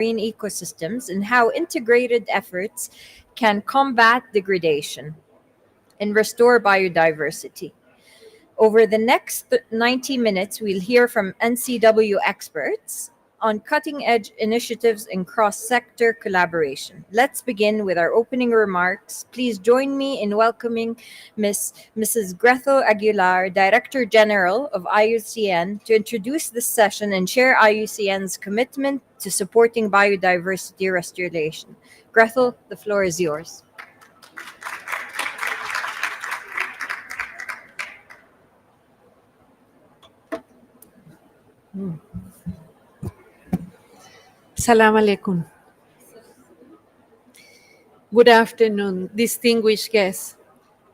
marine ecosystems and how integrated efforts can combat degradation and restore biodiversity. Over the next 90 minutes, we'll hear from NCW experts on cutting edge initiatives and cross sector collaboration. Let's begin with our opening remarks. Please join me in welcoming Mrs. Grethel Aguilar, Director General of IUCN, to introduce this session and share IUCN's commitment to supporting biodiversity restoration. Grethel, the floor is yours. Salam alaikum. Good afternoon, distinguished guests.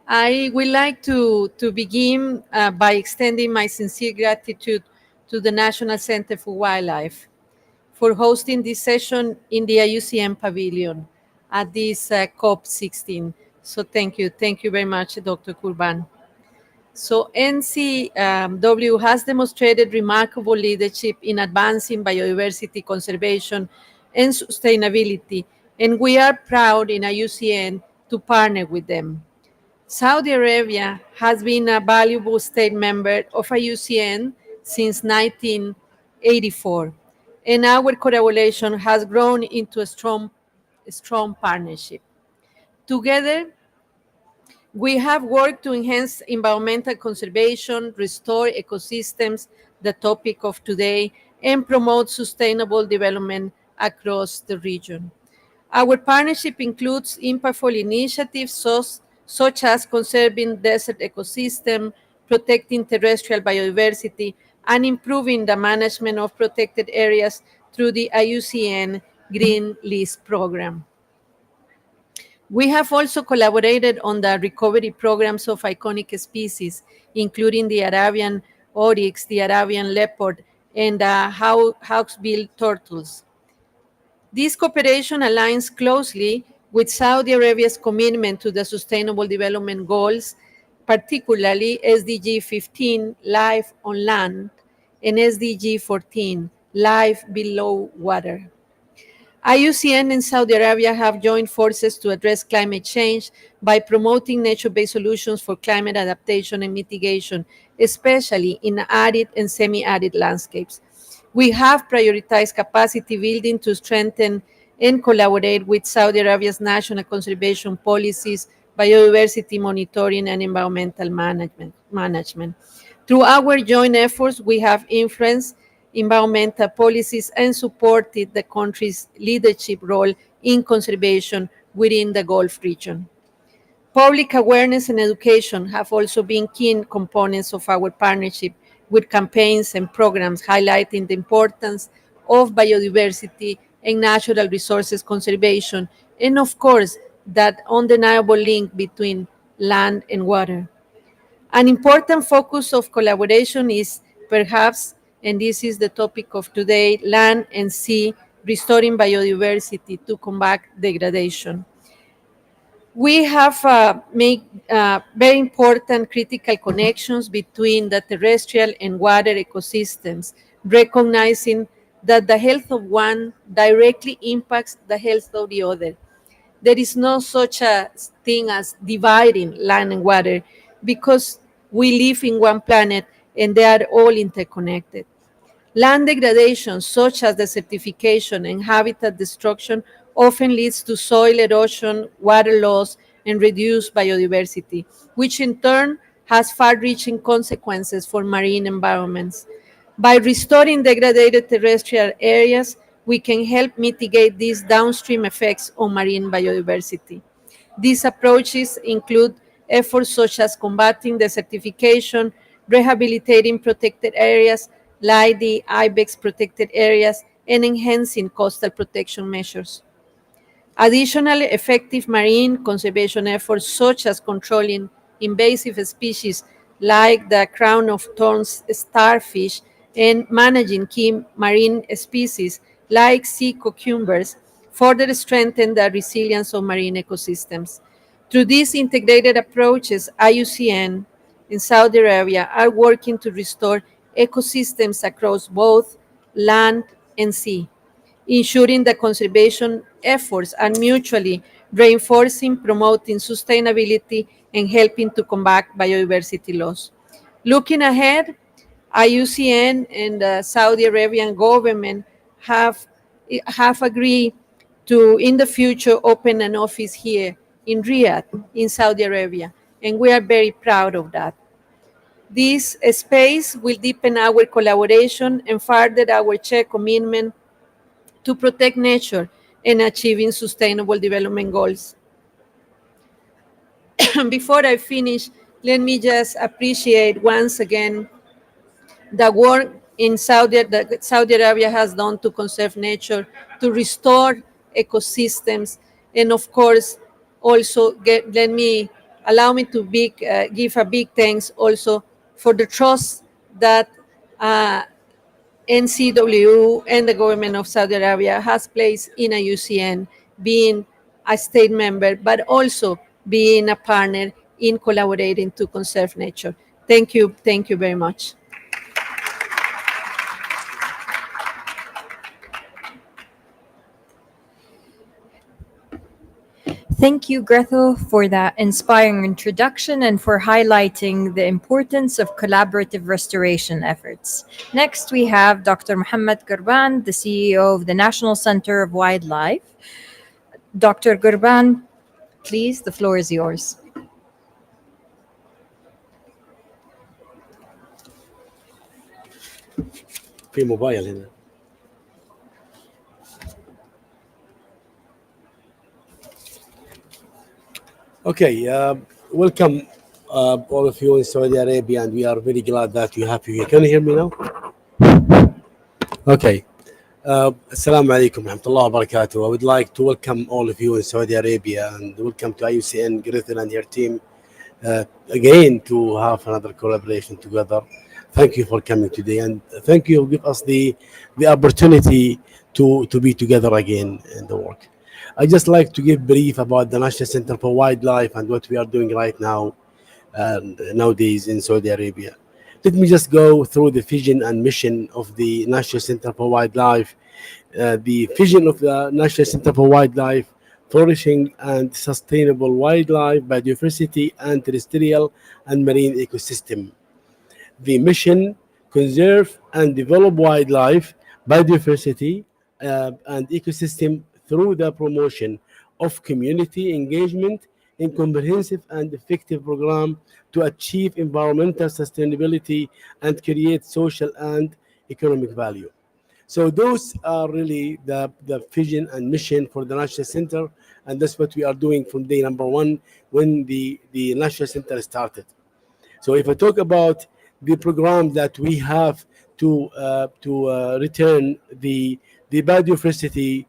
I would like to begin by extending my sincere gratitude to the National Center for Wildlife for hosting this session in the IUCN Pavilion at this COP16. So thank you. Thank you very much, Dr. Kurban. So NCW has demonstrated remarkable leadership in advancing biodiversity conservation and sustainability, and we are proud in IUCN to partner with them. Saudi Arabia has been a valuable state member of IUCN since 1984, and our collaboration has grown into a strong partnership. Together, we have worked to enhance environmental conservation, restore ecosystems, the topic of today, and promote sustainable development across the region. Our partnership includes impactful initiatives such as conserving desert ecosystem, protecting terrestrial biodiversity, and improving the management of protected areas through the IUCN Green List program. We have also collaborated on the recovery programs of iconic species, including the Arabian oryx, the Arabian leopard, and the hawksbill turtles. This cooperation aligns closely with Saudi Arabia's commitment to the Sustainable Development Goals, particularly SDG 15, Life on Land, and SDG 14, Life Below Water. IUCN and Saudi Arabia have joined forces to address climate change by promoting nature-based solutions for climate adaptation and mitigation, especially in arid and semi-arid landscapes. We have prioritized capacity building to strengthen and collaborate with Saudi Arabia's national conservation policies, biodiversity monitoring, and environmental management. Through our joint efforts, we have influenced environmental policies and supported the country's leadership role in conservation within the Gulf region. Public awareness and education have also been key components of our partnership, with campaigns and programs highlighting the importance of biodiversity and natural resources conservation, and of course, that undeniable link between land and water. An important focus of collaboration is perhaps, and this is the topic of today, land and sea, restoring biodiversity to combat degradation. We have made very important critical connections between the terrestrial and water ecosystems, recognizing that the health of one directly impacts the health of the other. There is no such a thing as dividing land and water because we live in one planet and they are all interconnected. Land degradation, such as desertification and habitat destruction, often leads to soil erosion, water loss, and reduced biodiversity, which in turn has far-reaching consequences for marine environments. By restoring degraded terrestrial areas, we can help mitigate these downstream effects on marine biodiversity. These approaches include efforts such as combating desertification, rehabilitating protected areas like the IBEX protected areas, and enhancing coastal protection measures. Additionally, effective marine conservation efforts such as controlling invasive species like the crown of thorns starfish and managing key marine species like sea cucumbers further strengthen the resilience of marine ecosystems. Through these integrated approaches, IUCN in Saudi Arabia are working to restore ecosystems across both land and sea. ensuring that conservation efforts are mutually reinforcing, promoting sustainability, and helping to combat biodiversity loss. Looking ahead, IUCN and the Saudi Arabian government have, have agreed to, in the future, open an office here in Riyadh, in Saudi Arabia, and we are very proud of that. This space will deepen our collaboration and further our shared commitment to protect nature and achieving sustainable development goals. Before I finish, let me just appreciate once again the work in that Saudi Arabia has done to conserve nature, to restore ecosystems, and of course, also let me allow me to give a big thanks also for the trust that uh, NCW and the government of Saudi Arabia has placed in a UCN, being a state member, but also being a partner in collaborating to conserve nature. Thank you very much. Thank you, Gretel, for that inspiring introduction and for highlighting the importance of collaborative restoration efforts. Next, we have Dr. Mohammed Gurban, the CEO of the National Center of Wildlife. Dr. Gurban, please, the floor is yours. في موبايل هنا. Okay, welcome all of you in Saudi Arabia, and we are very glad that you have you here. Can you hear me now? Okay. Assalamu alaikum wa rahmatullahi wa barakatuh. I would like to welcome all of you in Saudi Arabia and welcome to IUCN, Grethel and her team again to have another collaboration together. Thank you for coming today, and thank you for give us the opportunity to be together again in the work. I just like to give brief about the National Center for Wildlife and what we are doing right now and nowadays in Saudi Arabia. Let me just go through the vision and mission of the National Center for Wildlife. The vision of the National Center for Wildlife: flourishing and sustainable wildlife, biodiversity, and terrestrial and marine ecosystem. The mission: conserve and develop wildlife, biodiversity, and ecosystem through the promotion of community engagement in comprehensive and effective program to achieve environmental sustainability and create social and economic value. So those are really the vision and mission for the National Center, and that's what we are doing from day number one when the National Center started. So if I talk about the program that we have to return the biodiversity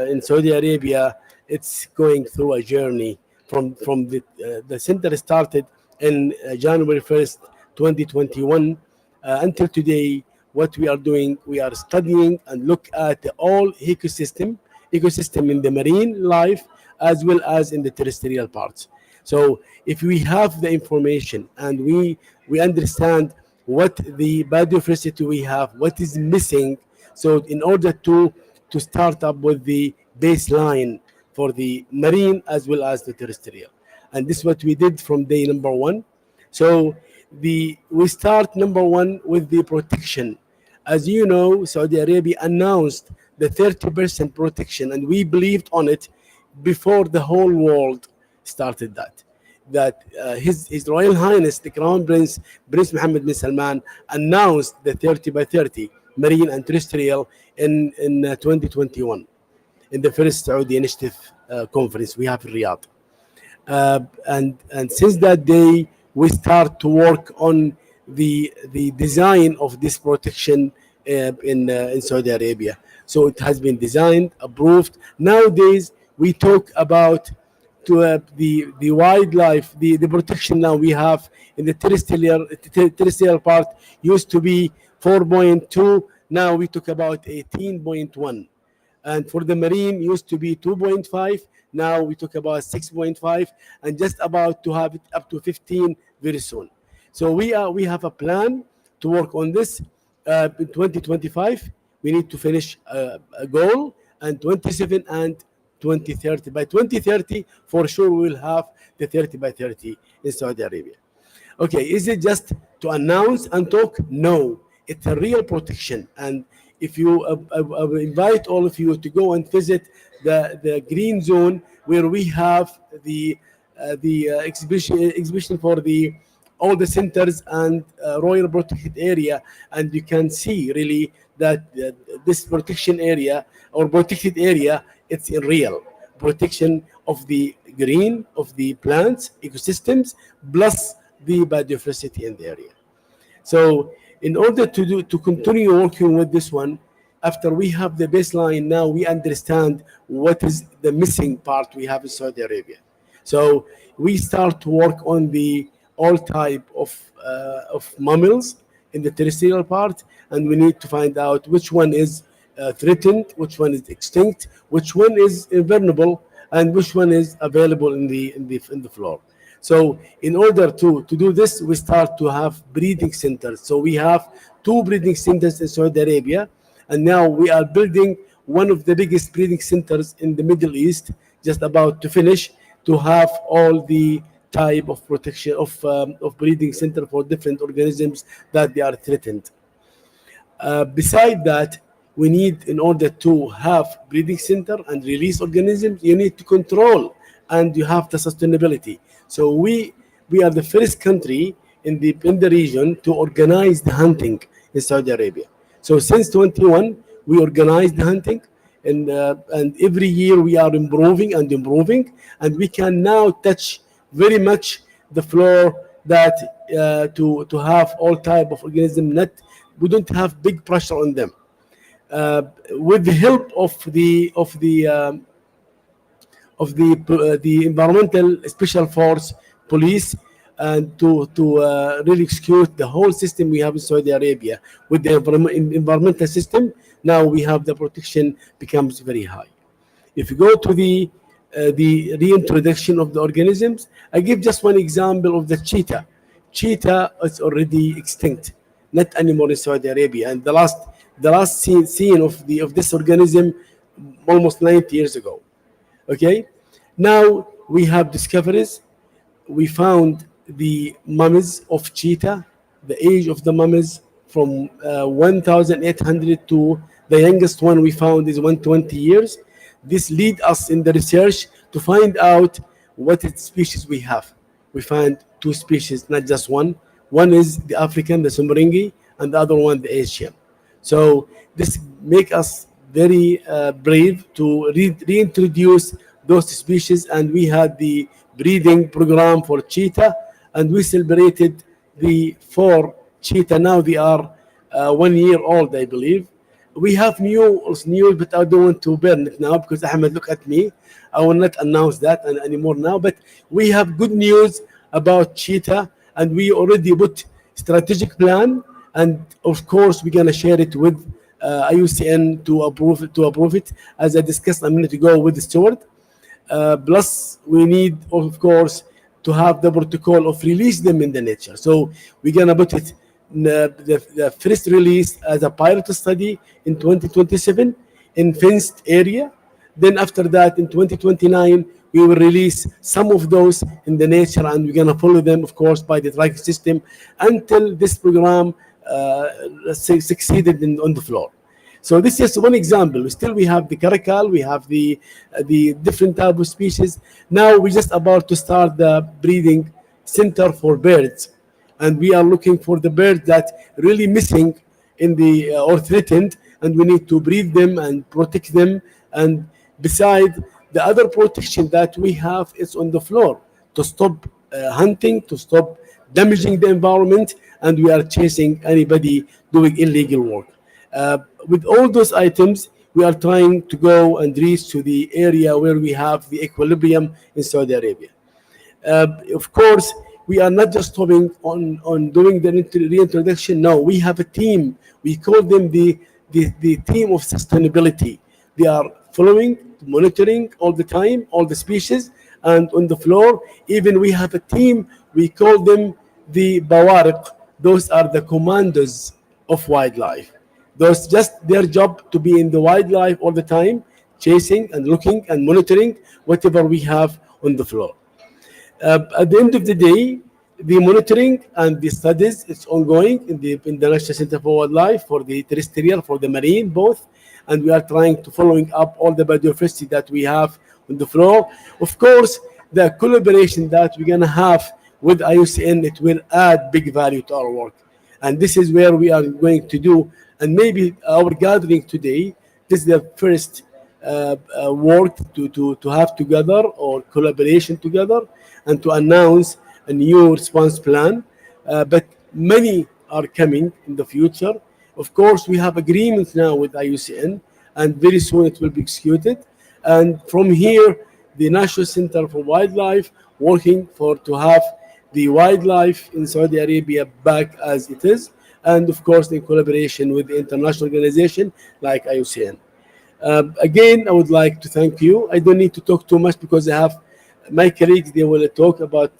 in Saudi Arabia, it's going through a journey from the center started in January 1st, 2021 until today. What we are doing, we are studying and look at the all ecosystem in the marine life as well as in the terrestrial parts. So if we have the information and we understand what the biodiversity we have, what is missing, so in order to start up with the baseline for the marine as well as the terrestrial, and this is what we did from day number one. So we start number one with the protection. As you know, Saudi Arabia announced the 30% protection, and we believed on it before the whole world started that. That His Royal Highness the Crown Prince Mohammed bin Salman announced the 30 by 30 marine and terrestrial in 2021 in the first Saudi Initiative conference we have in Riyadh. And since that day we start to work on the design of this protection in Saudi Arabia. So it has been designed, approved. Nowadays we talk about the wildlife, the protection now we have in the terrestrial part used to be 4.2. Now we talk about 18.1, and for the marine used to be 2.5. Now we talk about 6.5, and just about to have it up to 15 very soon. So we have a plan to work on this in 2025. we need to finish a goal, and 27 and 2030. By 2030, for sure, we will have the 30 by 30 in Saudi Arabia. Okay, is it just to announce and talk? No, it's a real protection. And if you I invite all of you to go and visit the green zone where we have the exhibition for the all the centers and royal protected area, and you can see really that this protection area or protected area, it's in real protection of the green, of the plants ecosystems, plus the biodiversity in the area. So in order to continue working with this one, after we have the baseline, now we understand what is the missing part we have in Saudi Arabia. So we start to work on the all type of mammals in the terrestrial part, and we need to find out which one is threatened, which one is extinct, which one is invulnerable, and which one is available in the floor. So in order to do this, we start to have breeding centers. So we have two breeding centers in Saudi Arabia, and now we are building one of the biggest breeding centers in the Middle East, just about to finish, to have all the type of protection of breeding center for different organisms that they are threatened. Beside that, we need, in order to have breeding center and release organisms, you need to control and you have the sustainability. So we are the first country in the region to organize the hunting in Saudi Arabia. So since 21, we organize the hunting, and every year we are improving and improving, and we can now touch very much the floor that to have all type of organism. Not we don't have big pressure on them. With the help of the environmental special force police, and to really execute the whole system we have in Saudi Arabia with the environmental system. Now we have the protection becomes very high. If you go to the reintroduction of the organisms, I give just one example of the cheetah. Cheetah is already extinct, not anymore in Saudi Arabia, and the last scene of this organism almost 90 years ago. Okay, now we have discoveries. We found the mummies of cheetah, the age of the mummies from 1,800 to the youngest one we found is 120 years. This lead us in the research to find out what species we have. We find two species, not just one. One is the African, the Sumringi, and the other one the Asian. So this make us very brave to reintroduce those species, and we had the breeding program for cheetah, and we celebrated the 4 cheetah. Now they are 1 year old, I believe. We have news, but I don't want to burn it now because Ahmed, look at me. I will not announce that anymore now. But we have good news about cheetah, and we already put strategic plan, and of course we're gonna share it with IUCN to approve it, as I discussed a minute ago with the steward. Plus, we need, of course, to have the protocol of release them in the nature. So we're gonna put it the first release as a pilot study in 2027 in fenced area. Then after that, in 2029, we will release some of those in the nature, and we're gonna follow them, of course, by the tracking system until this program succeeded on the floor. So this is one example. Still, we have the caracal, we have the different type of species. Now we're just about to start the breeding center for birds, and we are looking for the birds that really missing in the or threatened, and we need to breed them and protect them. And beside, the other protection that we have is on the floor to stop hunting, to stop damaging the environment, and we are chasing anybody doing illegal work. With all those items, we are trying to go and reach to the area where we have the equilibrium in Saudi Arabia. Of course, we are not just stopping on doing the reintroduction. No, we have a team. We call them the team of sustainability. They are following, monitoring all the time, all the species, and on the floor. Even we have a team. We call them the Bawariq. Those are the commandos of wildlife. Those just their job to be in the wildlife all the time, chasing and looking and monitoring whatever we have on the floor. At the end of the day, the monitoring and the studies is ongoing in the National Center for Wildlife for the terrestrial, for the marine, both, and we are trying to following up all the biodiversity that we have on the floor. Of course, the collaboration that we're gonna have with IUCN, it will add big value to our work, and this is where we are going to do. And maybe our gathering today, this is the first work to have together or collaboration together and to announce a new response plan. But many are coming in the future. Of course, we have agreements now with IUCN, and very soon it will be executed. And from here, the National Center for Wildlife working for to have the wildlife in Saudi Arabia back as it is, and of course in collaboration with the international organization like IUCN. Again, I would like to thank you. I don't need to talk too much because I have my colleagues, they will talk about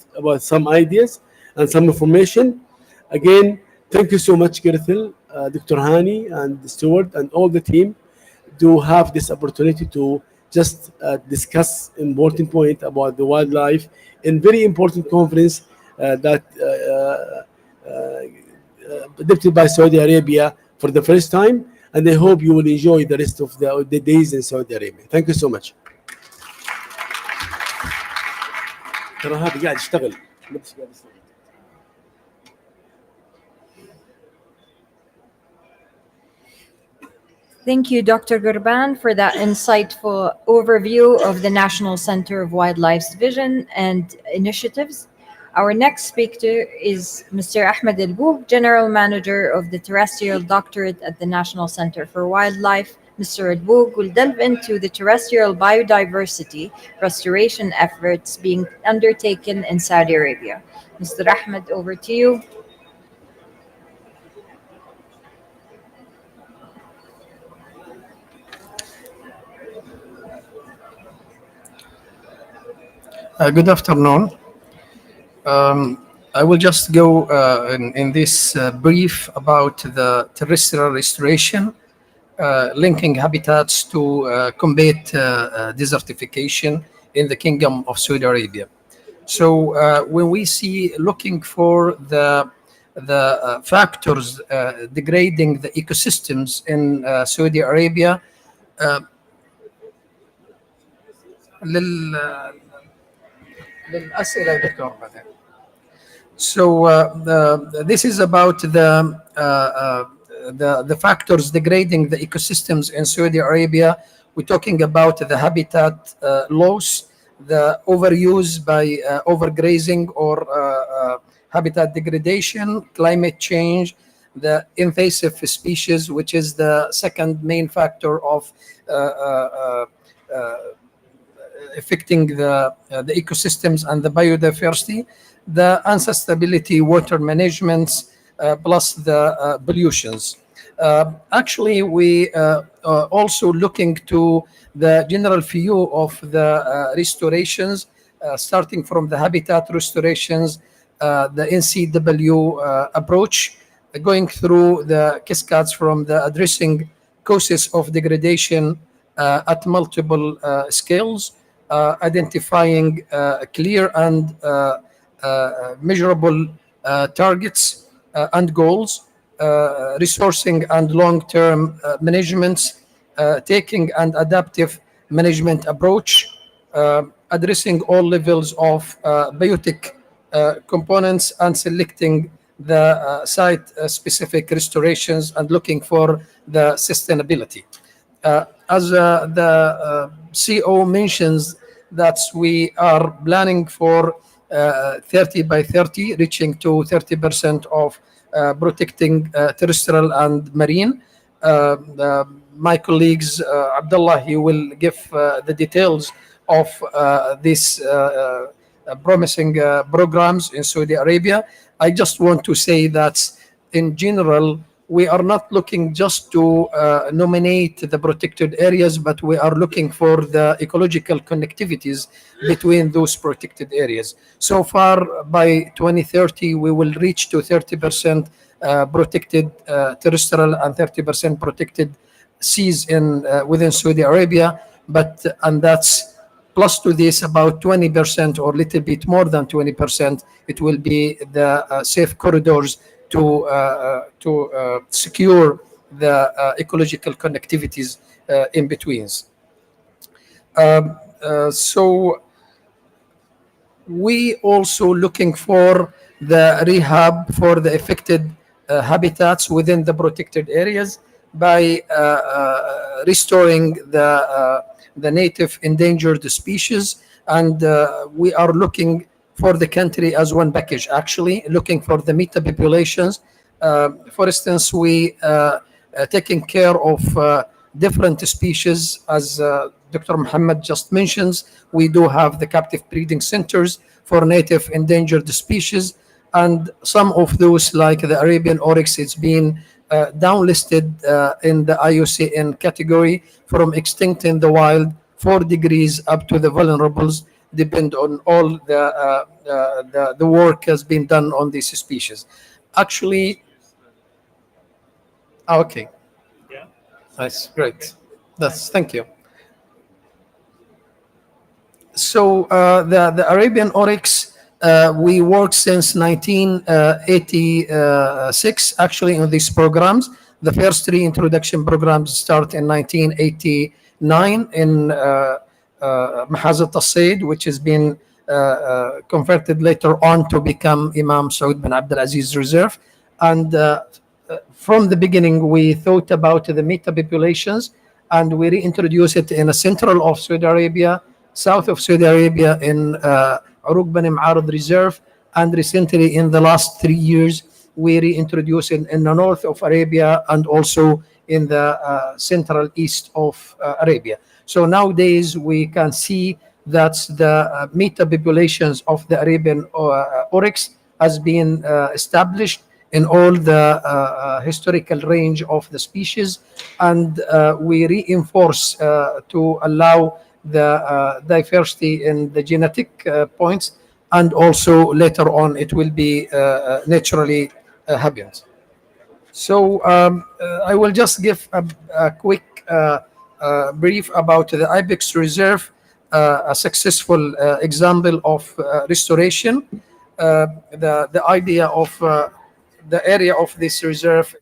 some ideas and some information. Again, thank you so much, Kirthil, Dr. Hani, and Stuart, and all the team to have this opportunity to just discuss important point about the wildlife in very important conference that adopted by Saudi Arabia for the first time. And I hope you will enjoy the rest of the days in Saudi Arabia. Thank you so much. ترى هذا قاعد يشتغل بس قاعد يشتغل. Thank you, Dr. Gurban, for that insightful overview of the National Center of Wildlife's vision and initiatives. Our next speaker is Mr. Ahmed El Boug, General Manager of the Terrestrial Doctorate at the National Center for Wildlife. Mr. El Boug will delve into the terrestrial biodiversity restoration efforts being undertaken in Saudi Arabia. Mr. Ahmed, over to you. Good afternoon. I will just go in this brief about the terrestrial restoration, linking habitats to combat desertification in the Kingdom of Saudi Arabia. So when we see looking for the factors degrading the ecosystems in Saudi Arabia, للأسئلة يا دكتور بعدين. So this is about the factors degrading the ecosystems in Saudi Arabia. We're talking about the habitat loss, the overuse by overgrazing or habitat degradation, climate change, the invasive species, which is the second main factor of affecting the ecosystems and the biodiversity, the unsustainability, water management, plus the pollutions. Actually, we also looking to the general view of the restorations, starting from the habitat restorations, the NCW approach, going through the cascades from the addressing causes of degradation at multiple scales, identifying clear and measurable targets and goals, resourcing and long-term managements, taking an adaptive management approach, addressing all levels of biotic components and selecting the site-specific restorations and looking for the sustainability. As the CO mentions that we are planning for 30 by 30, reaching to 30% of protecting terrestrial and marine. My colleagues, Abdullah, he will give the details of these promising programs in Saudi Arabia. I just want to say that in general, we are not looking just to nominate the protected areas, but we are looking for the ecological connectivities between those protected areas. So far, by 2030, we will reach to 30% protected terrestrial and 30% protected seas in within Saudi Arabia. And that's plus to this about 20% or a little bit more than 20%. It will be the safe corridors to secure the ecological connectivities in betweens. So we also looking for the rehab for the affected habitats within the protected areas by restoring the native endangered species, and we are looking for the country as one package, actually looking for the meta populations. For instance, we taking care of different species, as Dr. Muhammad just mentions. We do have the captive breeding centers for native endangered species, and some of those, like the Arabian oryx, it's been downlisted in the IUCN category from extinct in the wild 4 degrees up to the vulnerables, depend on all the work has been done on these species. Actually, okay, nice, great. Thank you. So the Arabian oryx, we worked since 1986 actually in these programs. The first 3 introduction programs start in 1989 in Mahazat al-Said, which has been converted later on to become Imam Saud bin Abdulaziz Reserve. And from the beginning, we thought about the meta populations, and we reintroduced it in the central of Saudi Arabia, south of Saudi Arabia in Uruk Bani Ma'arad Reserve, and recently in the last 3 years, we reintroduced it in the north of Arabia and also in the central east of Arabia. So nowadays we can see that the meta populations of the Arabian oryx has been established in all the historical range of the species, and we reinforce to allow the diversity in the genetic points, and also later on it will be naturally habitat. So I will just give a quick brief about the Ibex Reserve, a successful example of restoration. The idea of the area of this reserve.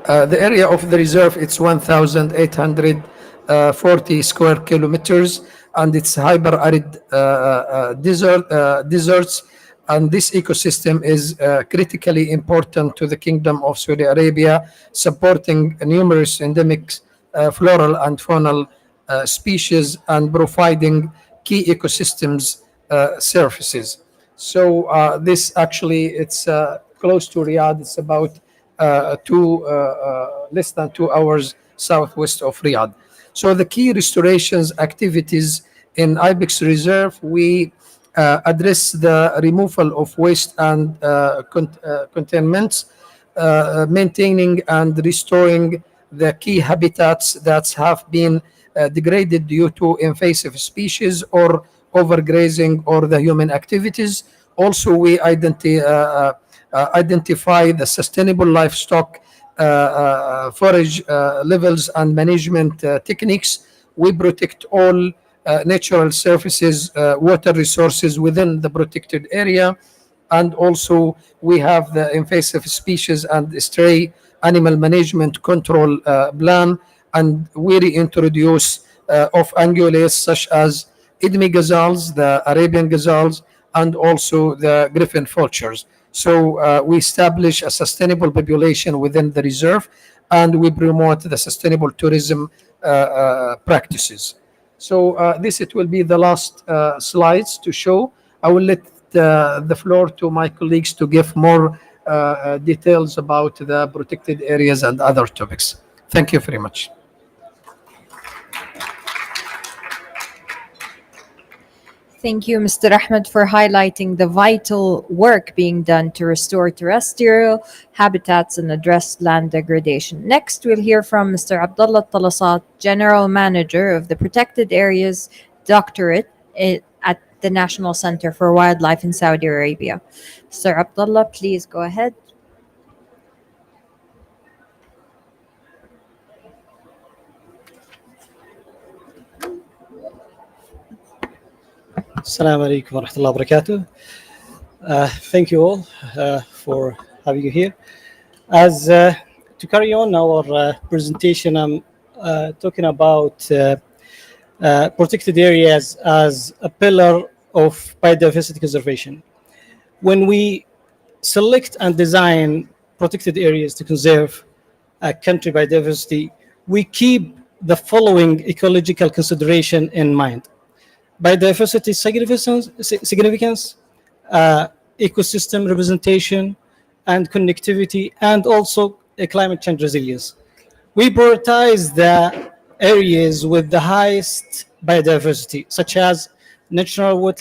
The area of the reserve, it's 1,840 square kilometers, and it's hyper-arid deserts. And this ecosystem is critically important to the Kingdom of Saudi Arabia, supporting numerous endemic floral and faunal species and providing key ecosystems services. So this actually, it's close to Riyadh. It's about less than 2 hours southwest of Riyadh. So the key restorations activities in Ibex Reserve, we address the removal of waste and containments, maintaining and restoring the key habitats that have been degraded due to invasive species or overgrazing or the human activities. Also, we identify the sustainable livestock forage levels and management techniques. We protect all natural surfaces, water resources within the protected area. And also we have the invasive species and stray animal management control plan. And we reintroduce of ungulates such as Idmi gazelles, the Arabian gazelles, and also the griffin vultures. So we establish a sustainable population within the reserve, and we promote the sustainable tourism practices. So this, it will be the last slides to show. I will let the floor to my colleagues to give more details about the protected areas and other topics. Thank you very much. Thank you, Mr. Ahmed, for highlighting the vital work being done to restore terrestrial habitats and address land degradation. Next, we'll hear from Mr. Abdullah Talasat, General Manager of the Protected Areas Doctorate at the National Center for Wildlife in Saudi Arabia. Mr. Abdullah, please go ahead. Assalamu alaikum wa rahmatullahi wa barakatuh. Thank you all for having you here. As to carry on our presentation, I'm talking about protected areas as a pillar of biodiversity conservation. When we select and design protected areas to conserve a country biodiversity, we keep the following ecological consideration in mind: biodiversity significance, ecosystem representation, and connectivity, and also climate change resilience. We prioritize the areas with the highest biodiversity, such as natural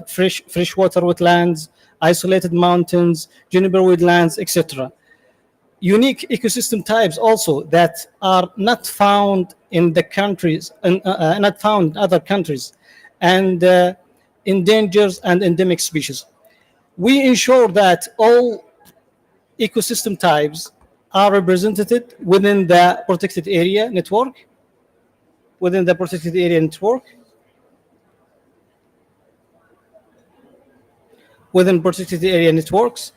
freshwater wetlands, isolated mountains, juniper woodlands, etc. Unique ecosystem types also that are not found in the countries, not found in other countries, and endangered and endemic species. We ensure that all ecosystem types are represented within the protected area network. Within the protected area network. Within protected area networks.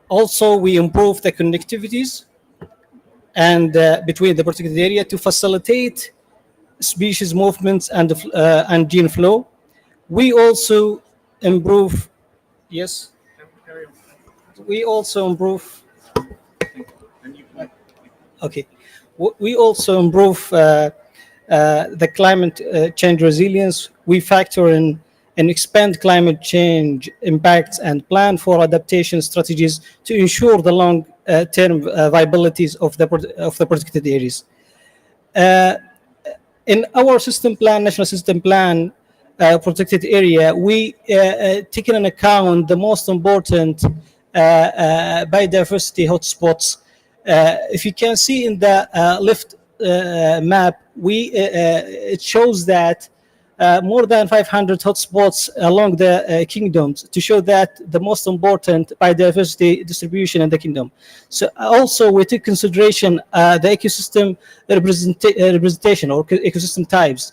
Also, we improve the connectivities and between the protected area to facilitate species movements and gene flow. We also improve, yes, we also improve, okay, we also improve the climate change resilience. We factor in and expand climate change impacts and plan for adaptation strategies to ensure the long-term viabilities of the protected areas. In our system plan, national system plan, protected area, we taken into account the most important biodiversity hotspots. If you can see in the left map, it shows that more than 500 hotspots along the kingdoms to show that the most important biodiversity distribution in the kingdom. So also we took consideration the ecosystem representation or ecosystem types.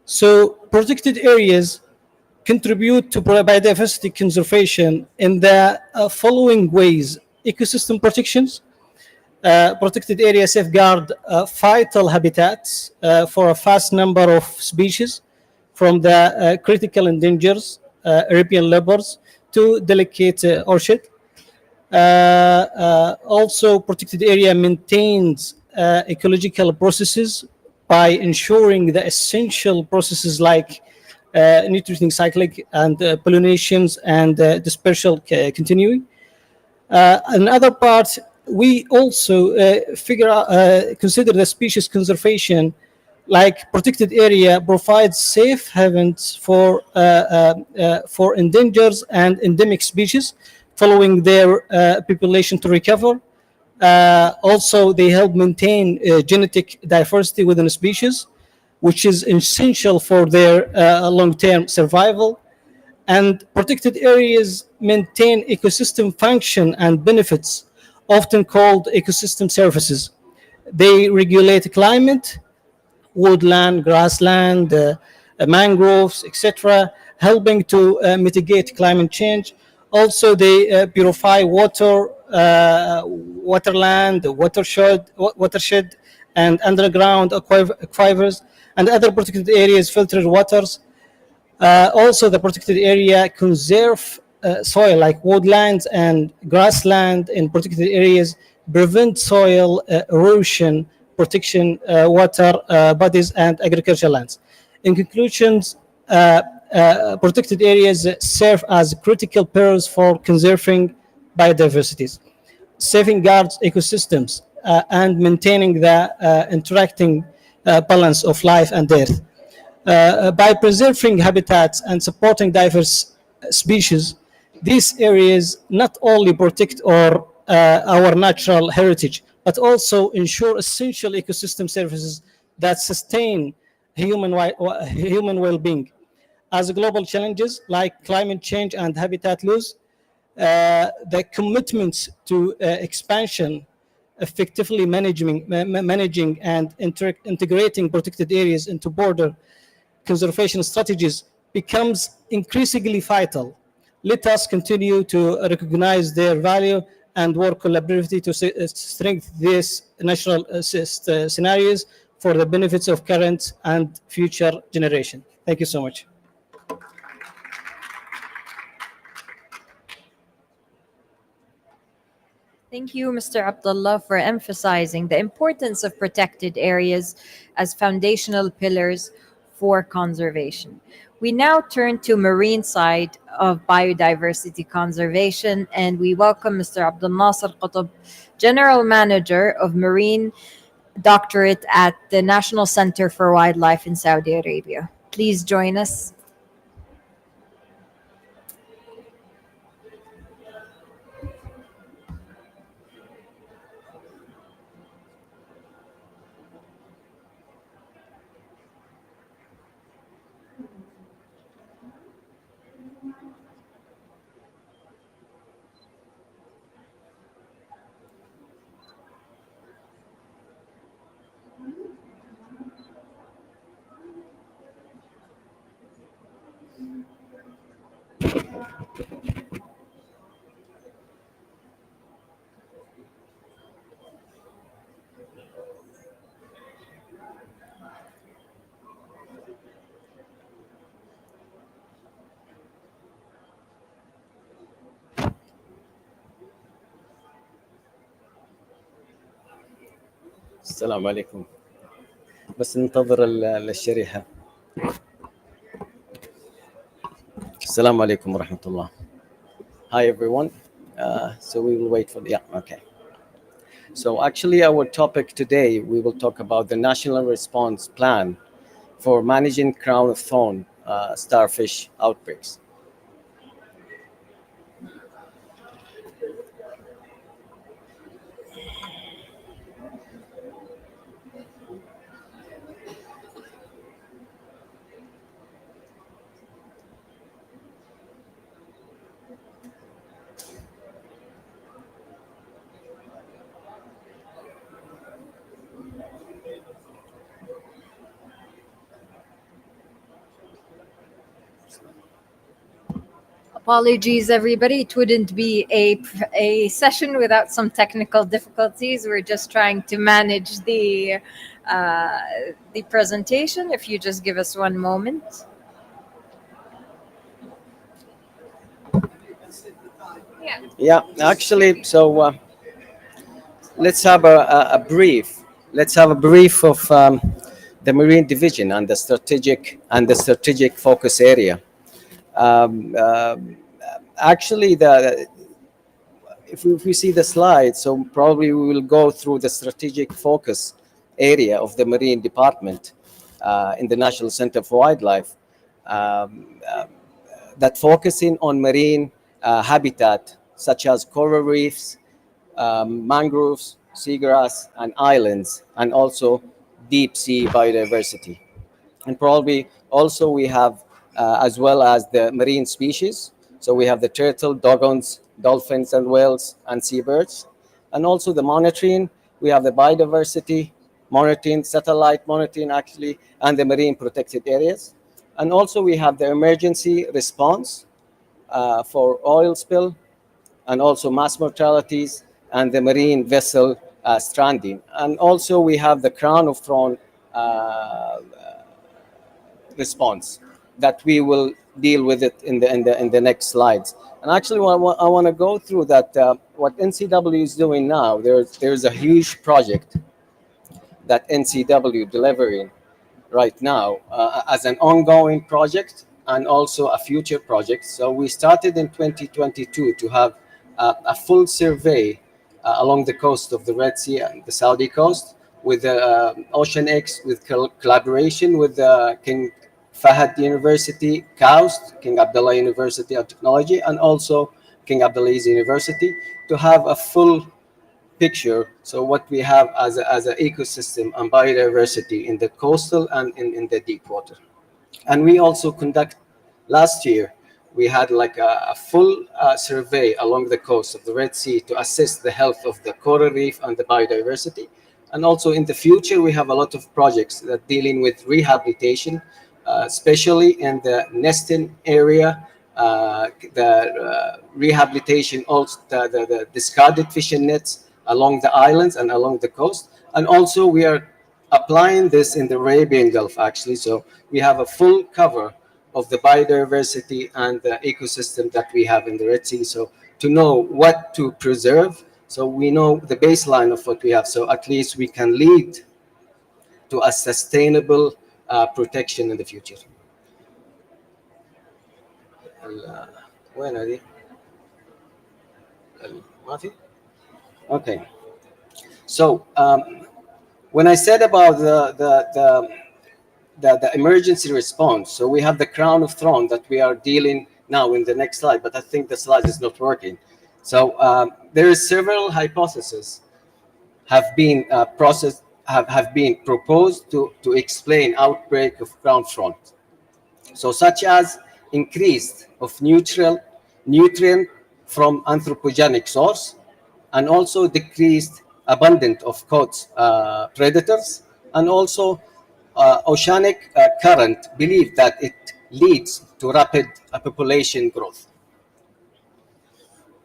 So protected areas contribute to biodiversity conservation in the following ways: ecosystem protections. Protected areas safeguard vital habitats for a vast number of species, from the critical endangered European leopards to delicate orchid. Also, protected area maintains ecological processes by ensuring the essential processes like nutrient cycling and pollinations and dispersal continuing. Another part, we also consider the species conservation, like protected area provides safe havens for endangered and endemic species following their population to recover. Also, they help maintain genetic diversity within a species, which is essential for their long-term survival. And protected areas maintain ecosystem function and benefits, often called ecosystem services. They regulate climate, woodland, grassland, mangroves, etc., helping to mitigate climate change. Also, they purify water, waterland, watershed, and underground aquifers, and other protected areas filter waters. Also, the protected area conserve soil, like woodlands and grassland in protected areas, prevent soil erosion, protection water bodies, and agricultural lands. In conclusions, protected areas serve as critical pillars for conserving biodiversities, safeguards ecosystems, and maintaining the interacting balance of life and earth. By preserving habitats and supporting diverse species, these areas not only protect our natural heritage, but also ensure essential ecosystem services that sustain human well-being. As global challenges like climate change and habitat loss, the commitments to expansion, effectively managing and integrating protected areas into border conservation strategies becomes increasingly vital. Let us continue to recognize their value and work collaboratively to strengthen these natural scenarios for the benefits of current and future generation. Thank you so much. Thank you, Mr. Abdullah, for emphasizing the importance of protected areas as foundational pillars for conservation. We now turn to marine side of biodiversity conservation, and we welcome Mr. Abdul Nasser Qutb, General Manager of Marine Doctorate at the National Center for Wildlife in Saudi Arabia. Please join us. السلام عليكم. بس ننتظر الشريحة. السلام عليكم ورحمة الله. Hi everyone. So we will wait for the, yeah, okay. So actually our topic today, we will talk about the National Response Plan for managing crown of thorn starfish outbreaks. Apologies, everybody. It wouldn't be a session without some technical difficulties. We're just trying to manage the presentation. If you just give us one moment. Yeah, actually, so let's have a brief. Let's have a brief of the Marine Division and the strategic focus area. Actually, if we see the slide, so probably we will go through the strategic focus area of the Marine Department in the National Center for Wildlife, that focusing on marine habitat such as coral reefs, mangroves, seagrass, and islands, and also deep sea biodiversity. And probably also we have, as well as the marine species. So we have the turtle, dugongs, dolphins and whales and seabirds. And also the monitoring, we have the biodiversity monitoring, satellite monitoring actually, and the marine protected areas. And also we have the emergency response for oil spill, and also mass mortalities and the marine vessel stranding. And also we have the crown of thorn response that we will deal with it in the next slides. And actually, I want to go through that. What NCW is doing now, there's a huge project that NCW delivering right now as an ongoing project and also a future project. So we started in 2022 to have a full survey along the coast of the Red Sea and the Saudi coast with Ocean X, with collaboration with King Fahad University, KAUST, King Abdullah University of Technology, and also King Abdulaziz University, to have a full picture. So what we have as an ecosystem and biodiversity in the coastal and in the deep water. And we also conduct, last year, we had like a full survey along the coast of the Red Sea to assess the health of the coral reef and the biodiversity. And also in the future, we have a lot of projects that dealing with rehabilitation, especially in the nesting area, the rehabilitation, also the discarded fishing nets along the islands and along the coast. And also we are applying this in the Arabian Gulf, actually. So we have a full cover of the biodiversity and the ecosystem that we have in the Red Sea. So to know what to preserve, so we know the baseline of what we have. So at least we can lead to a sustainable protection in the future. وين هذه؟ ما في؟ Okay. So when I said about the emergency response, so we have the crown of thorn that we are dealing now in the next slide, but I think the slide is not working. So there is several hypotheses have been have been proposed to explain outbreak of crown thorn. So such as increased of nutrient from anthropogenic source, and also decreased abundance of caught predators, and also oceanic current believe that it leads to rapid population growth.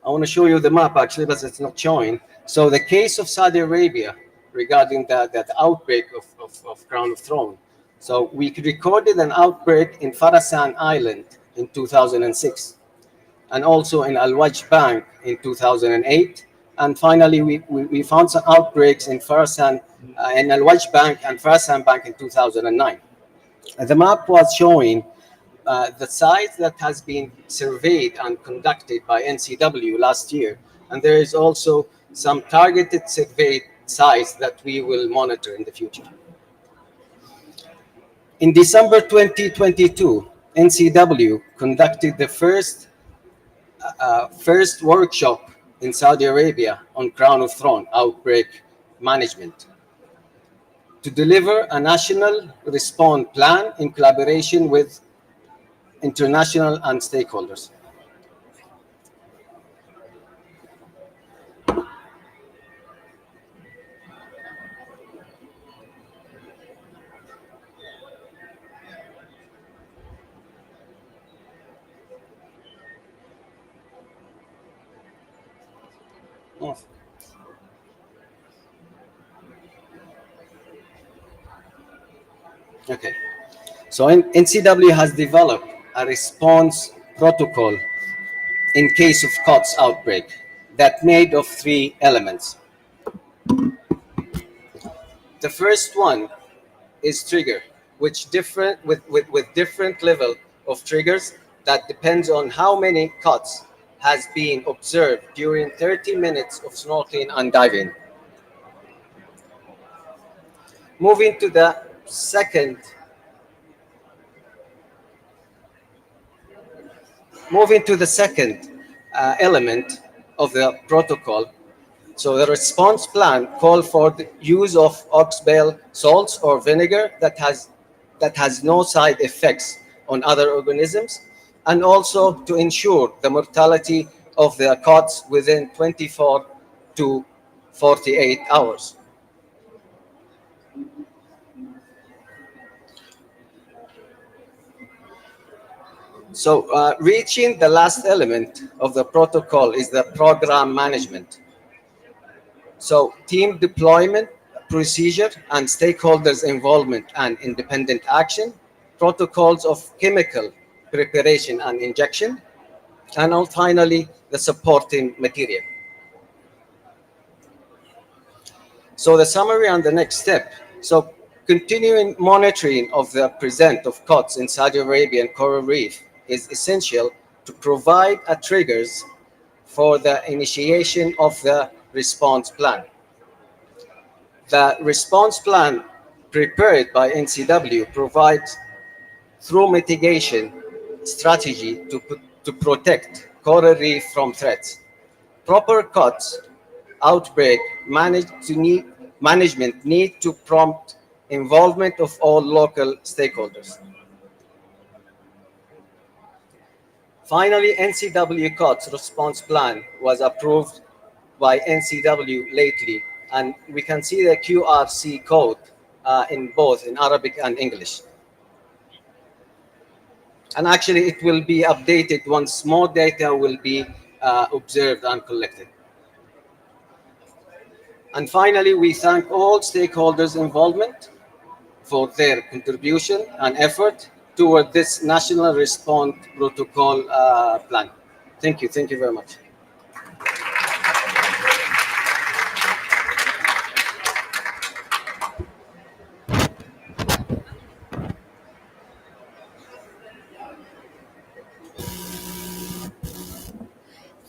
I want to show you the map actually, but it's not showing. So the case of Saudi Arabia regarding that outbreak of crown of thorn. So we recorded an outbreak in Farasan Island in 2006, and also in Al-Wajh Bank in 2008. And finally, we found some outbreaks in Farasan, in Al-Wajh Bank and Farasan Bank in 2009. And the map was showing the sites that has been surveyed and conducted by NCW last year. And there is also some targeted surveyed sites that we will monitor in the future. In December 2022, NCW conducted the first workshop in Saudi Arabia on crown of thorn outbreak management to deliver a national response plan in collaboration with international and stakeholders. Okay, so NCW has developed a response protocol in case of COTS outbreak that made of 3 elements. The first one is trigger, which with different level of triggers that depends on how many COTS has been observed during 30 minutes of snorkeling and diving. Moving to the second element of the protocol. So the response plan called for the use of oxbale salts or vinegar that has no side effects on other organisms, and also to ensure the mortality of the COTS within 24 to 48 hours. So reaching the last element of the protocol is the program management. So team deployment, procedure, and stakeholders' involvement and independent action, protocols of chemical preparation and injection, and finally, the supporting material. So the summary on the next step. So continuing monitoring of the present of COTS in Saudi Arabia and coral reef is essential to provide triggers for the initiation of the response plan. The response plan prepared by NCW provides through mitigation strategy to protect coral reef from threats. Proper cuts outbreak management need to prompt involvement of all local stakeholders. Finally, NCW COTS response plan was approved by NCW lately, and we can see the QRC code in both in Arabic and English. And actually, it will be updated once more data will be observed and collected. And finally, we thank all stakeholders' involvement for their contribution and effort toward this national response protocol plan. Thank you. Thank you very much.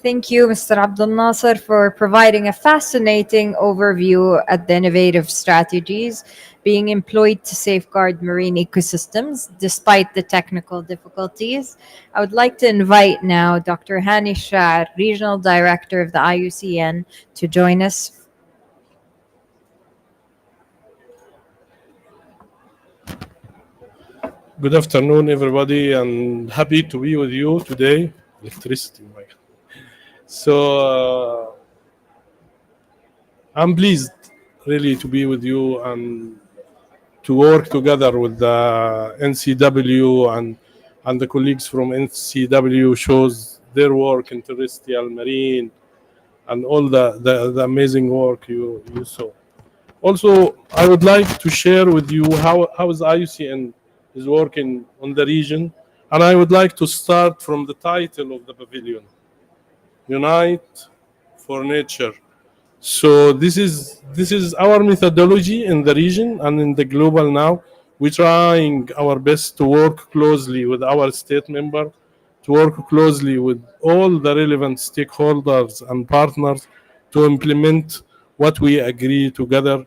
Thank you, Mr. Abdul Nasser, for providing a fascinating overview at the innovative strategies being employed to safeguard marine ecosystems despite the technical difficulties. I would like to invite now Dr. Hani Shar, Regional Director of the IUCN, to join us. Good afternoon, everybody, and happy to be with you today. Electricity, my God. So I'm pleased really to be with you and to work together with the NCW and the colleagues from NCW shows their work in terrestrial, marine, and all the amazing work you saw. Also, I would like to share with you how is IUCN is working on the region, and I would like to start from the title of the pavilion. Unite for Nature. So this is our methodology in the region and in the global now. We're trying our best to work closely with our state member, to work closely with all the relevant stakeholders and partners to implement what we agree together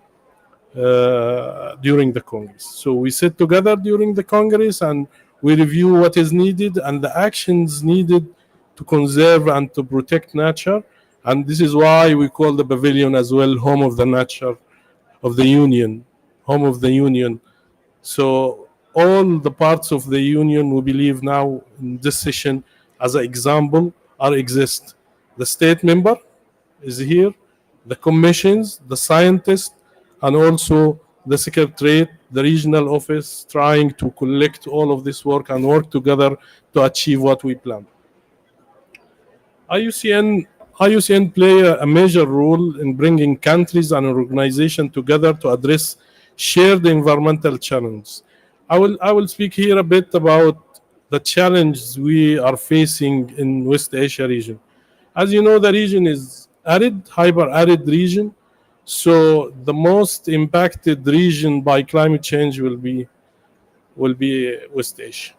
during the Congress. So we sit together during the Congress and we review what is needed and the actions needed to conserve and to protect nature. And this is why we call the pavilion as well home of the nature of the union, home of the union. So all the parts of the union we believe now in this session as an example are exist. The state member is here, the commissions, the scientists, and also the secretariat, the regional office, trying to collect all of this work and work together to achieve what we plan. IUCN play a major role in bringing countries and organizations together to address shared environmental challenges. I will speak here a bit about the challenges we are facing in West Asia region. As you know, the region is arid, hyper-arid region. So the most impacted region by climate change will be West Asia.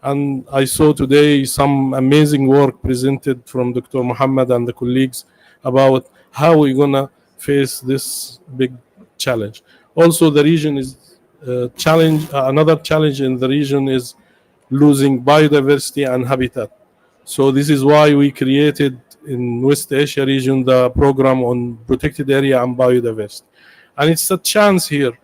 And I saw today some amazing work presented from Dr. Muhammad and the colleagues about how we're gonna face this big challenge. Also, the region is another challenge in the region is losing biodiversity and habitat. So this is why we created in West Asia region the program on protected area and biodiversity. And it's a chance here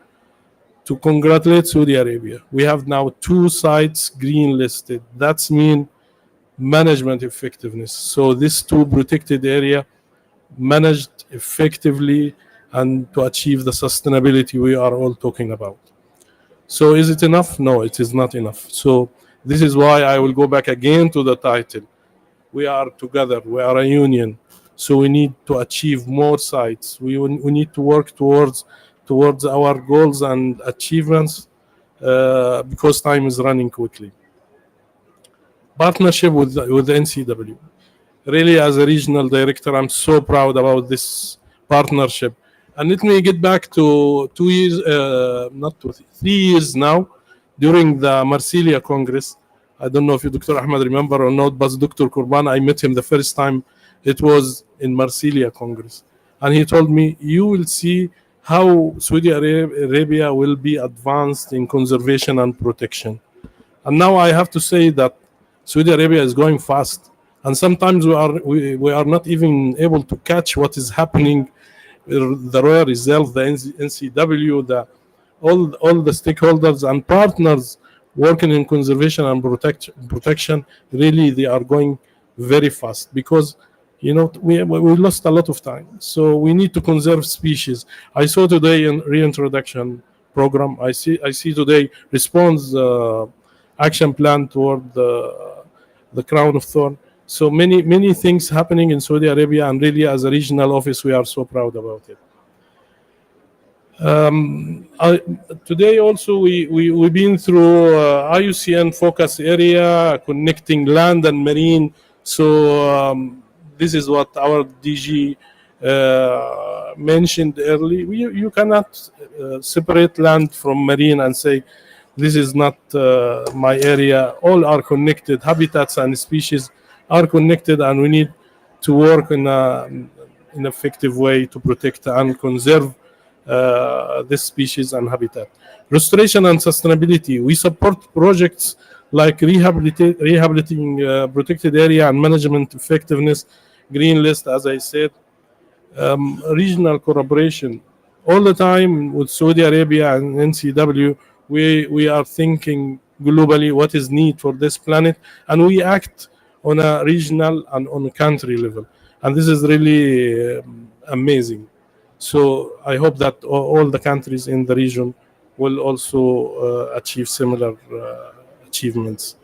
to congratulate Saudi Arabia. We have now 2 sites green listed. That's mean management effectiveness. So these 2 protected area managed effectively and to achieve the sustainability we are all talking about. So is it enough? No, it is not enough. So this is why I will go back again to the title. We are together, we are a union. So we need to achieve more sites. We need to work towards our goals and achievements because time is running quickly. Partnership with the NCW. Really, as a regional director, I'm so proud about this partnership. And let me get back to 3 years now, during the Marsilia Congress. I don't know if you, Dr. Ahmed, remember or not, but Dr. Kurban, I met him the first time. It was in Marsilia Congress. And he told me, you will see how Saudi Arabia will be advanced in conservation and protection. And now I have to say that Saudi Arabia is going fast, and sometimes we are not even able to catch what is happening. The Royal Reserve, the NCW, all the stakeholders and partners working in conservation and protection, really they are going very fast because we lost a lot of time. So we need to conserve species. I saw today in reintroduction program. I see today response action plan toward the crown of thorn. So many things happening in Saudi Arabia, and really as a regional office, we are so proud about it. Today also we've been through IUCN focus area connecting land and marine. So this is what our DG mentioned early. You cannot separate land from marine and say this is not my area. All are connected. Habitats and species are connected, and we need to work in an effective way to protect and conserve this species and habitat. Restoration and sustainability. We support projects like rehabilitating protected area and management effectiveness, green list, as I said, regional collaboration. All the time with Saudi Arabia and NCW, we are thinking globally what is need for this planet, and we act on a regional and on a country level. And this is really amazing. So I hope that all the countries in the region will also achieve similar achievements.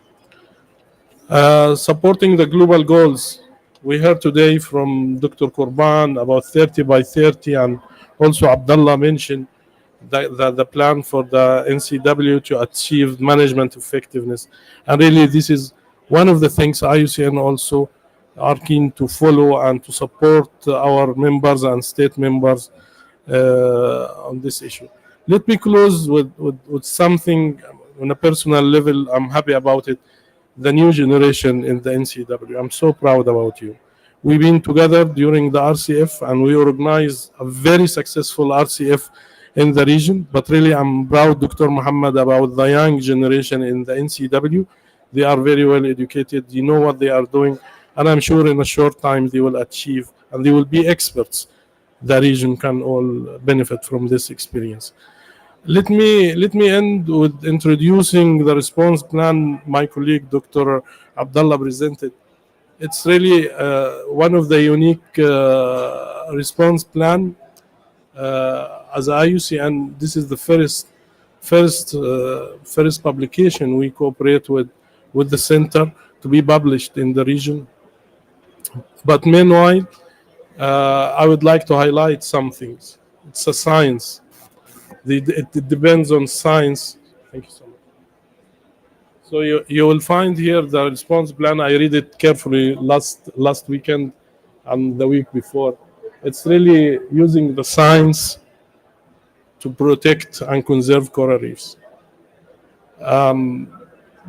Supporting the global goals. We heard today from Dr. Kurban about 30 by 30, and also Abdullah mentioned the plan for the NCW to achieve management effectiveness. And really this is one of the things IUCN also are keen to follow and to support our members and state members on this issue. Let me close with something on a personal level. I'm happy about it. The new generation in the NCW. I'm so proud about you. We've been together during the RCF, and we organized a very successful RCF in the region. But really, I'm proud, Dr. Muhammad, about the young generation in the NCW. They are very well educated. You know what they are doing. And I'm sure in a short time they will achieve, and they will be experts. The region can all benefit from this experience. Let me end with introducing the response plan my colleague Dr. Abdullah presented. It's really one of the unique response plan as IUCN. This is the first publication we cooperate with the center to be published in the region. But meanwhile, I would like to highlight some things. It's a science. It depends on science. Thank you so much. So you will find here the response plan. I read it carefully last weekend and the week before. It's really using the science to protect and conserve coral reefs.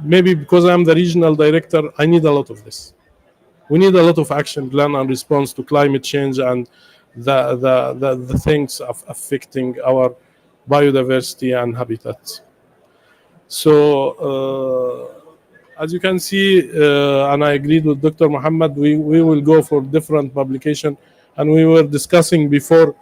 Maybe because I'm the regional director, I need a lot of this. We need a lot of action plan and response to climate change and the things affecting our biodiversity and habitats. So as you can see, and I agreed with Dr. Muhammad, we will go for different publication, and we were discussing before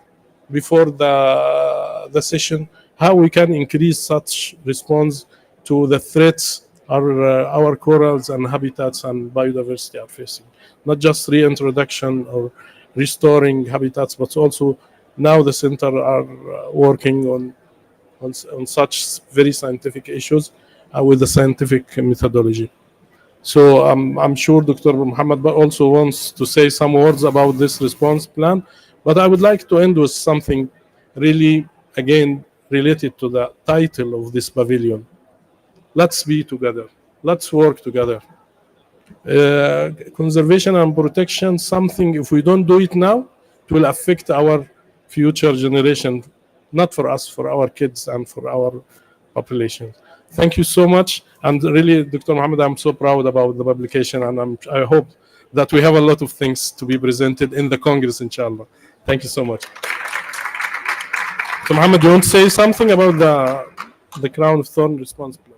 the session how we can increase such response to the threats our corals and habitats and biodiversity are facing. Not just reintroduction or restoring habitats, but also now the center are working on such very scientific issues with the scientific methodology. So I'm sure Dr. Muhammad also wants to say some words about this response plan, but I would like to end with something really, again, related to the title of this pavilion. Let's be together. Let's work together. Conservation and protection, something if we don't do it now, it will affect our future generation, not for us, for our kids and for our population. Thank you so much. And really, Dr. Muhammad, I'm so proud about the publication, and I hope that we have a lot of things to be presented in the Congress, inshallah. Thank you so much. So, Muhammad, you want to say something about the Crown of Thorn response plan?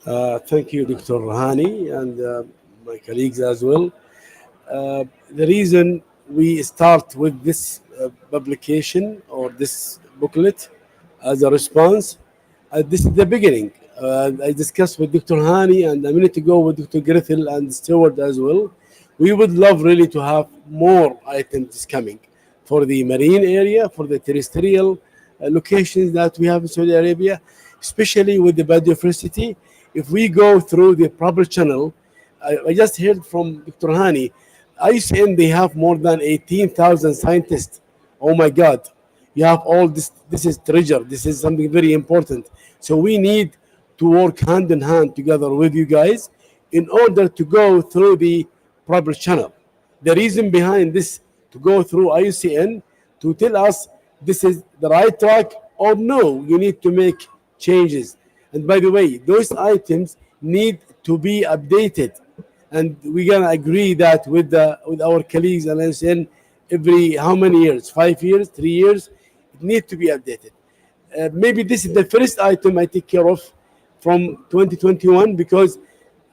Thank you, Dr. Hani, and my colleagues as well. The reason we start with this publication or this booklet as a response, this is the beginning. I discussed with Dr. Hani and a minute ago with Dr. Grethel and Stewart as well. We would love really to have more items coming for the marine area, for the terrestrial locations that we have in Saudi Arabia, especially with the biodiversity. If we go through the proper channel, I just heard from Dr. Hani, IUCN, they have more than 18,000 scientists. Oh my God. You have all this. This is treasure. This is something very important. So we need to work hand in hand together with you guys in order to go through the proper channel. The reason behind this to go through IUCN to tell us this is the right track or no, you need to make changes. And by the way, those items need to be updated, and we're gonna agree that with our colleagues and IUCN every how many years? 5 years, 3 years, it needs to be updated. Maybe this is the first item I take care of from 2021 because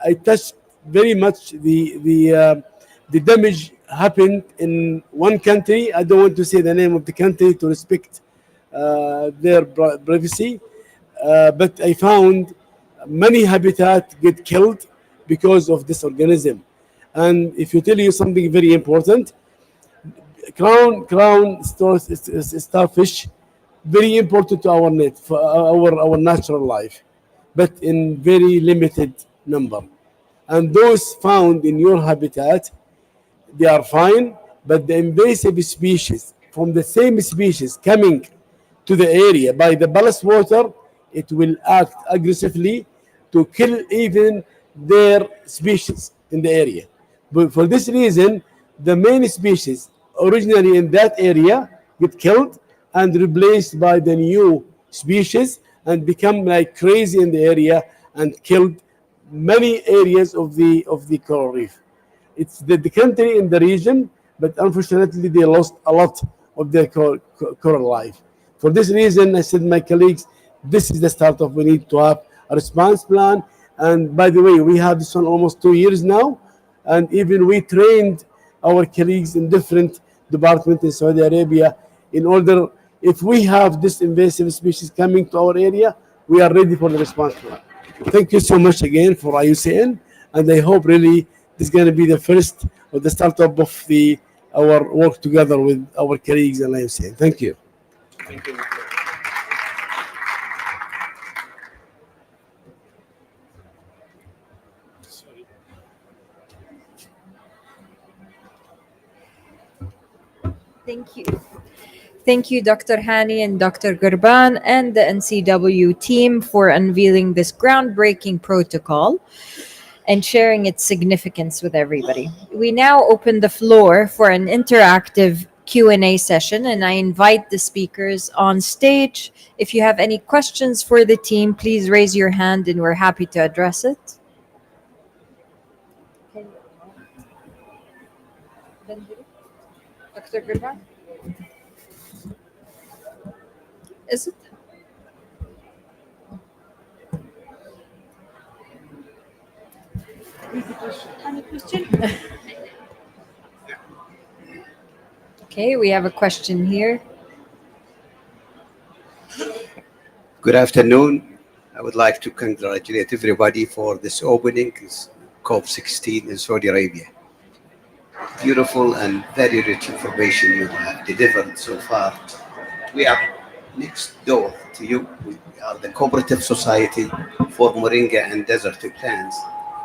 I touched very much the damage happened in one country. I don't want to say the name of the country to respect their privacy, but I found many habitat get killed because of this organism. And if you tell you something very important, crown starfish, very important to our net for our natural life, but in very limited number. And those found in your habitat, they are fine, but the invasive species from the same species coming to the area by the ballast water, it will act aggressively to kill even their species in the area. But for this reason, the main species originally in that area get killed and replaced by the new species and become like crazy in the area and killed many areas of the coral reef. It's the country in the region, but unfortunately they lost a lot of their coral life. For this reason, I said, my colleagues, this is the start of we need to have a response plan. And by the way, we have this one almost 2 years now, and even we trained our colleagues in different departments in Saudi Arabia in order, if we have this invasive species coming to our area, we are ready for the response plan. Thank you so much again for IUCN, and I hope really this is going to be the first or the startup of our work together with our colleagues in IUCN. Thank you. Thank you. Thank you, Dr. Hani and Dr. Gurban and the NCW team for unveiling this groundbreaking protocol and sharing its significance with everybody. We now open the floor for an interactive Q&A session, and I invite the speakers on stage. If you have any questions for the team, please raise your hand and we're happy to address it. Dr. Gurban? Is it? Any question? Okay, we have a question here. Good afternoon. I would like to congratulate everybody for this opening, COP16 in Saudi Arabia. Beautiful and very rich information you have delivered so far. We are next door to you. We are the Cooperative Society for Moringa and Desert Plants.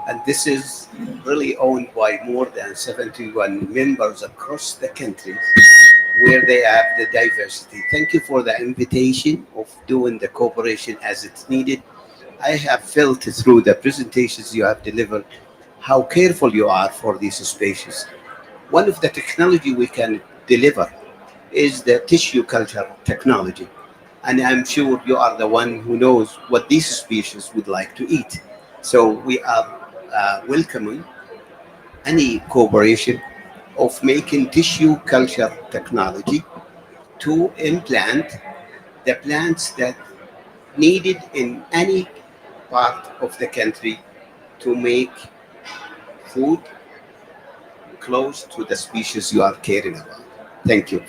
And this is really owned by more than 71 members across the country where they have the diversity. Thank you for the invitation of doing the cooperation as it's needed. I have felt through the presentations you have delivered how careful you are for these species. One of the technology we can deliver is the tissue culture technology. And I'm sure you are the one who knows what these species would like to eat. So we are welcoming any cooperation of making tissue culture technology to implant the plants that needed in any part of the country to make food close to the species you are caring about. Thank you.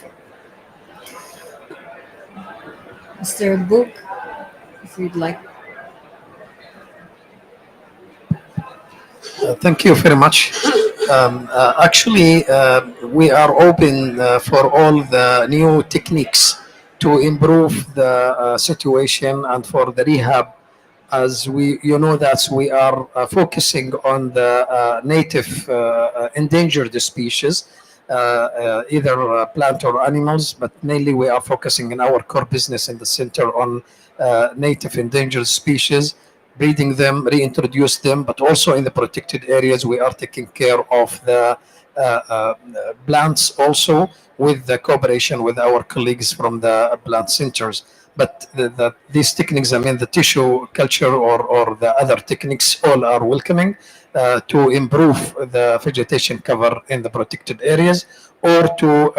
Mr. Book, if you'd like. Thank you very much. Actually, we are open for all the new techniques to improve the situation and for the rehab. As you know, that we are focusing on the native endangered species, either plant or animals, but mainly we are focusing in our core business in the center on native endangered species, breeding them, reintroduce them, but also in the protected areas, we are taking care of the plants also with the cooperation with our colleagues from the plant centers. But these techniques, I mean, the tissue culture or the other techniques, all are welcoming to improve the vegetation cover in the protected areas or to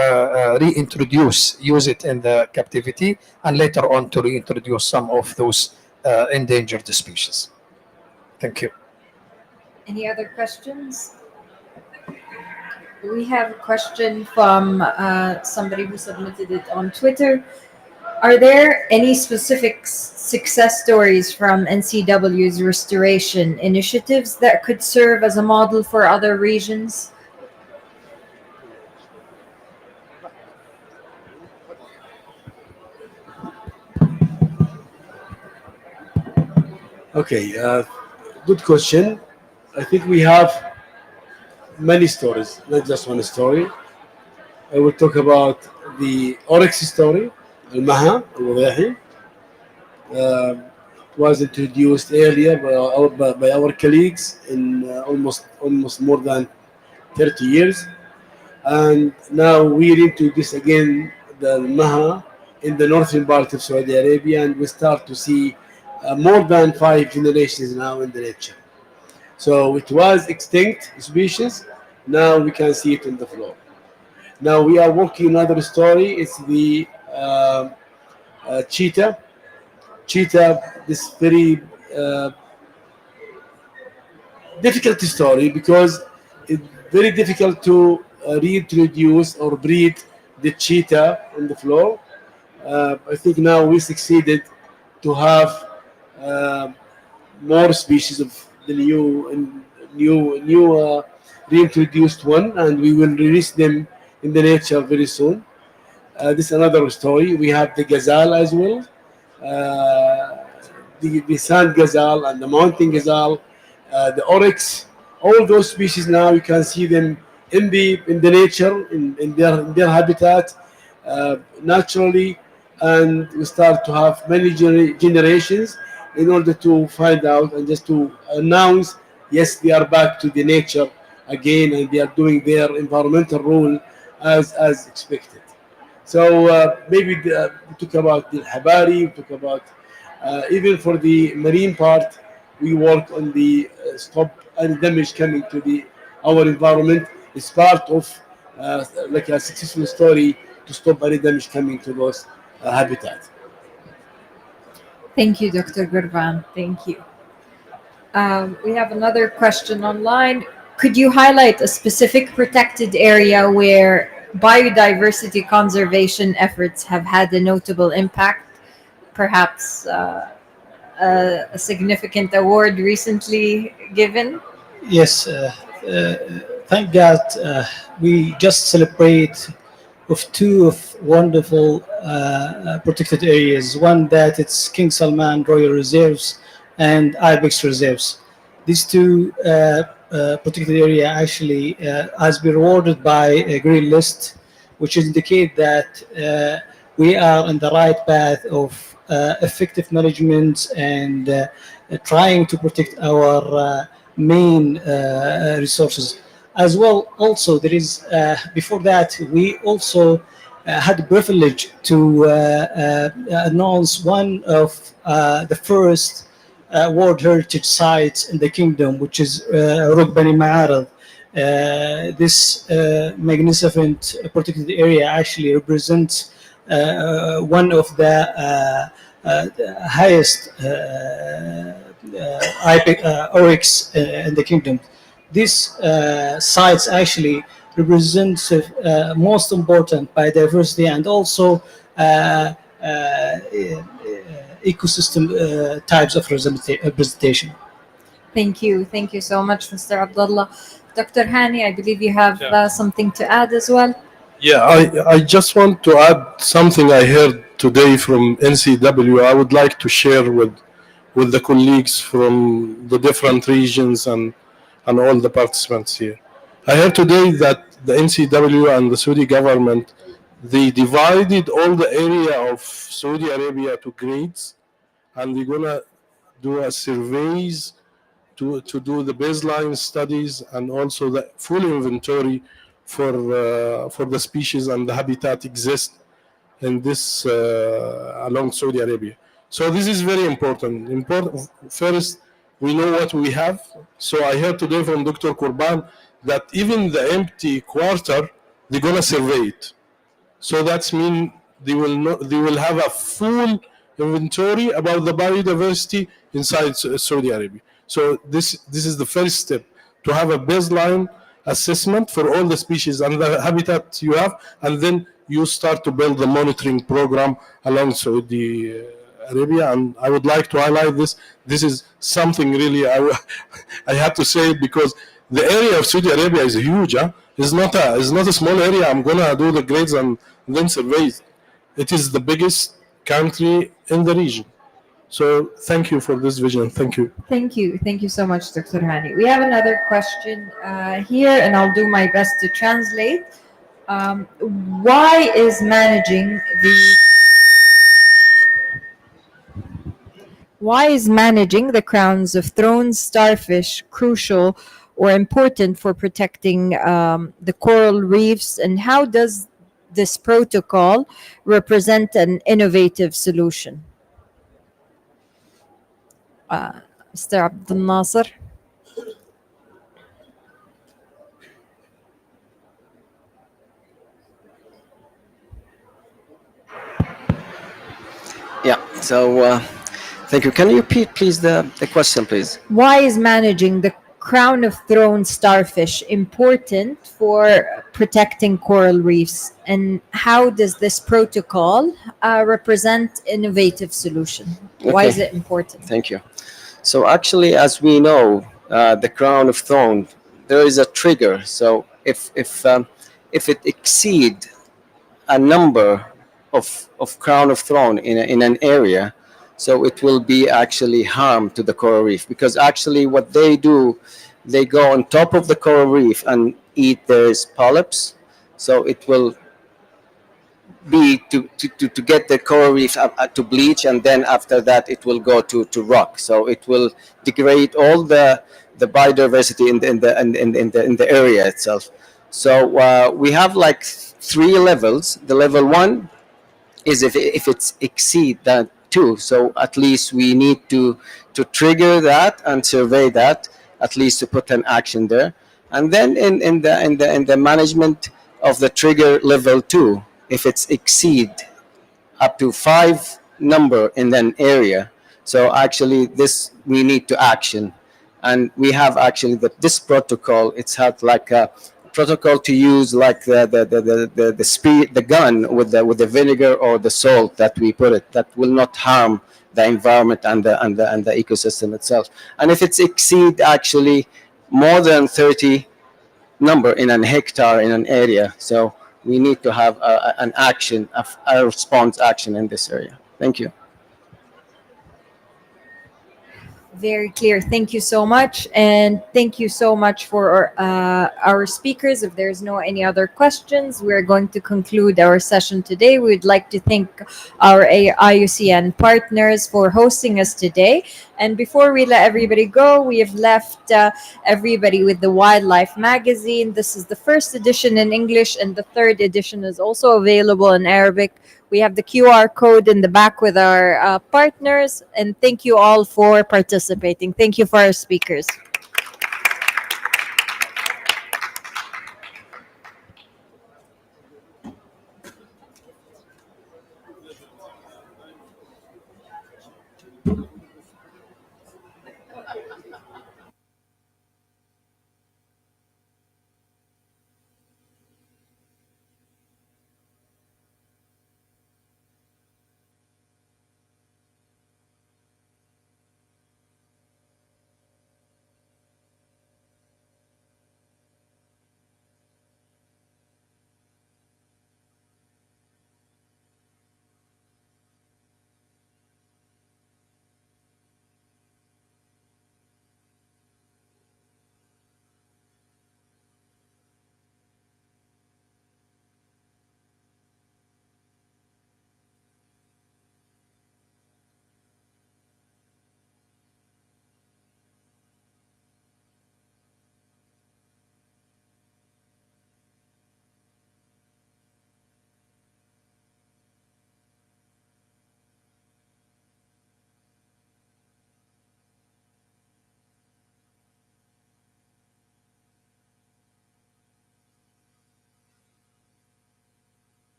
reintroduce, use it in the captivity, and later on to reintroduce some of those endangered species. Thank you. Any other questions? We have a question from somebody who submitted it on Twitter. Are there any specific success stories from NCW's restoration initiatives that could serve as a model for other regions? Okay, good question. I think we have many stories, not just one story. I will talk about the oryx story, Al-Maha, Al-Wadahi. Was introduced earlier by our colleagues in almost more than 30 years. And now we reintroduce again the Maha in the northern part of Saudi Arabia, and we start to see more than 5 generations now in the nature. So it was extinct species. Now we can see it on the floor. Now we are working another story. It's the cheetah. Cheetah, this very difficult story because it's very difficult to reintroduce or breed the cheetah on the floor. I think now we succeeded to have uh, more species of the new reintroduced one, and we will release them in the nature very soon. This is another story. We have the gazelle as well, the sand gazelle and the mountain gazelle, the oryx. All those species now you can see them in the nature in their habitat naturally, and we start to have many generations in order to find out and just to announce yes they are back to the nature again and they are doing their environmental role as expected. So maybe we talk about the Habari, we talk about even for the marine part, we work on the stop any damage coming to the our environment. It's part of like a successful story to stop any damage coming to those habitats. Thank you, Dr. Gurban. Thank you. We have another question online. Could you highlight a specific protected area where biodiversity conservation efforts have had a notable impact? Perhaps a significant award recently given? Yes, thank God we just celebrate of two of wonderful protected areas. One that it's King Salman Royal Reserves and Ibex Reserves. These two protected area actually has been rewarded by a green list, which indicate that we are on the right path of effective management and trying to protect our main resources. As well, also there is before that we also had the privilege to announce one of the first World Heritage Sites in the kingdom, which is Rug Bani Ma'arad. This magnificent protected area actually represents one of the highest oryx in the kingdom. These sites actually represent most important biodiversity and also ecosystem types of representation. Thank you so much, Mr. Abdullah. Dr. Hani, I believe you have Yeah. something to add as well. Yeah, I just want to add something I heard today from NCW. I would like to share with the colleagues from the different regions and all the participants here. I heard today that the NCW and the Saudi government, they divided all the area of Saudi Arabia to grades, and they're gonna do a surveys to do the baseline studies and also the full inventory for the species and the habitat exist in this along Saudi Arabia. So this is very important. Important first, we know what we have. So I heard today from Dr. Kurban that even the empty quarter, they're gonna survey it. So that's mean they will have a full inventory about the biodiversity inside Saudi Arabia. So this is the first step to have a baseline assessment for all the species and the habitat you have, and then you start to build the monitoring program along Saudi Arabia. And I would like to highlight this. This is something really I have to say it because the area of Saudi Arabia is huge. Huh? It's not a small area. I'm gonna do the grades and then surveys. It is the biggest country in the region. So thank you for this vision. Thank you. Thank you so much, Dr. Hani. We have another question here, and I'll do my best to translate. Why is managing the crowns of thrones starfish crucial or important for protecting the coral reefs, and how does this protocol represent an innovative solution? Mr. Abdul Nasser. Yeah. So thank you. Can you repeat, please, the question, please? Why is managing the crown of thorns starfish important for protecting coral reefs, and how does this protocol represent innovative solution? Why is Okay. it important? Thank you. So actually, as we know, the crown of thorns, there is a trigger. So if it exceed a number of crown of thorn in an area, so it will be actually harm to the coral reef, because actually what they do, they go on top of the coral reef and eat those polyps. So it will be to get the coral reef to bleach, and then after that it will go to rock. So it will degrade all the biodiversity in the area itself. So we have like three levels. The level one is if it's exceed that two. So at least we need to trigger that and survey that, at least to put an action there. And then in the management of the trigger level two, if it's exceed up to five number in an area, so actually this we need to action. And we have actually this protocol. It's had like a protocol to use like the speed the gun with the vinegar or the salt that we put it, that will not harm the environment and the ecosystem itself. And if it's exceed actually more than 30 number in an hectare in an area, so we need to have an action, a response action in this area. Thank you. Very clear. Thank you so much. And thank you so much for our speakers. If there's no any other questions, we're going to conclude our session today. We'd like to thank our IUCN partners for hosting us today. And before we let everybody go, we have left everybody with the Wildlife magazine. This is the first edition in English, and the third edition is also available in Arabic. We have the QR code in the back with our partners. And thank you all for participating. Thank you for our speakers.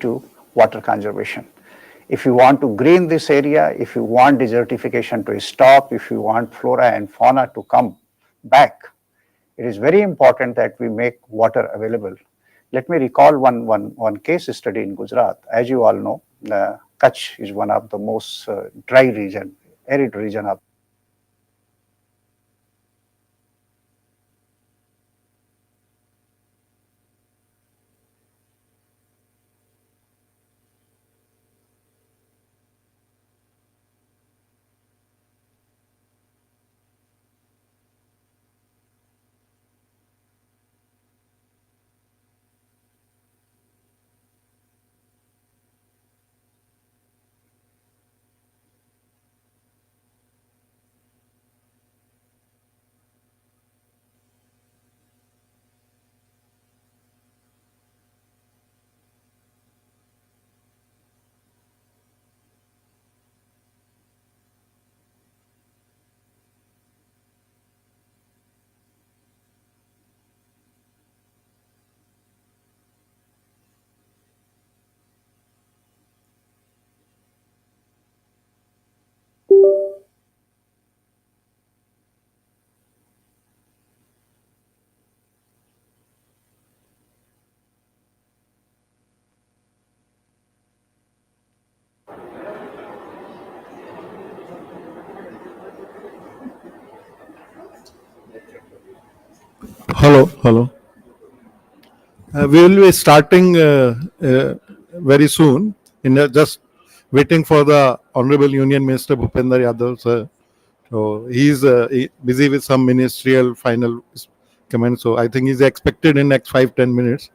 to water conservation. If you want to green this area, if you want desertification to stop, if you want flora and fauna to come back, it is very important that we make water available. Let me recall one case study in Gujarat. As you all know, Kutch is one of the most dry region, arid region of Hello, hello. We will be starting very soon. Just waiting for the Honorable Union Minister Bhupender Yadav, sir. So he's busy with some ministerial final comments. So I think he's expected in next 5-10 minutes.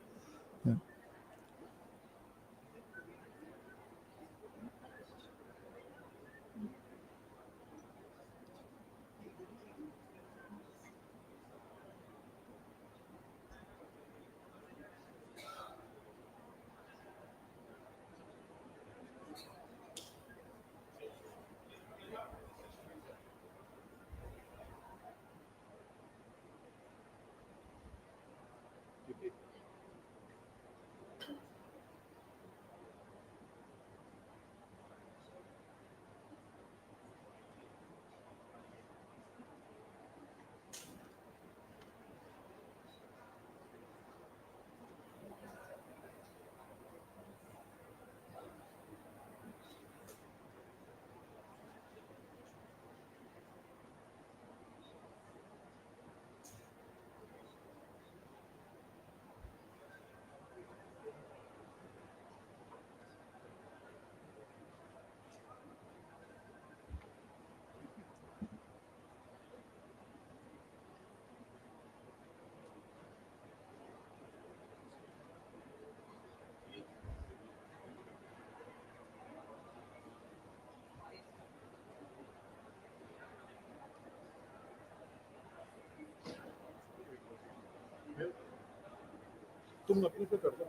तुम अपने से कर दो,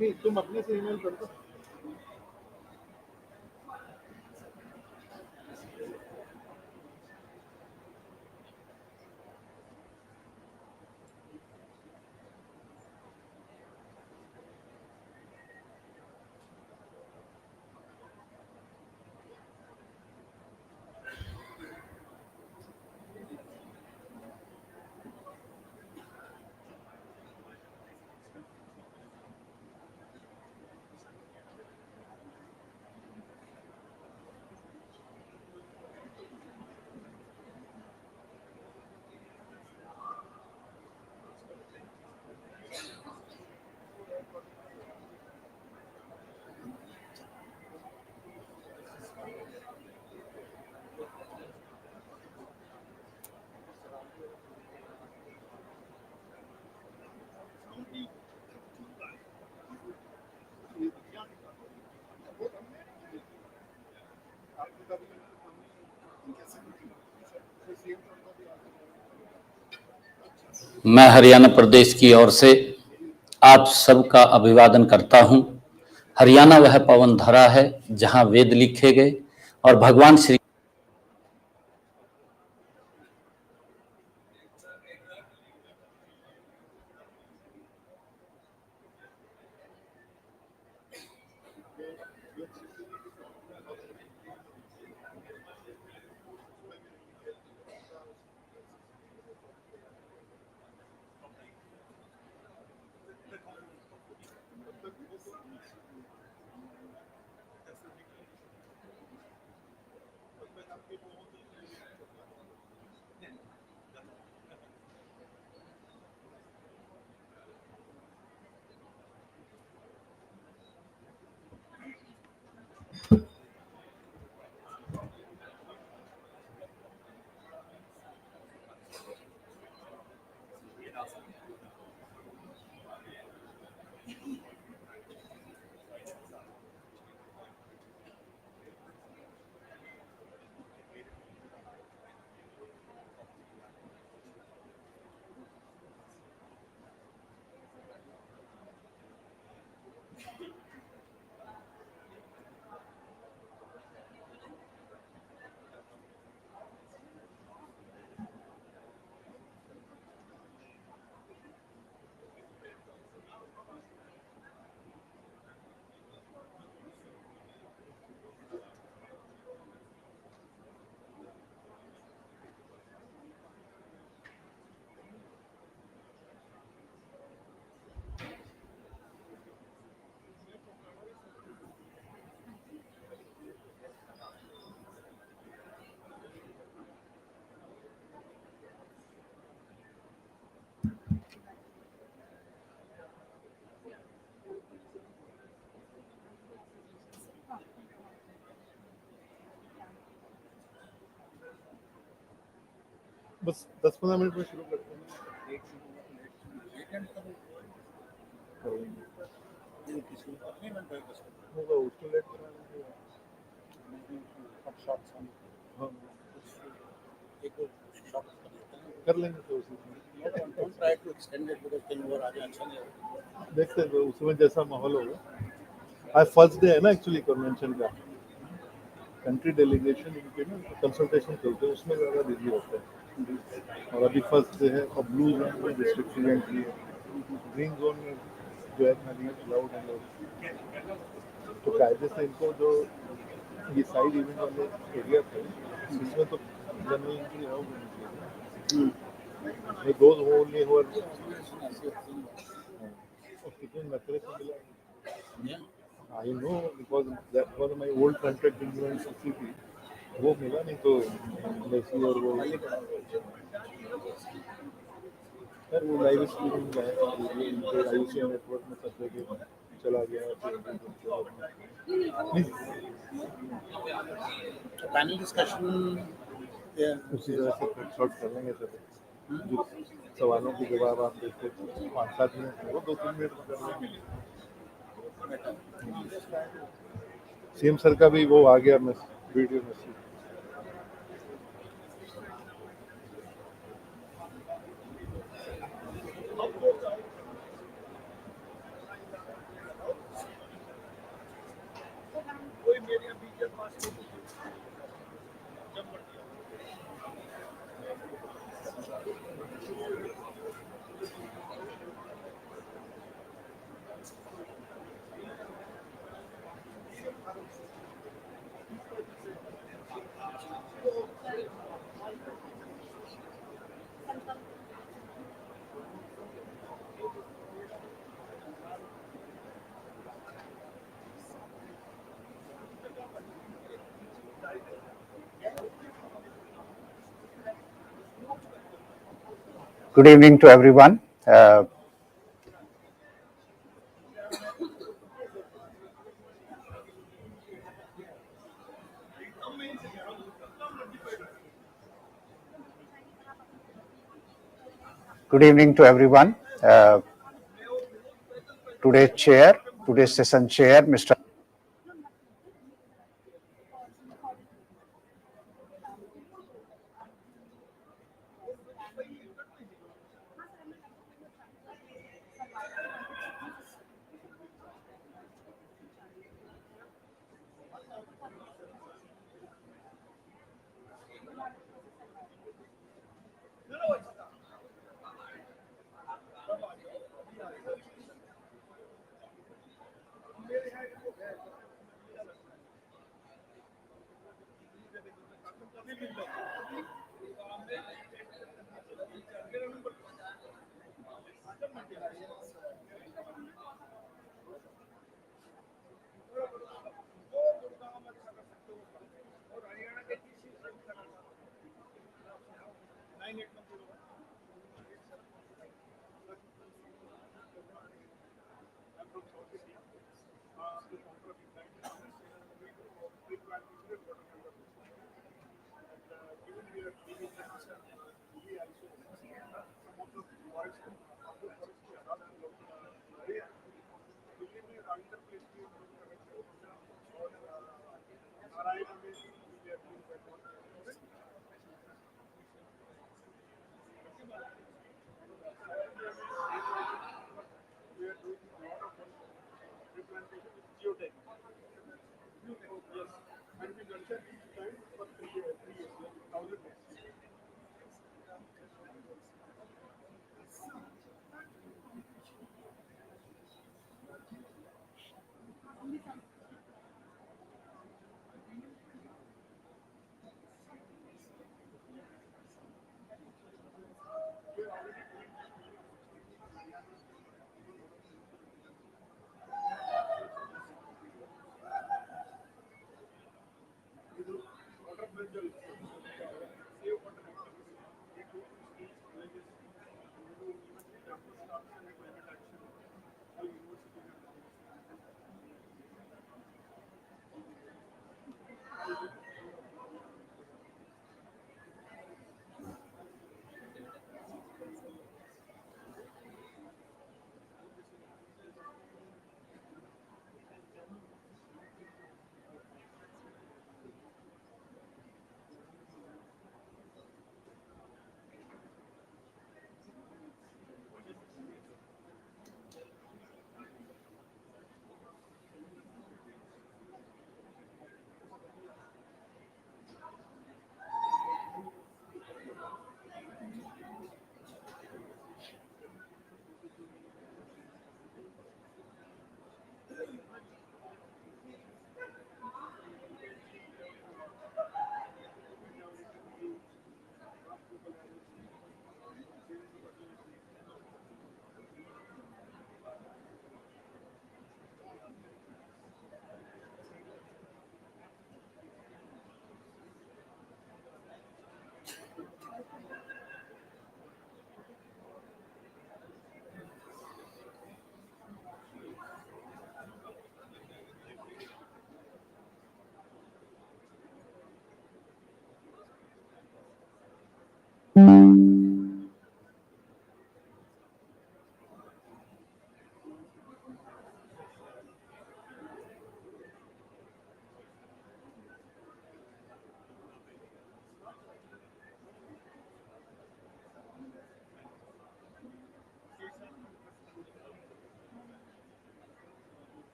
नहीं तुम अपने से email कर दो. मैं हरियाणा प्रदेश की ओर से आप सबका अभिवादन करता हूं। हरियाणा वह पवन धरा है जहां वेद लिखे गए और भगवान श्री बस 10-15 मिनट में शुरू करते हैं। होगा उसको लेट कराना हाँ कर लेंगे तो उसी देखते हैं तो उसमें जैसा माहौल होगा। आज फर्स्ट डे है ना एक्चुअली कन्वेंशन का, कंट्री डेलीगेशन इनके ना कंसल्टेशन चलते हैं, उसमें ज़्यादा बिजी होते हैं। और अभी फर्स्ट डे है और ब्लू जोन में डिस्ट्रिक्ट एंट्री है, ग्रीन जोन में जो है नहीं अलाउड है। तो कायदे से इनको जो ये साइड इवेंट वाले एरिया थे इसमें तो जनरल एंट्री अलाउड होनी चाहिए। Those who only who are कितने नखरे से मिला I know because that was my old contract in UNCCD, वो मिला नहीं तो वैसी और वो सर वो लाइव स्ट्रीमिंग है आईयूसीएन नेटवर्क में सब जगह चला गया पैनल डिस्कशन उसी तरह से शॉर्ट कर लेंगे सर। जो सवालों के जवाब आप देखते 5-7 मिनट वो 2-3 मिनट में कर लेंगे। सीएम सर का भी वो आ गया video message. Good evening to everyone. Good evening to everyone. Today's session chair, Mr.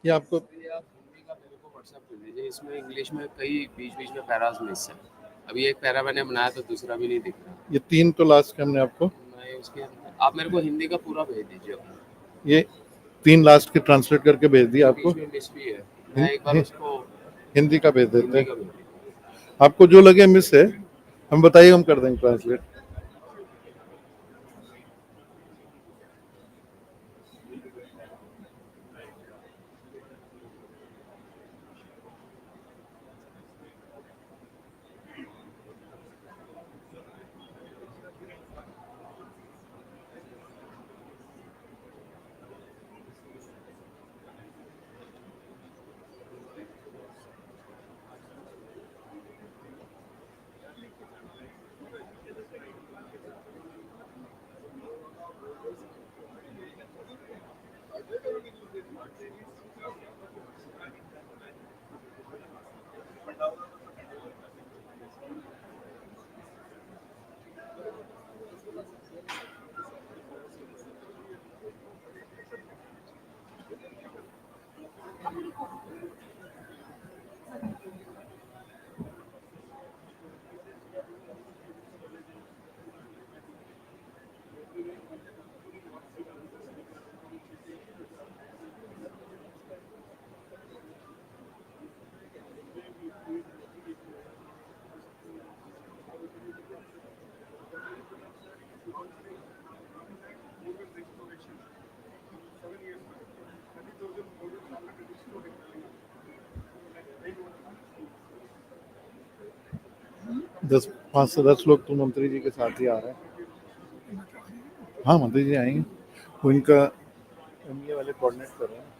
ये आपको आप हिंदी का मेरे को व्हाट्सएप कर दीजिए। इसमें इंग्लिश में कई बीच बीच में पैराज मिस है। अभी एक पैरा मैंने बनाया तो दूसरा भी नहीं दिख रहा। ये 3 तो लास्ट के हमने आपको, मैं उसके आप मेरे को हिंदी का पूरा भेज दीजिए अपना। ये 3 लास्ट के ट्रांसलेट करके भेज दिया आपको। बीच में मिस भी है, मैं एक बार उसको हिंदी का भेज देते हिंदी हैं। का भेज दीजिए। आपको जो लगे मिस है हम बताइए, हम कर देंगे ट्रांसलेट। 5 से 10 लोग तो मंत्री जी के साथ ही आ रहे हैं। हाँ, मंत्री जी आएंगे, उनका एमए वाले कोऑर्डिनेट कर रहे हैं।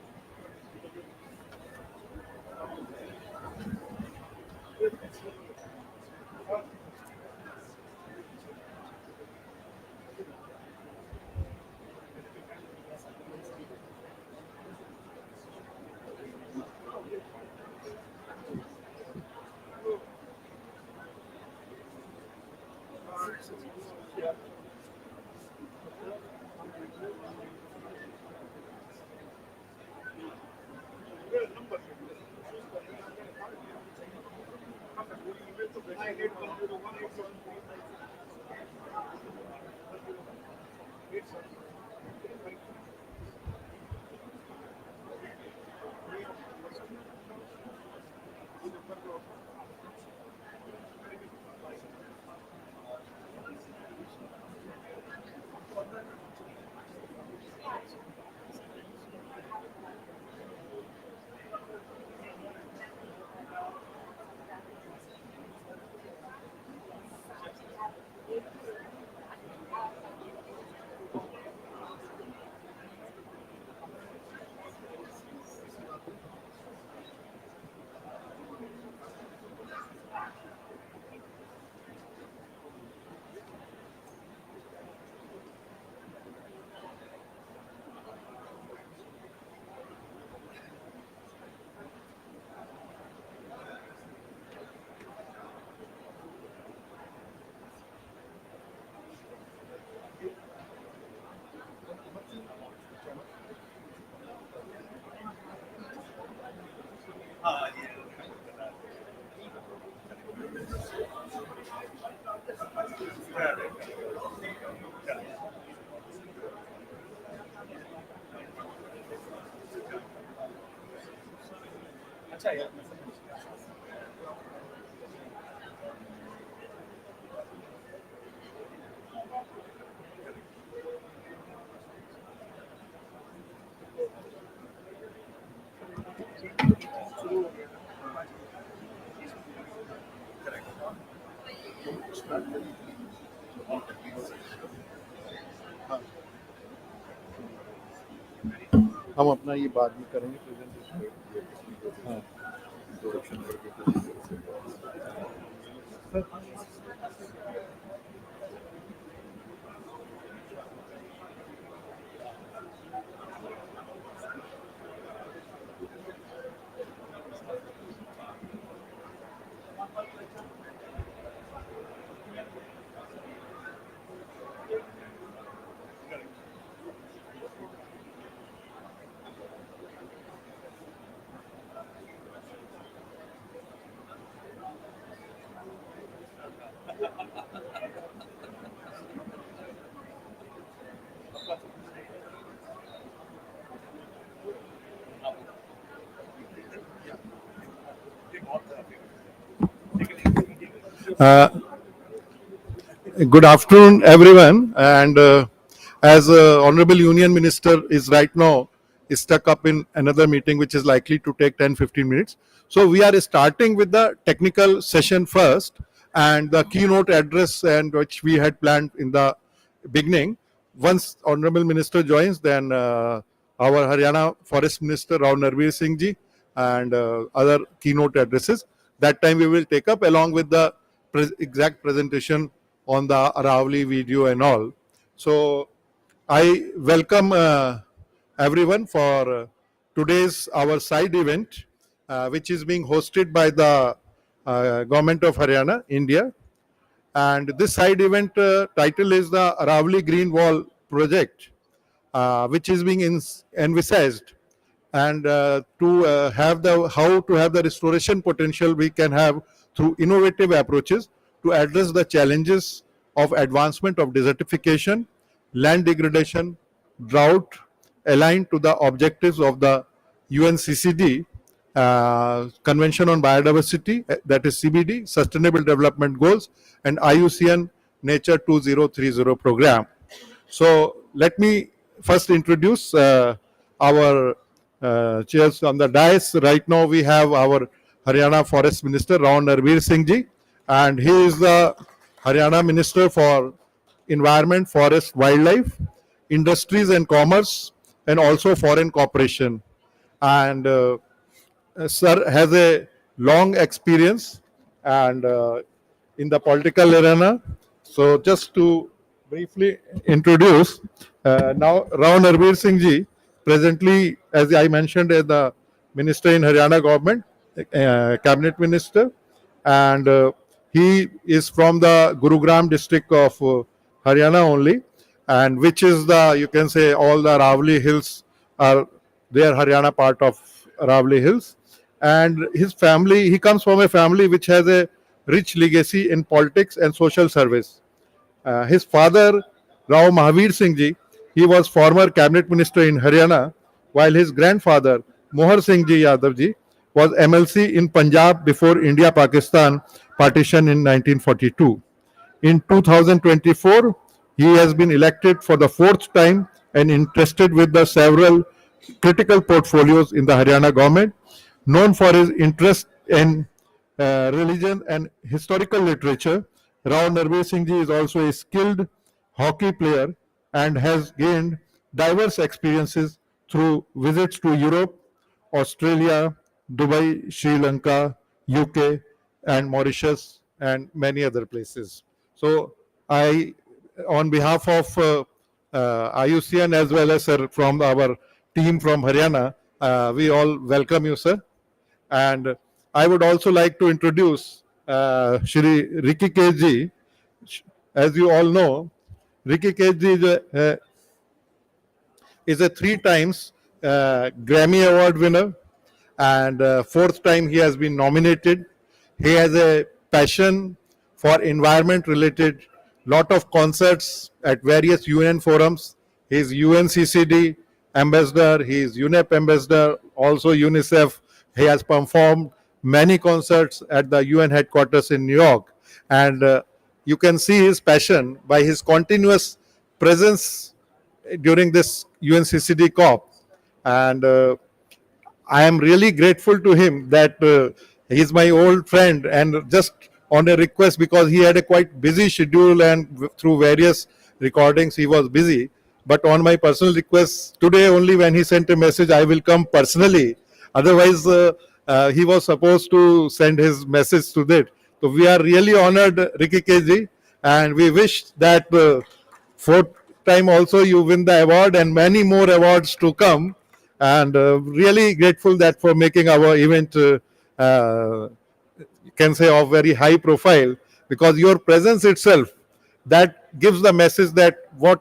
हम अपना ये बाद में करेंगे प्रेजेंटेशन। हाँ, good afternoon, everyone. And as Honorable Union Minister is right now stuck up in another meeting, which is likely to take 10-15 minutes. So we are starting with the technical session first and the keynote address, and which we had planned in the beginning. Once Honorable Minister joins, then our Haryana Forest Minister Rao Narveer Singh ji and other keynote addresses. That time we will take up along with the exact presentation on the Aravali video and all. So I welcome everyone for today's our side event, which is being hosted by the Government of Haryana, India. And this side event title is the Aravali Green Wall Project, which is being envisaged, and to have the how to have the restoration potential we can have through innovative approaches to address the challenges of advancement of desertification, land degradation, drought, aligned to the objectives of the UNCCD Convention on Biodiversity, that is CBD, Sustainable Development Goals, and IUCN Nature 2030 program. So let me first introduce our chairs on the dais. Right now we have our Haryana Forest Minister Rao Narveer Singh ji, and he is the Haryana Minister for Environment, Forest, Wildlife, Industries and Commerce, and also Foreign Cooperation. And Sir has a long experience and in the political arena. So just to briefly introduce, now Rao Narveer Singh ji, presently, as I mentioned, is the minister in Haryana government, cabinet minister, and he is from the Gurugram district of Haryana only, and which is the, you can say, all the Ravli hills are there, Haryana part of Ravli hills. And his family, he comes from a family which has a rich legacy in politics and social service. His father, Rao Mahavir Singh ji, he was former cabinet minister in Haryana, while his grandfather, Mohar Singh ji Yadav ji, was MLC in Punjab before India-Pakistan partition in 1942. In 2024, he has been elected for the fourth time and entrusted with the several critical portfolios in the Haryana government. Known for his interest in religion and historical literature, Rao Narveer Singh ji is also a skilled hockey player and has gained diverse experiences through visits to Europe, Australia, Dubai, Sri Lanka, UK, and Mauritius, and many other places. So, I, on behalf of IUCN as well as sir from our team from Haryana, we all welcome you, sir. And I would also like to introduce Shri Ricky Ji. As you all know, Ricky Ji is a 3 times Grammy Award winner, and fourth time he has been nominated. He has a passion for environment related, lot of concerts at various UN forums. He is UNCCD ambassador, he is UNEP ambassador, also UNICEF. He has performed many concerts at the UN headquarters in New York, and you can see his passion by his continuous presence during this UNCCD COP. And I am really grateful to him that he's my old friend, and just on a request, because he had a quite busy schedule and through various recordings he was busy. But on my personal request today only, when he sent a message, I will come personally. Otherwise, he was supposed to send his message to that. So we are really honored, Ricky Ji, and we wish that fourth time also you win the award and many more awards to come. And really grateful that for making our event, you can say, of very high profile, because your presence itself, that gives the message that what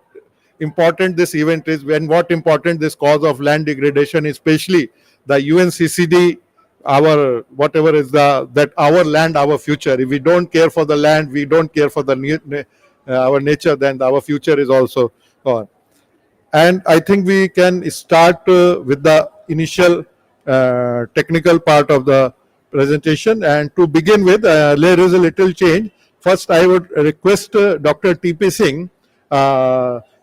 important this event is, and what important this cause of land degradation, especially the UNCCD, our whatever is the, that our land, our future. If we don't care for the land, we don't care for the our nature, then our future is also gone. And I think we can start with the initial technical part of the presentation. And to begin with, there is a little change. First, I would request Dr. T.P. Singh.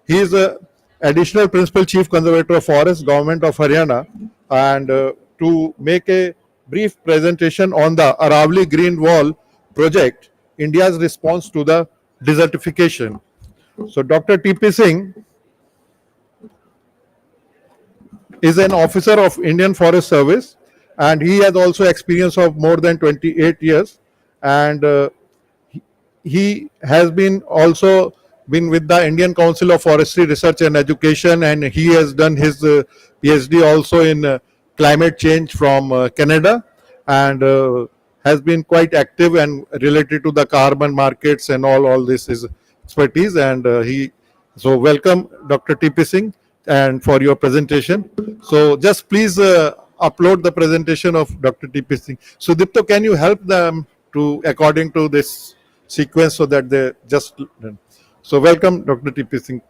He is a additional Principal Chief Conservator of Forest, Government of Haryana, and to make a brief presentation on the Aravali Green Wall project, India's response to the desertification. So, Dr. T.P. Singh is an officer of Indian Forest Service, and he has also experience of more than 28 years, and he has been also been with the Indian Council of Forestry Research and Education, and he has done his PhD also in climate change from Canada, and has been quite active and related to the carbon markets and all this is expertise. And so welcome Dr. T.P. Singh and for your presentation. So just please upload the presentation of Dr. T.P. Singh. So Dipto, can you help them to according to this sequence so that they just, so welcome Dr. T.P. Singh.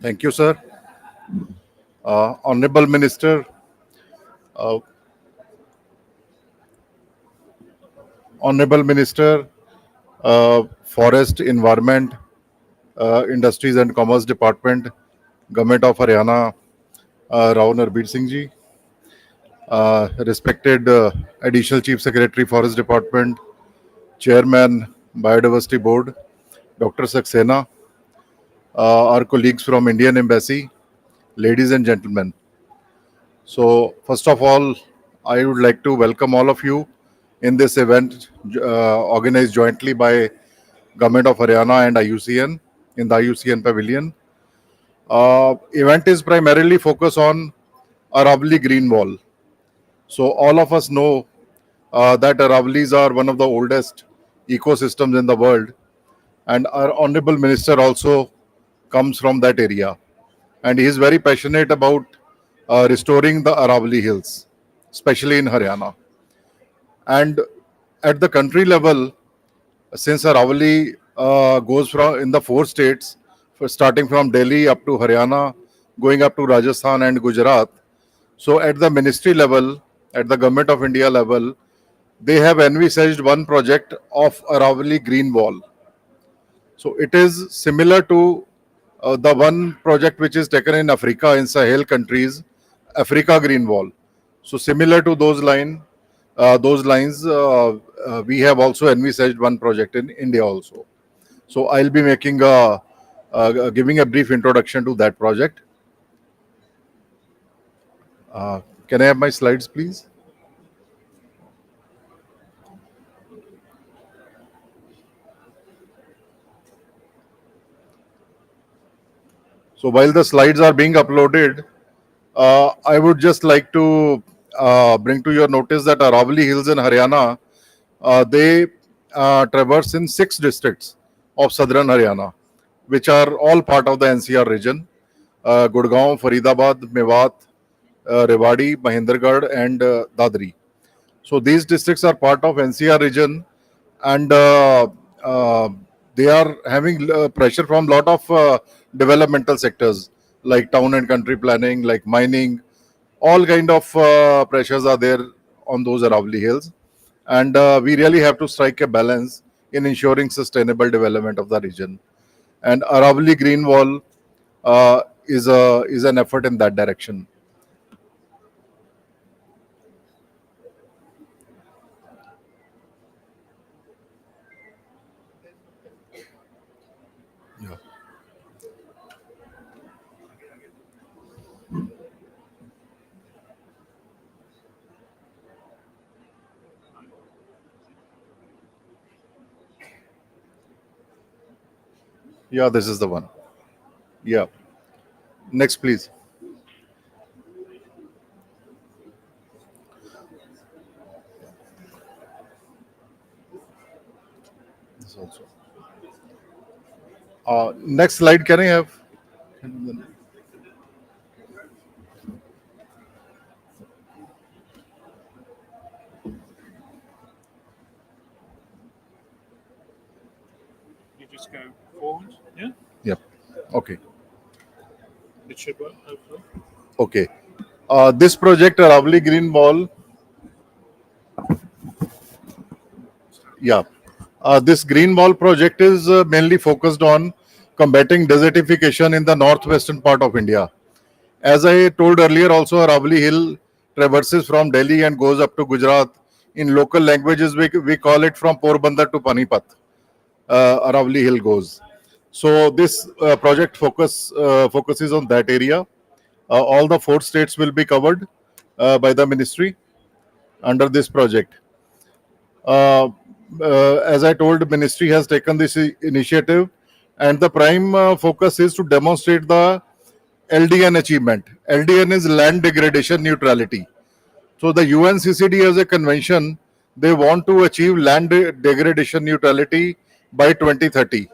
Thank you, sir. Honorable Minister, Honorable Minister, Forest, Environment, Industries and Commerce Department, Government of Haryana, Rao Narbir Singh ji, respected Additional Chief Secretary, Forest Department, Chairman, Biodiversity Board, Dr. Saxena, our colleagues from Indian Embassy, ladies and gentlemen. So, first of all, I would like to welcome all of you in this event organized jointly by Government of Haryana and IUCN in the IUCN Pavilion. Event is primarily focused on Aravalli Green Wall. So all of us know that Aravallis are one of the oldest ecosystems in the world, and our Honorable Minister also comes from that area, and he is very passionate about restoring the Aravalli Hills, especially in Haryana. And at the country level, since Aravalli goes from in the 4 states, starting from Delhi up to Haryana, going up to Rajasthan and Gujarat. So at the ministry level, at the Government of India level, they have envisaged one project of Aravalli Green Wall. So it is similar to the one project which is taken in Africa, in Sahel countries, Africa Green Wall. So similar to those lines, we have also envisaged one project in India also. So I'll be making giving a brief introduction to that project. Can I have my slides, please? So while the slides are being uploaded, I would just like to bring to your notice that Aravalli Hills in Haryana, they traverse in 6 districts of southern Haryana, which are all part of the NCR region: Gurgaon, Faridabad, Mewat, Rewari, Mahendragarh, and Dadri. So these districts are part of NCR region, and uh, they are having pressure from lot of developmental sectors like town and country planning, like mining. All kind of pressures are there on those Aravalli Hills, and we really have to strike a balance in ensuring sustainable development of the region. And Aravalli Green Wall is an effort in that direction. Yeah. Yeah, this is the one. Yeah. Next, please. This also. Next slide, can I have? You just go forward, yeah? Yep. Okay. It should work, hopefully. Okay. This project, Aravalli Green Wall. Yeah. This Green Wall project is mainly focused on combating desertification in the northwestern part of India. As I told earlier, also Aravalli Hill traverses from Delhi and goes up to Gujarat. In local languages, we call it from Porbandar to Panipat. Aravalli Hill goes. So this project focuses on that area. All the 4 states will be covered by the ministry under this project. As I told, the ministry has taken this initiative, and the prime focus is to demonstrate the LDN achievement. LDN is land degradation neutrality. So the UNCCD as a convention, they want to achieve land degradation neutrality by 2030.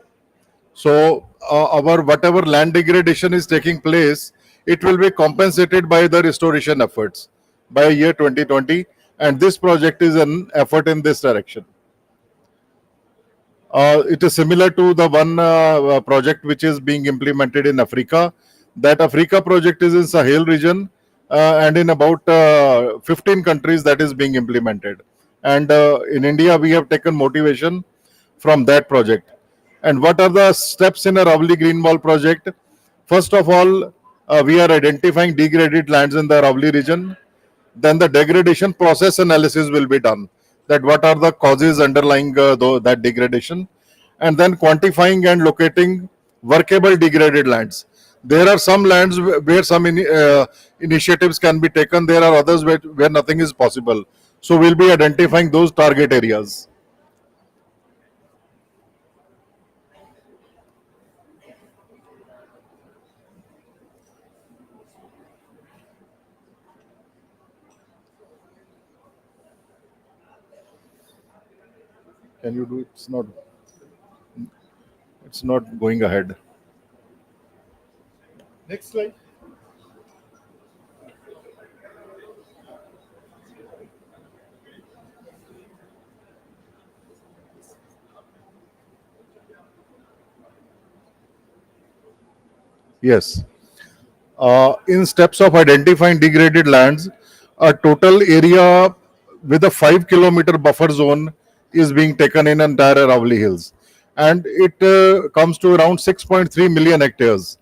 So our whatever land degradation is taking place, it will be compensated by the restoration efforts by year 2020, and this project is an effort in this direction. It is similar to the one project which is being implemented in Africa. That Africa project is in Sahel region and in about 15 countries that is being implemented. And in India, we have taken motivation from that project. And what are the steps in a Aravalli Green Wall project? First of all, we are identifying degraded lands in the Aravalli region. Then the degradation process analysis will be done, that what are the causes underlying that degradation, and then quantifying and locating workable degraded lands. There are some lands where some initiatives can be taken. There are others where nothing is possible. So we'll be identifying those target areas. Can you do it? It's not going ahead. Next slide. Yes. In steps of identifying degraded lands, a total area with a 5 kilometer buffer zone is being taken in entire Aravalli Hills, and it comes to around 6.3 million hectares.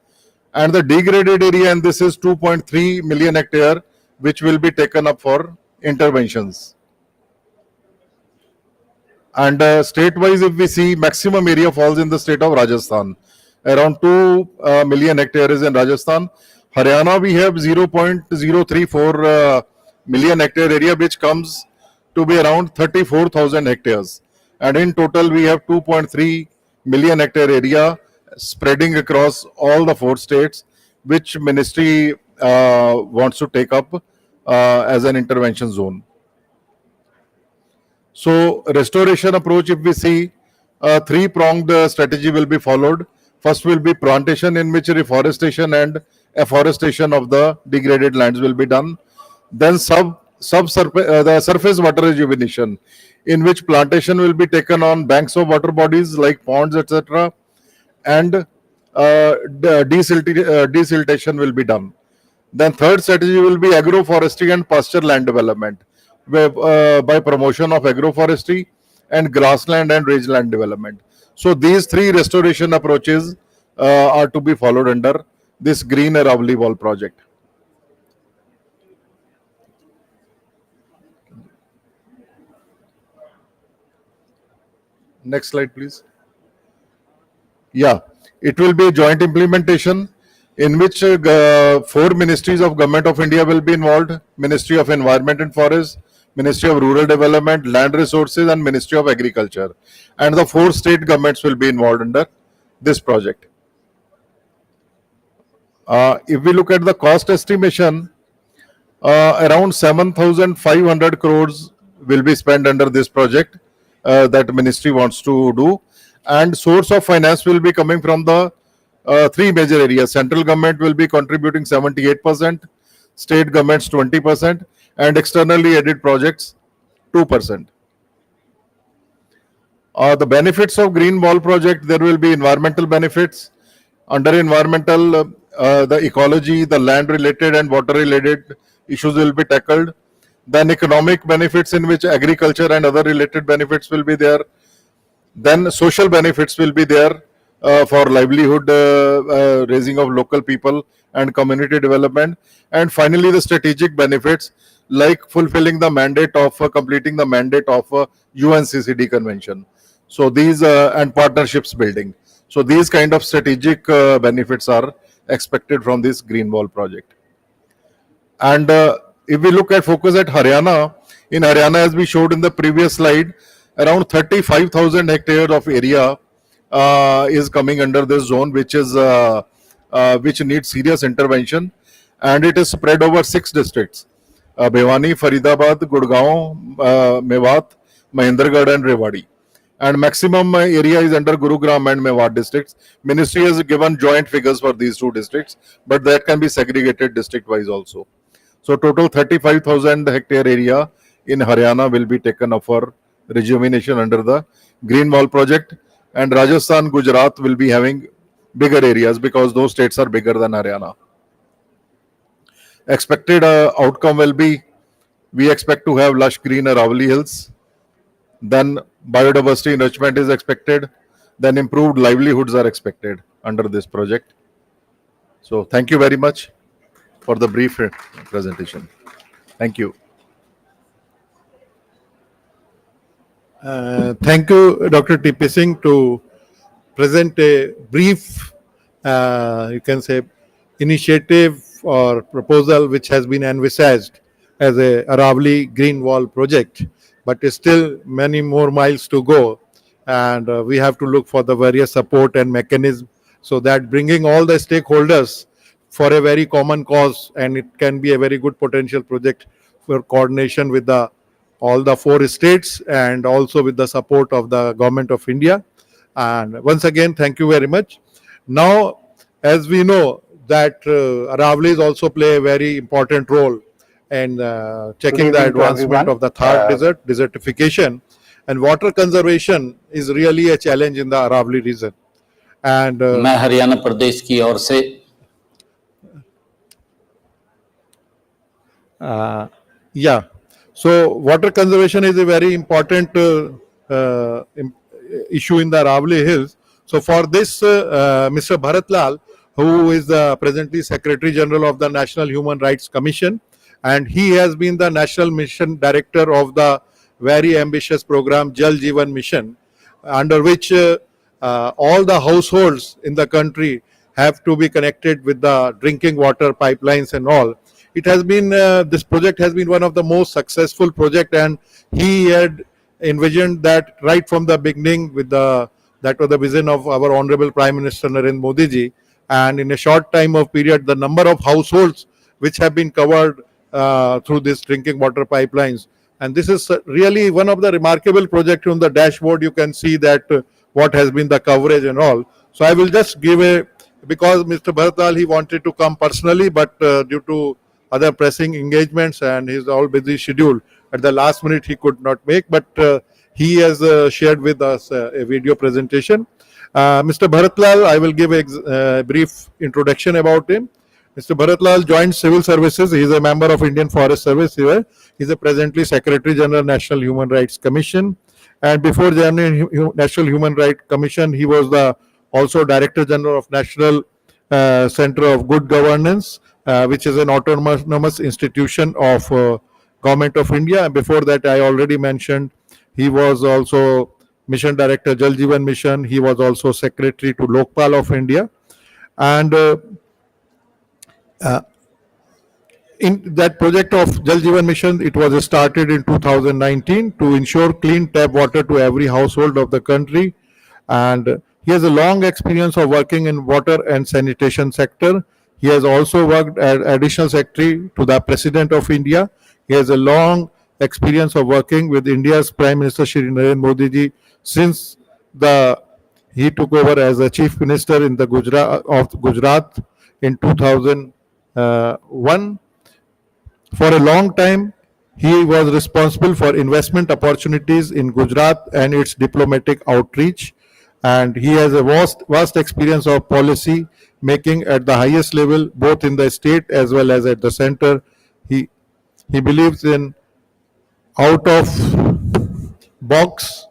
And the degraded area, and this is 2.3 million hectare, which will be taken up for interventions. And state-wise, if we see, maximum area falls in the state of Rajasthan. Around 2 million hectares in Rajasthan. Haryana, we have 0.034 million hectare area, which comes to be around 34,000 hectares. And in total, we have 2.3 million hectare area spreading across all the 4 states, which ministry wants to take up as an intervention zone. So restoration approach, if we see, a 3-pronged strategy will be followed. First will be plantation, in which reforestation and afforestation of the degraded lands will be done. Then the surface water rejuvenation, in which plantation will be taken on banks of water bodies like ponds, etc. And desiltation will be done. Then third strategy will be agroforestry and pasture land development, by promotion of agroforestry and grassland and rangeland development. So these 3 restoration approaches are to be followed under this Green Aravalli Wall project. Next slide, please. Yeah, it will be a joint implementation in which 4 ministries of Government of India will be involved: Ministry of Environment and Forest, Ministry of Rural Development, Land Resources, and Ministry of Agriculture. And the 4 state governments will be involved under this project. If we look at the cost estimation, around 7,500 crores will be spent under this project that ministry wants to do. And source of finance will be coming from the 3 major areas. Central government will be contributing 78%, state governments 20%, and externally aided projects 2%. The benefits of Green Wall project, there will be environmental benefits. Under environmental, the ecology, the land related and water related issues will be tackled. Then economic benefits, in which agriculture and other related benefits will be there. Then social benefits will be there for livelihood, raising of local people and community development. And finally, the strategic benefits, like fulfilling the mandate of completing the mandate of UNCCD convention. So these and partnerships building. So these kind of strategic benefits are expected from this Green Wall project. And if we look at focus at Haryana, in Haryana, as we showed in the previous slide, around 35,000 hectares of area is coming under this zone, which is which needs serious intervention, and it is spread over 6 districts: Bhiwani, Faridabad, Gurgaon, Mewat, Mahendragarh, and Rewari. And maximum area is under Gurugram and Mewat districts. Ministry has given joint figures for these 2 districts, but that can be segregated district wise also. So total 35,000 hectare area in Haryana will be taken up for rejuvenation under the Green Wall project. And Rajasthan, Gujarat will be having bigger areas because those states are bigger than Haryana. Expected outcome will be, we expect to have lush green Aravalli Hills. Then biodiversity enrichment is expected. Then improved livelihoods are expected under this project. So thank you very much. for the brief presentation. Thank you. Thank you, Dr. T.P. Singh, to present a brief, you can say, initiative or proposal which has been envisaged as a Aravali Green Wall project, but still many more miles to go. And we have to look for the various support and mechanism so that bringing all the stakeholders for a very common cause, and it can be a very good potential project for coordination with the all the 4 states and also with the support of the government of India. And once again, thank you very much. Now, as we know that Aravlis also play a very important role in checking the evening to advancement everyone. of the third desertification, and water conservation is really a challenge in the Aravali region. And मैं हरियाणा प्रदेश की ओर से yeah, so water conservation is a very important issue in the Aravali Hills. So for this, Mr. Bharat Lal, who is presently Secretary General of the National Human Rights Commission, and he has been the National Mission Director of the very ambitious program Jal Jeevan Mission, under which all the households in the country have to be connected with the drinking water pipelines and all. It has been this project has been one of the most successful project, and he had envisioned that right from the beginning with the that was the vision of our Honorable Prime Minister Narendra Modi ji. And in a short time of period, the number of households which have been covered through this drinking water pipelines, and this is really one of the remarkable projects. On the dashboard you can see that what has been the coverage and all. So I will just give a, because Mr. Bharatlal, he wanted to come personally, but due to other pressing engagements and his all busy schedule, at the last minute he could not make, but he has shared with us a video presentation. Mr. Bharatlal, I will give a brief introduction about him. Mr. Bharatlal joined civil services. He is a member of Indian Forest Service. He is a presently Secretary General National Human Rights Commission. And before joining National Human Rights Commission, he was the also Director General of National Center of Good Governance, which is an autonomous institution of Government of India. And before that, I already mentioned, he was also Mission Director Jal Jeevan Mission. He was also Secretary to Lokpal of India. And in that project of Jal Jeevan Mission, it was started in 2019 to ensure clean tap water to every household of the country. And he has a long experience of working in water and sanitation sector. He has also worked as additional secretary to the President of India. He has a long experience of working with India's Prime Minister Shri Narendra Modi ji since he took over as a Chief Minister in the Gujarat in 2001. For a long time, he was responsible for investment opportunities in Gujarat and its diplomatic outreach. And he has a vast experience of policy making at the highest level, both in the state as well as at the center. He believes in out of box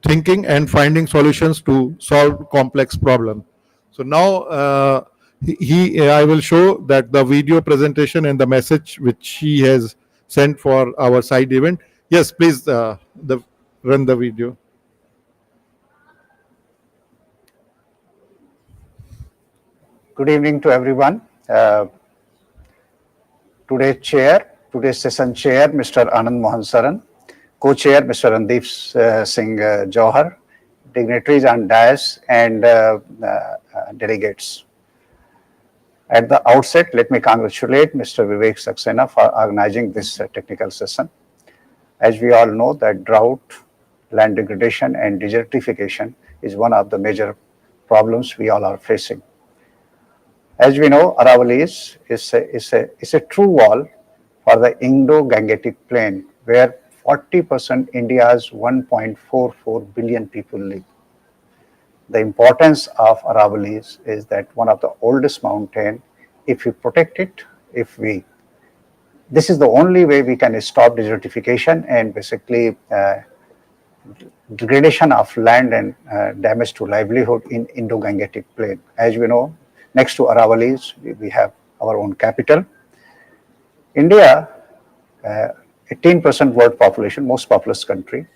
thinking and finding solutions to solve complex problems. So now I will show that the video presentation and the message which he has sent for our side event. Yes, please run the video. Good evening to everyone. Today's session chair, Mr. Anand Mohan Saran, co-chair, Mr. Randeep Singh Jauhar, dignitaries on dais and delegates. At the outset, let me congratulate Mr. Vivek Saxena for organizing this technical session. As we all know that drought, land degradation and desertification is one of the major problems we all are facing. As we know, Aravali is a true wall for the Indo-Gangetic plain, where 40% India's 1.44 billion people live. The importance of Aravali is that one of the oldest mountain. If we protect it, this is the only way we can stop desertification and basically degradation of land and damage to livelihood in Indo-Gangetic plain. As we know, next to Aravali, we have our own capital. India, 18% world population, most populous country,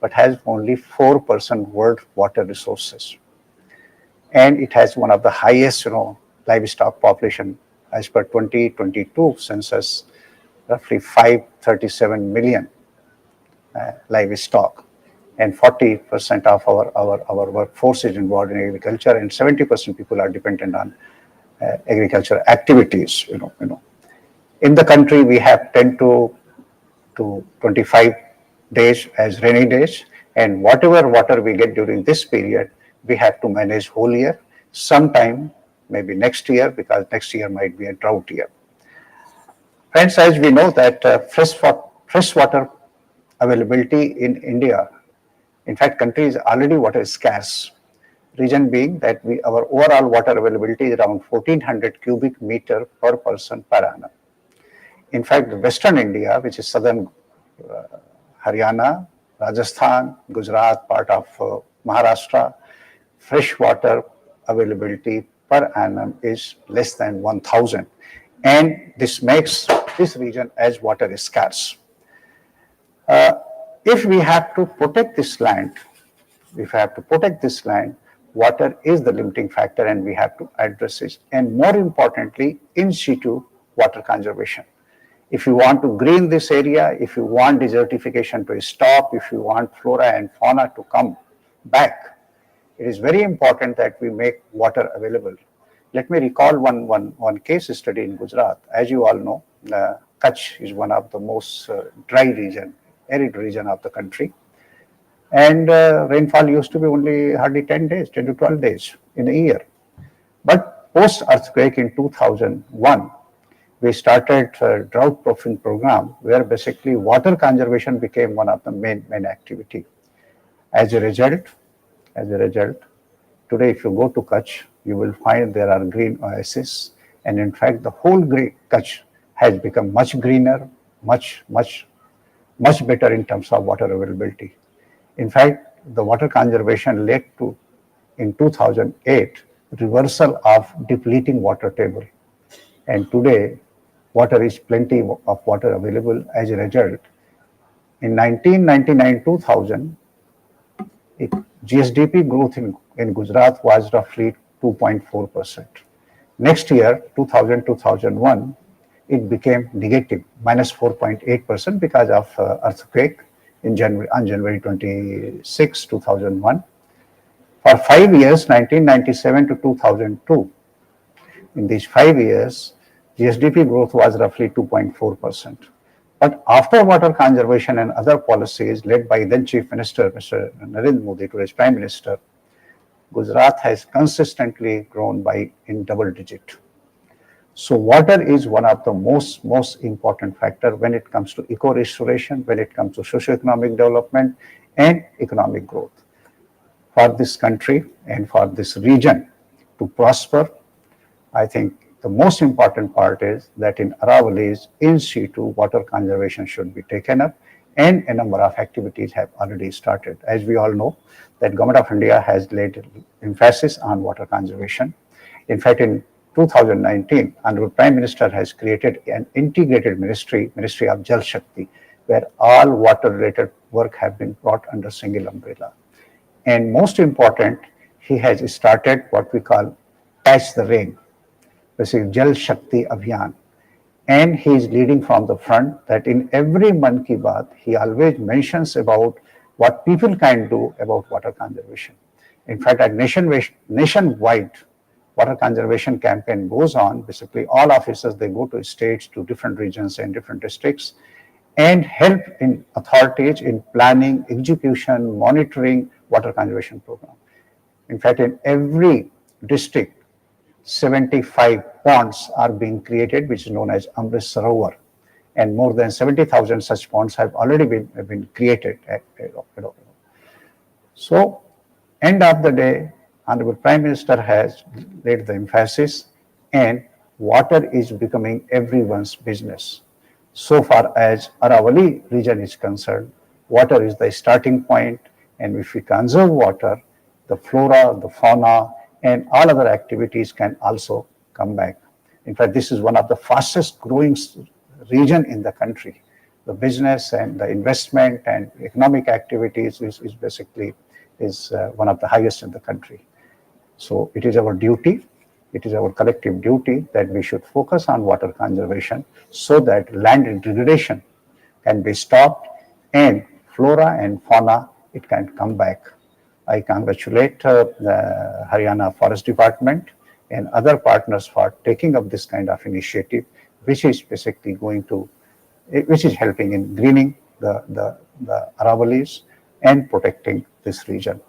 but has only 4% world water resources. And it has one of the highest, livestock population as per 2022 census, roughly 537 million livestock. And 40% of our workforce is involved in agriculture, and 70% people are dependent on agricultural activities. In the country, we have 10 to 25 days as rainy days, and whatever water we get during this period, we have to manage whole year, sometime maybe next year, because next year might be a drought year. Friends, as we know that fresh water availability in India, in fact, country is already water scarce. Reason being that our overall water availability is around 1400 cubic meter per person per annum. In fact, Western India, which is southern Haryana, Rajasthan, Gujarat, part of Maharashtra, fresh water availability per annum is less than 1000. And this makes this region as water scarce. If we have to protect this land, water is the limiting factor and we have to address it. And more importantly, in situ water conservation. If you want to green this area, if you want desertification to stop, if you want flora and fauna to come back, it is very important that we make water available. Let me recall one case study in Gujarat. As you all know, Kutch is one of the most dry region, arid region of the country. And rainfall used to be only hardly 10 to 12 days in a year. But post-earthquake in 2001, we started a drought-proofing program where basically water conservation became one of the main activity. As a result, today if you go to Kutch, you will find there are green oases, and in fact the whole Kutch has become much greener, much better in terms of water availability. In fact, the water conservation led to, in 2008, reversal of depleting water table. And today, water is plenty of water available as a result. In 1999-2000, GSDP growth in Gujarat was roughly 2.4%. Next year, 2000-2001, it became negative, minus 4.8% because of earthquake on January 26, 2001. For 5 years, 1997 to 2002, in these 5 years, GSDP growth was roughly 2.4%. But after water conservation and other policies led by then Chief Minister, Mr. Narendra Modi, today's Prime Minister, Gujarat has consistently grown in double digit. So water is one of the most important factor when it comes to eco-restoration, when it comes to socio-economic development and economic growth. For this country and for this region to prosper, I think the most important part is that in Aravallis, in situ water conservation should be taken up, and a number of activities have already started. As we all know, that Government of India has laid emphasis on water conservation. In fact, in 2019, Honorable Prime Minister has created an integrated Ministry of Jal Shakti, where all water-related work have been brought under single umbrella. And most important, he has started what we call Catch the Rain, basically Jal Shakti Abhiyan. And he is leading from the front that in every Mann Ki Baat, he always mentions about what people can do about water conservation. In fact, a nationwide water conservation campaign goes on. Basically, all officers, they go to states, to different regions and different districts, and help in authorities in planning, execution, monitoring water conservation program. In fact, in every district, 75 ponds are being created, which is known as Amrit Sarovar, and more than 70,000 such ponds have already been created. So, end of the day, Honorable Prime Minister has laid the emphasis, and water is becoming everyone's business. So far as Aravalli region is concerned, water is the starting point, and if we conserve water, the flora, the fauna, and all other activities can also come back. In fact, this is one of the fastest growing region in the country. The business and the investment and economic activities is basically one of the highest in the country. So it is our duty, it is our collective duty that we should focus on water conservation so that land degradation can be stopped and flora and fauna, it can come back. I congratulate the Haryana Forest Department and other partners for taking up this kind of initiative, which is basically which is helping in greening the Aravallis and protecting this region.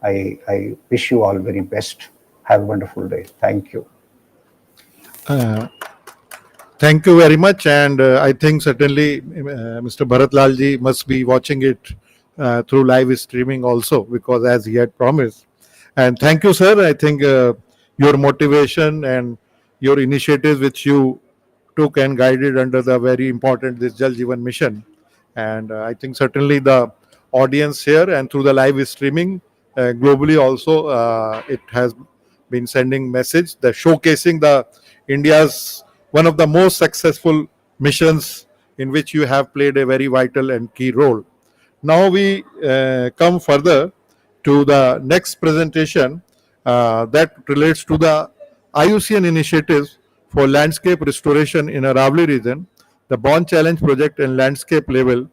I wish you all very best. Have a wonderful day. Thank you. Thank you very much. And I think certainly Mr. Bharat Lalji must be watching it through live streaming also, because as he had promised. And thank you, sir. I think your motivation and your initiatives which you took and guided under the very important this Jal Jeevan mission. And I think certainly the audience here and through the live streaming globally also, it has been sending message, the showcasing the India's one of the most successful missions in which you have played a very vital and key role. Now we come further to the next presentation that relates to the IUCN initiatives for landscape restoration in Aravalli region, the Bond Challenge project and landscape level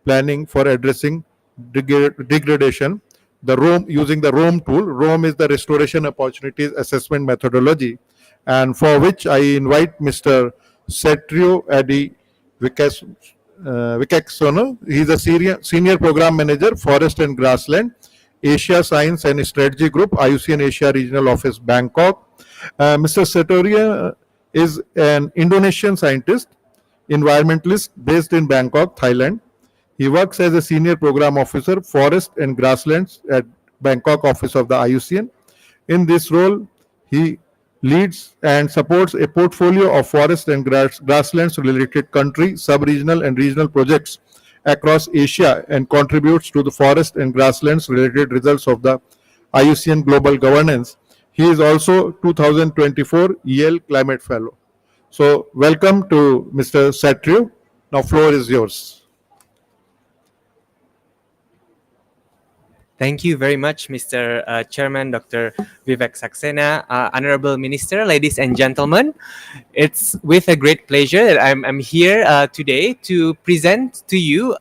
planning for addressing degradation. The ROAM, using the ROAM tool. ROAM is the Restoration Opportunities Assessment Methodology, and for which I invite Mr. Setrio Adi Vikaksono. He is a Senior Program Manager, Forest and Grassland, Asia Science and Strategy Group, IUCN Asia Regional Office, Bangkok. Mr. Setrio is an Indonesian scientist, environmentalist based in Bangkok, Thailand. He works as a Senior Program Officer, Forest and Grasslands at Bangkok office of the IUCN. In this role, he leads and supports a portfolio of forest and grasslands related country, sub-regional and regional projects across Asia and contributes to the forest and grasslands related results of the IUCN Global Governance. He is also 2024 Yale Climate Fellow. So welcome to Mr. Setrio. Now floor is yours. Thank you very much, Mr. Chairman, Dr. Vivek Saxena, Honorable Minister, ladies and gentlemen. It's with a great pleasure that I'm here today to present to you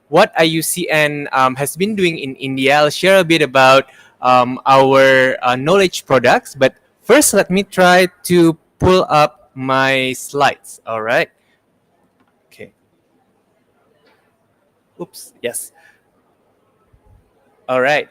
what IUCN has been doing in India. I'll share a bit about our knowledge products, but first let me try to pull up my slides, all right? Okay. Oops, yes. All right.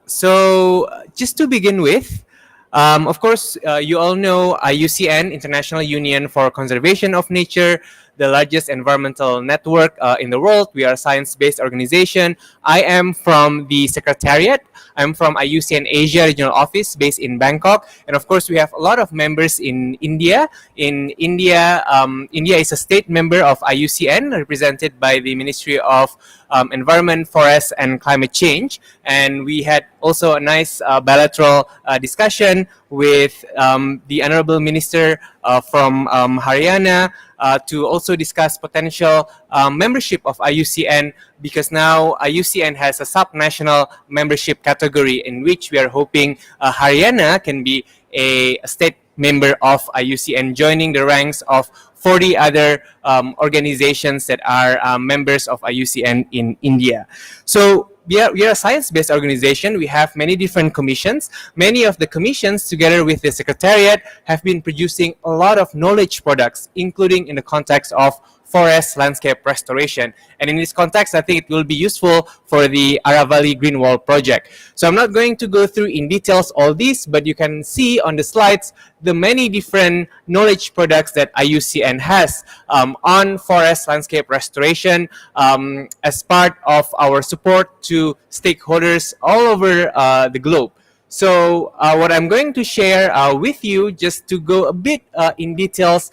So just to begin with, of course, you all know IUCN, International Union for Conservation of Nature, the largest environmental network in the world. We are a science-based organization. I am from the Secretariat. I'm from IUCN Asia Regional Office based in Bangkok. And of course, we have a lot of members in India. In India, India is a state member of IUCN, represented by the Ministry of Environment, Forest, and Climate Change. And we had also a nice bilateral discussion with the Honorable Minister from Haryana to also discuss potential membership of IUCN, because now IUCN has a sub-national membership category in which we are hoping Haryana can be a state member of IUCN, joining the ranks of 40 other organizations that are members of IUCN in India. So we are a science-based organization. We have many different commissions. Many of the commissions, together with the Secretariat, have been producing a lot of knowledge products, including in the context of forest landscape restoration. And in this context, I think it will be useful for the Aravalli Green Wall project. So I'm not going to go through in details all these, but you can see on the slides the many different knowledge products that IUCN has on forest landscape restoration as part of our support to stakeholders all over the globe. So what I'm going to share with you, just to go a bit in details,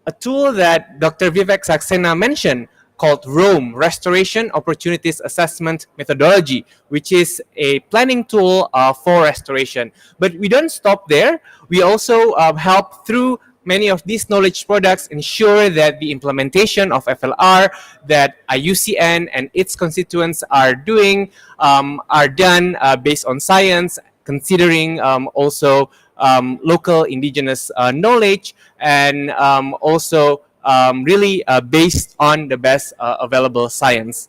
a tool that Dr. Vivek Saxena mentioned called ROAM, Restoration Opportunities Assessment Methodology, which is a planning tool for restoration. But we don't stop there. We also help through many of these knowledge products ensure that the implementation of FLR that IUCN and its constituents are doing are done based on science, considering also local indigenous knowledge, and also really based on the best available science.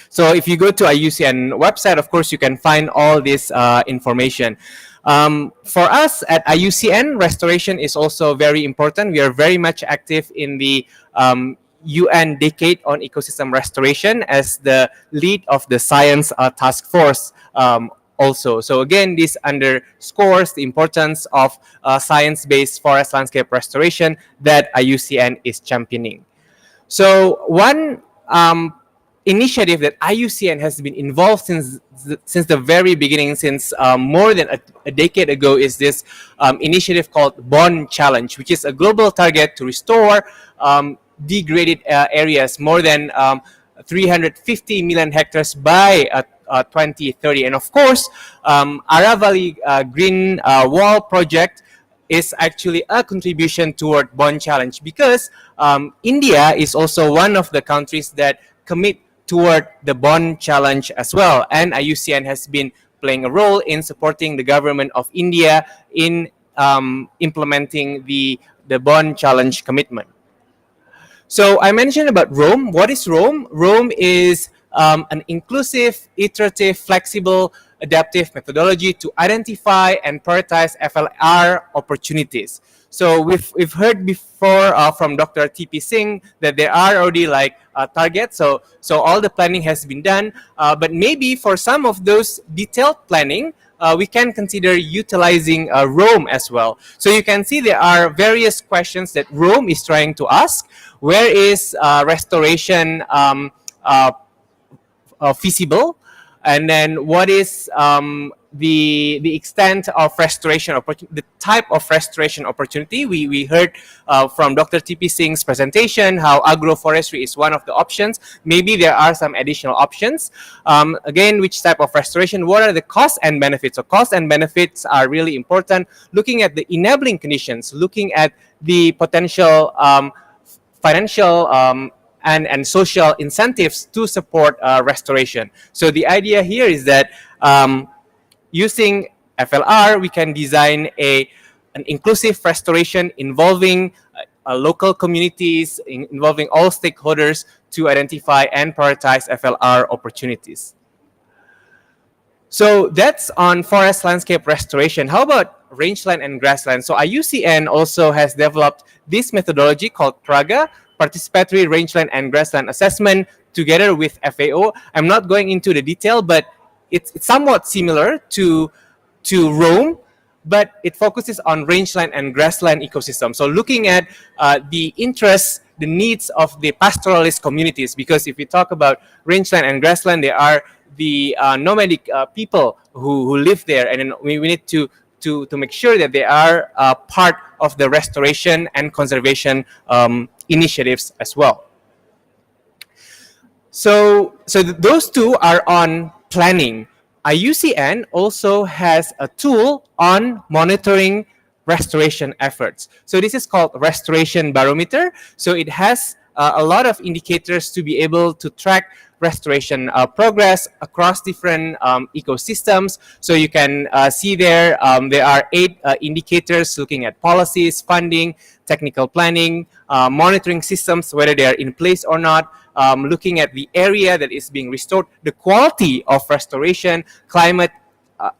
So if you go to IUCN website, of course, you can find all this information. For us at IUCN, restoration is also very important. We are very much active in the UN Decade on Ecosystem Restoration as the lead of the Science Task Force also. So again, this underscores the importance of science-based forest landscape restoration that IUCN is championing. So one initiative that IUCN has been involved since the very beginning, since more than a decade ago, is this initiative called Bond Challenge, which is a global target to restore degraded areas, more than 350 million hectares by 2030. And of course, Aravali Green Wall project is actually a contribution toward Bond Challenge, because India is also one of the countries that commit toward the Bond Challenge as well. And IUCN has been playing a role in supporting the government of India in implementing the Bond Challenge commitment. So I mentioned about ROAM. What is ROAM? ROAM is an inclusive, iterative, flexible, adaptive methodology to identify and prioritize FLR opportunities. So we've heard before from Dr. TP Singh that there are already like targets. So all the planning has been done. But maybe for some of those detailed planning, we can consider utilizing ROAM as well. So you can see there are various questions that ROAM is trying to ask. Where is restoration feasible? And then what is the extent of restoration opportunity, the type of restoration opportunity? We heard from Dr. TP Singh's presentation how agroforestry is one of the options. Maybe there are some additional options. Again, which type of restoration? What are the costs and benefits? So costs and benefits are really important. Looking at the enabling conditions, looking at the potential financial and social incentives to support restoration. So the idea here is that using FLR, we can design an inclusive restoration involving local communities, involving all stakeholders to identify and prioritize FLR opportunities. So that's on forest landscape restoration. How about rangeland and grassland? So IUCN also has developed this methodology called PRAGA, Participatory Rangeland and Grassland Assessment, together with FAO. I'm not going into the detail, but it's somewhat similar to ROAM, but it focuses on rangeland and grassland ecosystem. So looking at the interests, the needs of the pastoralist communities, because if we talk about rangeland and grassland, there are the nomadic people who live there, and then we need to make sure that they are part of the restoration and conservation initiatives as well. So those two are on planning. IUCN also has a tool on monitoring restoration efforts. So this is called Restoration Barometer. So it has a lot of indicators to be able to track restoration progress across different ecosystems. So you can see there are 8 indicators looking at policies, funding, technical planning, monitoring systems, whether they are in place or not, looking at the area that is being restored, the quality of restoration, climate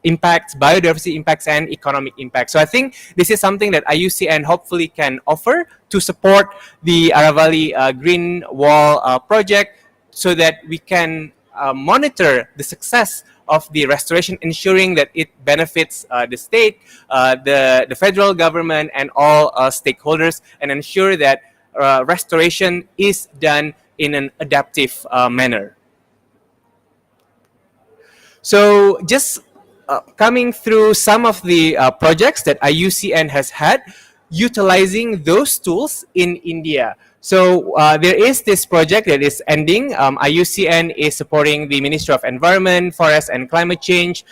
impacts, biodiversity impacts, and economic impacts. So I think this is something that IUCN hopefully can offer to support the Aravali Green Wall project, so that we can monitor the success of the restoration, ensuring that it benefits the state, the federal government, and all stakeholders, and ensure that restoration is done in an adaptive manner. So just coming through some of the projects that IUCN has had, utilizing those tools in India. So there is this project that is ending. IUCN is supporting the Ministry of Environment, Forest and Climate Change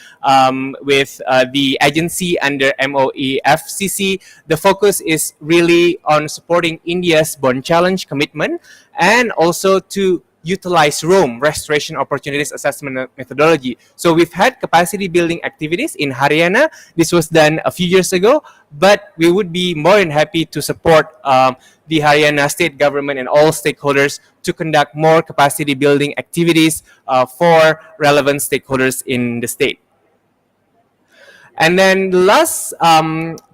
with the agency under MOEFCC. The focus is really on supporting India's Bond Challenge commitment and also to utilize ROAM, Restoration Opportunities Assessment Methodology. So we've had capacity building activities in Haryana. This was done a few years ago, but we would be more than happy to support the Haryana state government and all stakeholders to conduct more capacity building activities for relevant stakeholders in the state. And then the last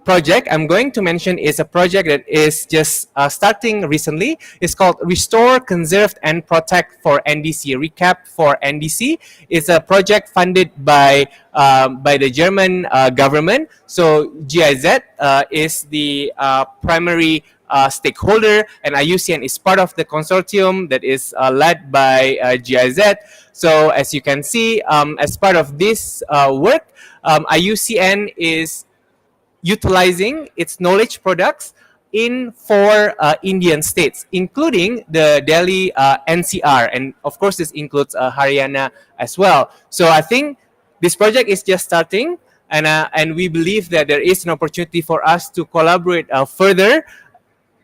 project I'm going to mention is a project that is just starting recently. It's called Restore, Conserve and Protect for NDC, Recap for NDC. It's a project funded by the German government. So GIZ is the primary stakeholder, and IUCN is part of the consortium that is led by GIZ. So as you can see, as part of this work, IUCN is utilizing its knowledge products in 4 Indian states, including the Delhi NCR, and of course this includes Haryana as well. So I think this project is just starting, and we believe that there is an opportunity for us to collaborate further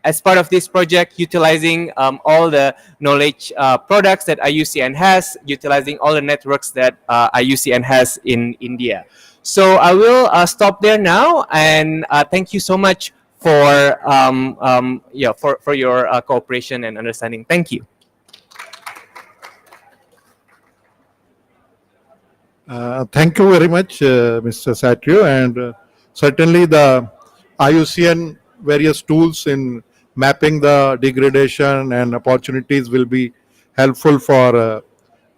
as part of this project, utilizing all the knowledge products that IUCN has, utilizing all the networks that IUCN has in India. So I will stop there now, and thank you so much for for your cooperation and understanding. Thank you. Thank you very much, Mr. Satrio, and certainly the IUCN various tools in mapping the degradation and opportunities will be helpful for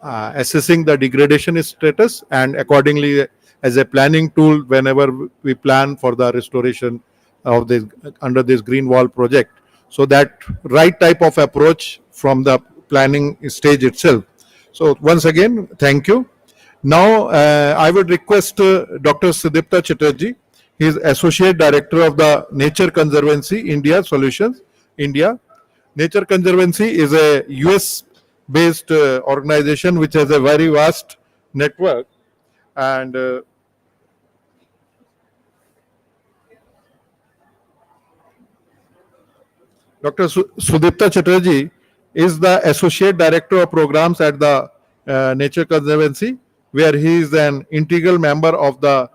assessing the degradation status, and accordingly as a planning tool whenever we plan for the restoration of this under this green wall project. So that right type of approach from the planning stage itself. So once again, thank you. Now I would request Dr. Sudipta Chatterjee. He is Associate Director of the Nature Conservancy India Solutions, India. Nature Conservancy is a US-based organization which has a very vast network, and Dr. Sudipta Chatterjee is the Associate Director of Programs at the Nature Conservancy, where he is an integral member of the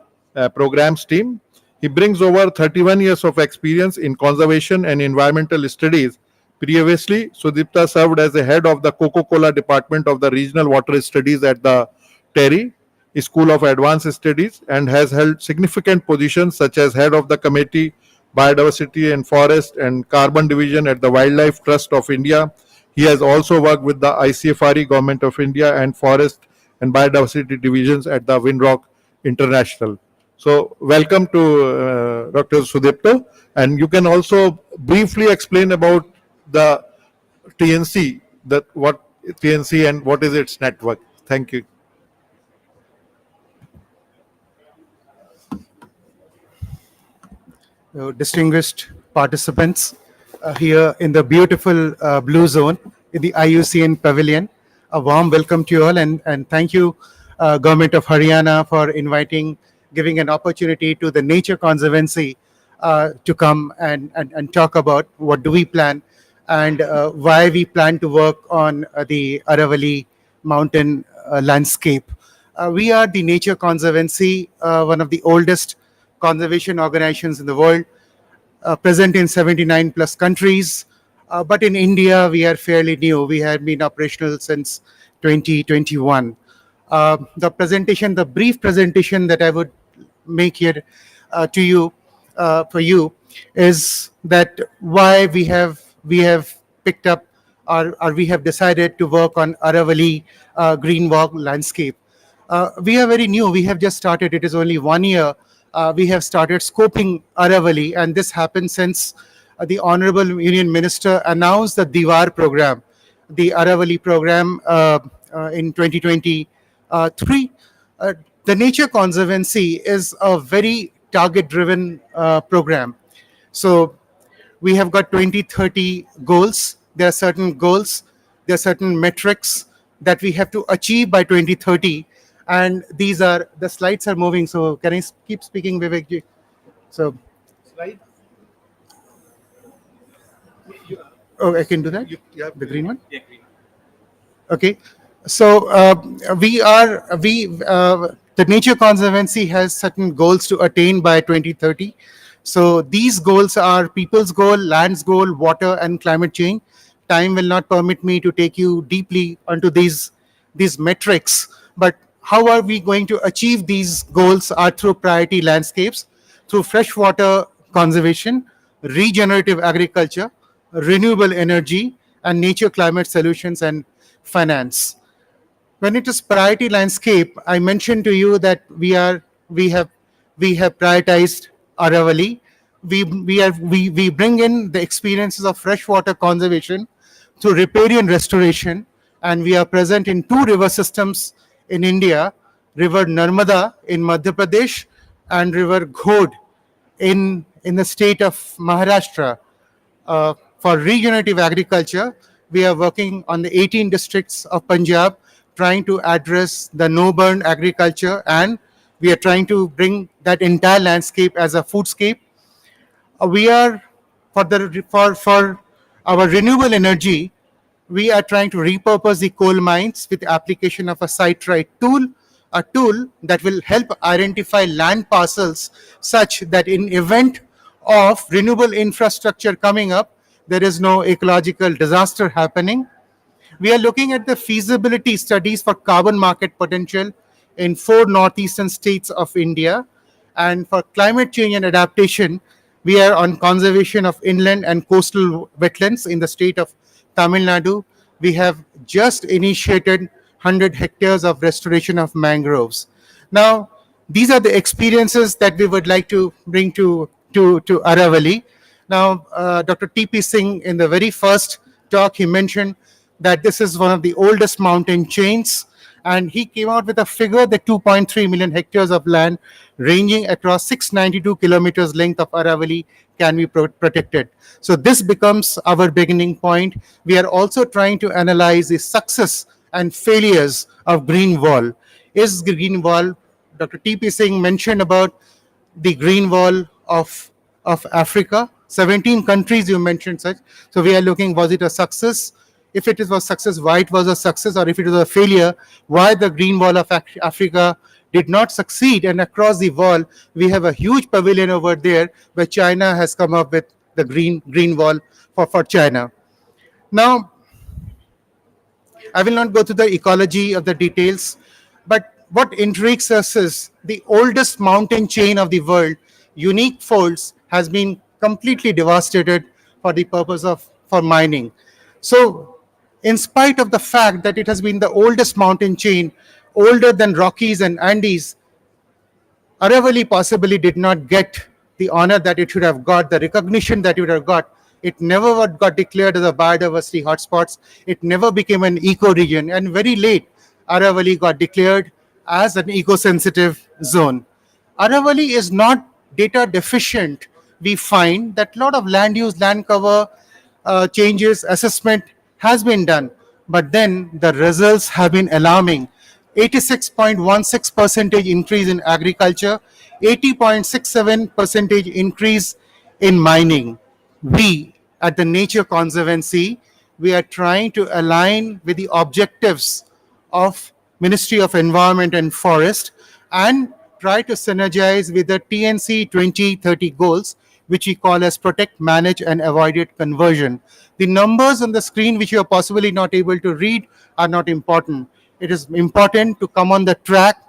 programs team. He brings over 31 years of experience in conservation and environmental studies. Previously, Sudipta served as the head of the Coca-Cola Department of the Regional Water Studies at the TERI School of Advanced Studies, and has held significant positions such as head of the Committee Biodiversity and Forest and Carbon Division at the Wildlife Trust of India. He has also worked with the ICFRE Government of India and Forest and Biodiversity Divisions at the Windrock International. So welcome to Dr. Sudipta, and you can also briefly explain about the TNC, that what TNC and what is its network. Thank you. Distinguished participants here in the beautiful blue zone in the IUCN pavilion. A warm welcome to you all, and thank you, Government of Haryana, for giving an opportunity to the Nature Conservancy to come and talk about what do we plan and why we plan to work on the Aravalli mountain landscape. We are the Nature Conservancy, one of the oldest conservation organizations in the world, present in 79 plus countries. But in India, we are fairly new. We have been operational since 2021. The brief presentation that I would make here to you, for you, is that why we have picked up or we have decided to work on Aravalli green walk landscape. We are very new. We have just started. It is only 1 year. We have started scoping Aravalli, and this happened since the Honorable Union Minister announced the Diwar program, the Aravalli program in 2023. The Nature Conservancy is a very target-driven program. So We have got 2030 goals. There are certain goals, there are certain metrics that we have to achieve by 2030. And these are, the slides are moving. So can I keep speaking, Vivek? So, slide. Oh, I can do that? The green one? Yeah, green. Okay. So the Nature Conservancy has certain goals to attain by 2030. So these goals are people's goal, land's goal, water, and climate change. Time will not permit me to take you deeply onto these metrics, but how are we going to achieve these goals are through priority landscapes, through freshwater conservation, regenerative agriculture, renewable energy, and nature climate solutions and finance. When it is priority landscape, I mentioned to you that we have prioritized Aravali. We bring in the experiences of freshwater conservation through riparian restoration, and we are present in two river systems in India: River Narmada in Madhya Pradesh and River Ghodh in the state of Maharashtra. For regenerative agriculture, we are working on the 18 districts of Punjab, trying to address the no-burn agriculture, and we are trying to bring that entire landscape as a foodscape. We are for our renewable energy, we are trying to repurpose the coal mines with the application of a site-right tool, a tool that will help identify land parcels such that in event of renewable infrastructure coming up, there is no ecological disaster happening. We are looking at the feasibility studies for carbon market potential in 4 northeastern states of India. And for climate change and adaptation, we are on conservation of inland and coastal wetlands in the state of Tamil Nadu. We have just initiated 100 hectares of restoration of mangroves. Now, these are the experiences that we would like to bring to Aravali. Now, Dr. T.P. Singh, in the very first talk, he mentioned that this is one of the oldest mountain chains, and he came out with a figure that 2.3 million hectares of land ranging across 692 kilometers length of Aravali can be protected. So this becomes our beginning point. We are also trying to analyze the success and failures of Green Wall. Is Green Wall, Dr. T.P. Singh mentioned about the Green Wall of Africa. 17 countries you mentioned such. So we are looking, was it a success? If it was success, why it was a success, or if it was a failure, why the Green Wall of Africa did not succeed. And across the wall, we have a huge pavilion over there where China has come up with the green wall for China. Now, I will not go to the ecology of the details, but what intrigues us is the oldest mountain chain of the world, Unique Folds, has been completely devastated for the purpose of for mining. So, in spite of the fact that it has been the oldest mountain chain, older than Rockies and Andes, Aravali possibly did not get the honor that it should have got, the recognition that it would have got. It never got declared as a biodiversity hotspots. It never became an eco-region. And very late, Aravali got declared as an eco-sensitive zone. Aravali is not data deficient. We find that a lot of land use, land cover changes, assessment has been done. But then the results have been alarming. 86.16% increase in agriculture, 80.67% increase in mining. We at the Nature Conservancy, we are trying to align with the objectives of Ministry of Environment and Forest and try to synergize with the TNC 2030 goals, which we call as protect, manage, and avoided conversion. The numbers on the screen, which you are possibly not able to read, are not important. It is important to come on the track,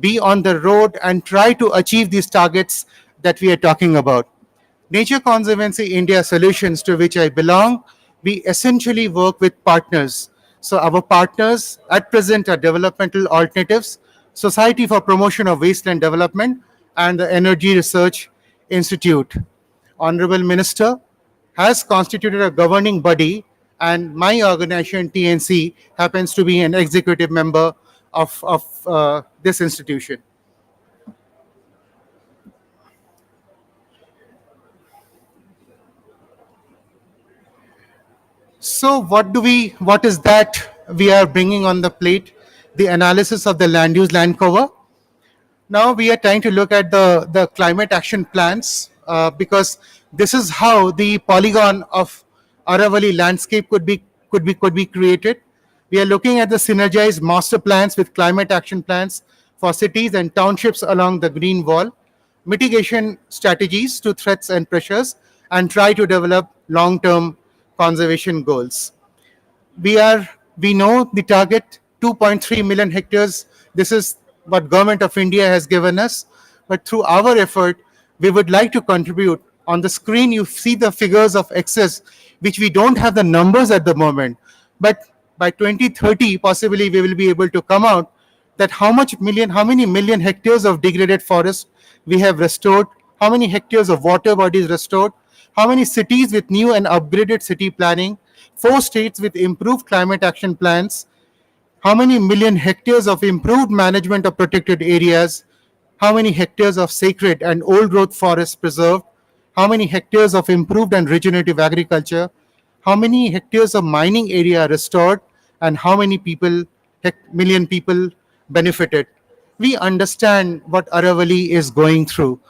be on the road, and try to achieve these targets that we are talking about. Nature Conservancy India Solutions, to which I belong, we essentially work with partners. So our partners at present are Developmental Alternatives, Society for Promotion of Wasteland Development, and the Energy Research Institute. Honorable Minister has constituted a governing body, and my organization, TNC, happens to be an executive member of this institution. So what is that we are bringing on the plate? The analysis of the land use, land cover. Now we are trying to look at the climate action plans, because this is how the polygon of Aravali landscape could be created. We are looking at the synergized master plans with climate action plans for cities and townships along the green wall, mitigation strategies to threats and pressures, and try to develop long-term conservation goals. We know the target 2.3 million hectares. This is what government of India has given us, but through our effort we would like to contribute. On the screen you see the figures of excess, which we don't have the numbers at the moment, but by 2030 possibly we will be able to come out that how many million hectares of degraded forest we have restored, how many hectares of water bodies restored, how many cities with new and upgraded city planning, 4 states with improved climate action plans, how many million hectares of improved management of protected areas, how many hectares of sacred and old growth forests preserved, how many hectares of improved and regenerative agriculture, how many hectares of mining area restored, and how many million people benefited. We understand what Aravali is going through,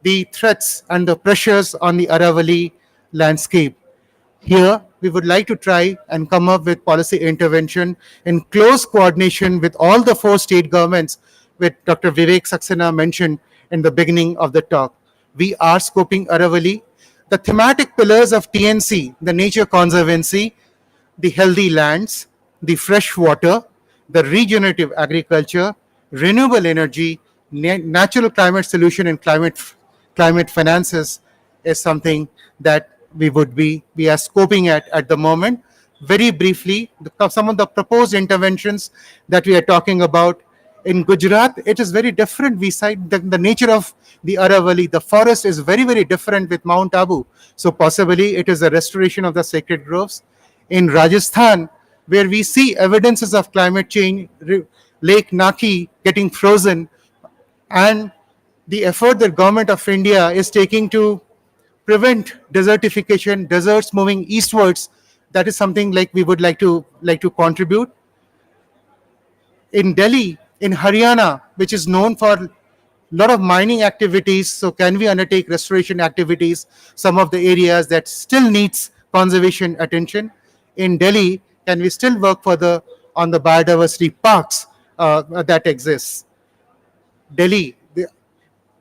the threats and the pressures on the Aravali landscape. Here, we would like to try and come up with policy intervention in close coordination with all the 4 state governments, which Dr. Vivek Saxena mentioned in the beginning of the talk. We are scoping Aravali. The thematic pillars of TNC, the nature conservancy, the healthy lands, the fresh water, the regenerative agriculture, renewable energy, natural climate solution, and climate finances is something that we are scoping at the moment. Very briefly, some of the proposed interventions that we are talking about in Gujarat, it is very different. We cite the nature of the Aravali, the forest is very, very different with Mount Abu. So possibly it is a restoration of the sacred groves. In Rajasthan, where we see evidences of climate change, Lake Naki getting frozen, and the effort that government of India is taking to prevent desertification, deserts moving eastwards, that is something like we would like to contribute. In Delhi, in Haryana, which is known for a lot of mining activities, so can we undertake restoration activities, some of the areas that still needs conservation attention? In Delhi, can we still work on the biodiversity parks that exists? Delhi,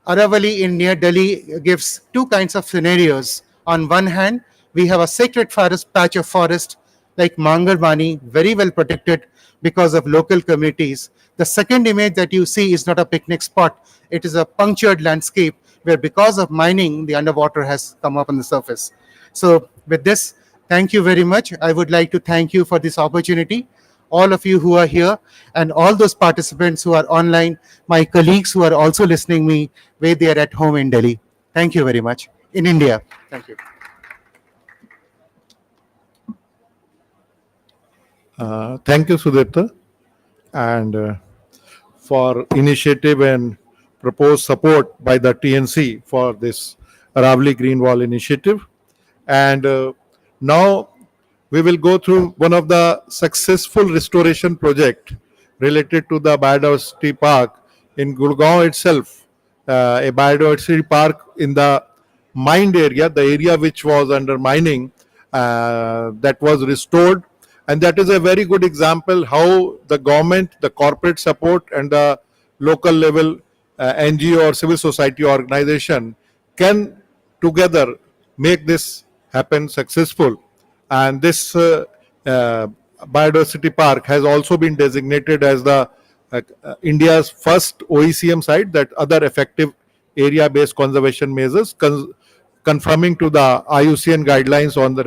Aravali in near Delhi gives 2 kinds of scenarios. On one hand, we have a sacred forest, patch of forest like Mangarbani, very well protected because of local communities. The second image that you see is not a picnic spot. It is a punctured landscape where because of mining, the underwater has come up on the surface. So with this, thank you very much. I would like to thank you for this opportunity. All of you who are here and all those participants who are online, my colleagues who are also listening me where they are at home in Delhi. Thank you very much. In India. Thank you. Thank you, Sudipta, and for initiative and proposed support by the TNC for this Aravali Green Wall initiative. And now we will go through one of the successful restoration project related to the biodiversity park in Gurgaon itself, a biodiversity park in the mined area, the area which was under mining, that was restored. And that is a very good example how the government, the corporate support, and the local level NGO or civil society organization can together make this happen successful. And this biodiversity park has also been designated as the India's first OECM site, that other effective area-based conservation measures, conforming to the IUCN guidelines on the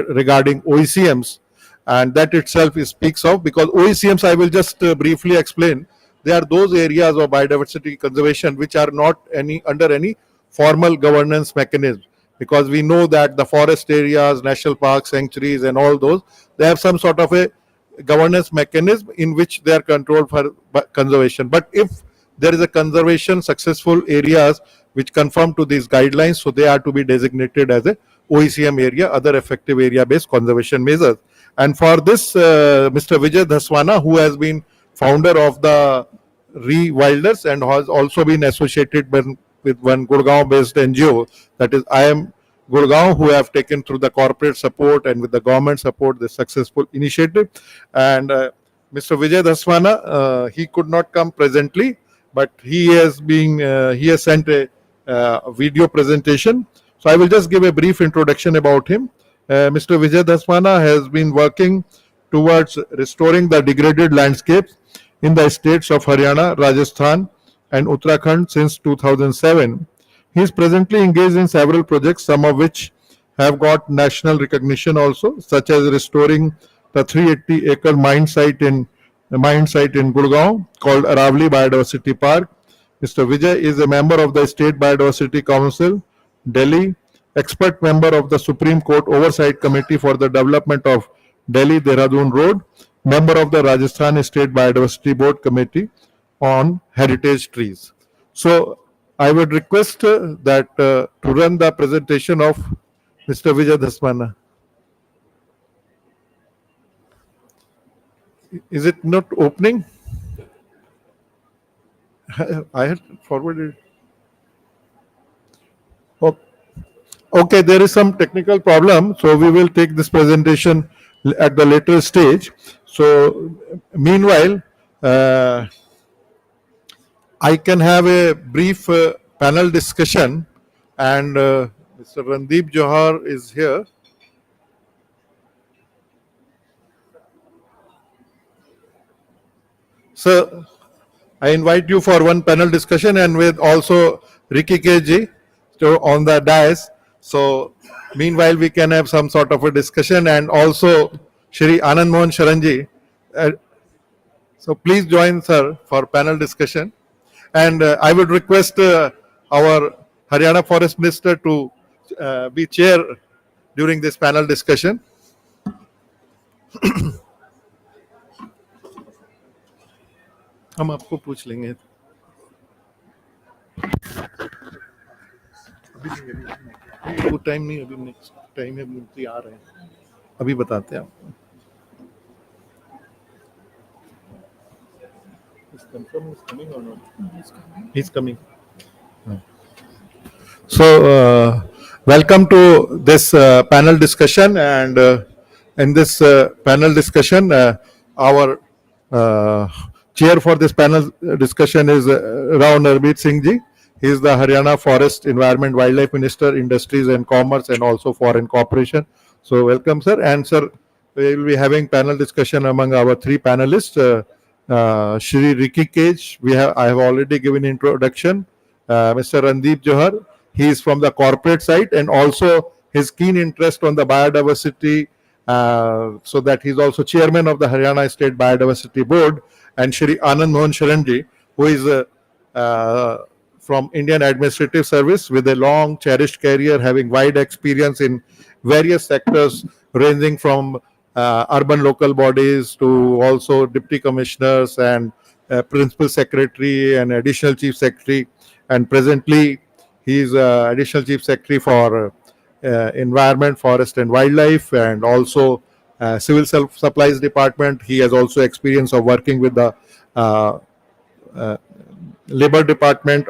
regarding OECMs. And that itself speaks of, because OECMs, I will just briefly explain, they are those areas of biodiversity conservation which are not under any formal governance mechanism, because we know that the forest areas, national parks, sanctuaries, and all those, they have some sort of a governance mechanism in which they are controlled for conservation. But if there is a conservation successful areas which conform to these guidelines, so they are to be designated as a OECM area, other effective area-based conservation measures. And for this, Mr. Vijay Dhaswana, who has been founder of the Rewilders and has also been associated with one Gurgaon-based NGO, that is I Am Gurgaon, who have taken through the corporate support and with the government support this successful initiative. And Mr. Vijay Dhaswana, he could not come presently, but he has sent a video presentation. So I will just give a brief introduction about him. Mr. Vijay Dhaswana has been working towards restoring the degraded landscapes in the states of Haryana, Rajasthan, and Uttarakhand since 2007. He is presently engaged in several projects, some of which have got national recognition also, such as restoring the 380-acre mine site in Gurgaon called Aravali Biodiversity Park. Mr. Vijay is a member of the State Biodiversity Council, Delhi, expert member of the Supreme Court Oversight Committee for the Development of Delhi-Dehradun Road, member of the Rajasthan State Biodiversity Board Committee on Heritage Trees. So I would request that to run the presentation of Mr. Vijay Dhaswana. Is it not opening? I had forwarded. Okay, there is some technical problem, so we will take this presentation at the later stage. So, meanwhile, I can have a brief panel discussion, and Mr. Randeep Johar is here. So, I invite you for one panel discussion, and with also Ricky KG on the dais. So, meanwhile, we can have some sort of a discussion, and also Shri Anand Mohan Sharanji. So, please join, sir, for panel discussion. And I would request our Haryana Forest Minister to be chair during this panel discussion. हम आपको पूछ लेंगे वो time नहीं अभी next time है मंत्री आ रहे हैं अभी बताते हैं आपको He's coming. So, welcome to this panel discussion, and in this panel discussion, our chair for this panel discussion is Rao Narbeet Singh Ji. He is the Haryana Forest, Environment, Wildlife Minister, Industries and Commerce, and also Foreign Cooperation. So, welcome, sir. And sir, we will be having panel discussion among our three panelists. Shri Ricky Cage, I have already given introduction. Mr. Randeep Johar, he is from the corporate side, and also his keen interest on the biodiversity, so that he is also chairman of the Haryana State Biodiversity Board. And Shri Anand Mohan Sharanji, who is from Indian Administrative Service with a long cherished career, having wide experience in various sectors ranging from urban local bodies to also deputy commissioners and principal secretary and additional chief secretary, and presently he is additional chief secretary for environment, forest and wildlife, and also civil supplies department. He has also experience of working with the labor department.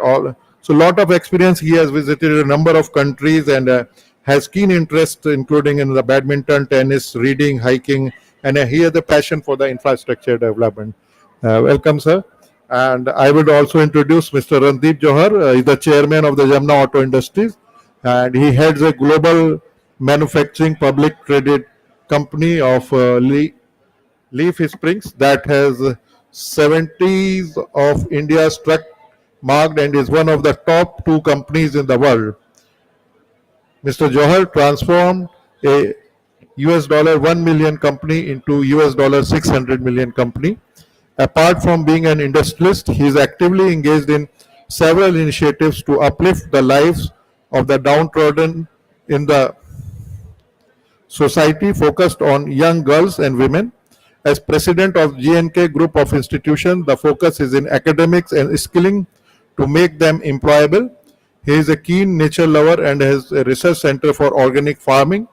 So lot of experience. He has visited a number of countries and has keen interest, including in the badminton, tennis, reading, hiking, and he has a passion for the infrastructure development. Welcome, sir. And I would also introduce Mr. Randeep Johar. He is the chairman of the Jamna Auto Industries, and he heads a global manufacturing public traded company of Leaf Springs that has 70s of India's truck marked and is one of the top 2 companies in the world. Mr. Johar transformed a $1 million company into $600 million company. Apart from being an industrialist, he is actively engaged in several initiatives to uplift the lives of the downtrodden in the society, focused on young girls and women. As president of GNK Group of Institutions, the focus is in academics and skilling to make them employable. He is a keen nature lover and has a research center for organic farming.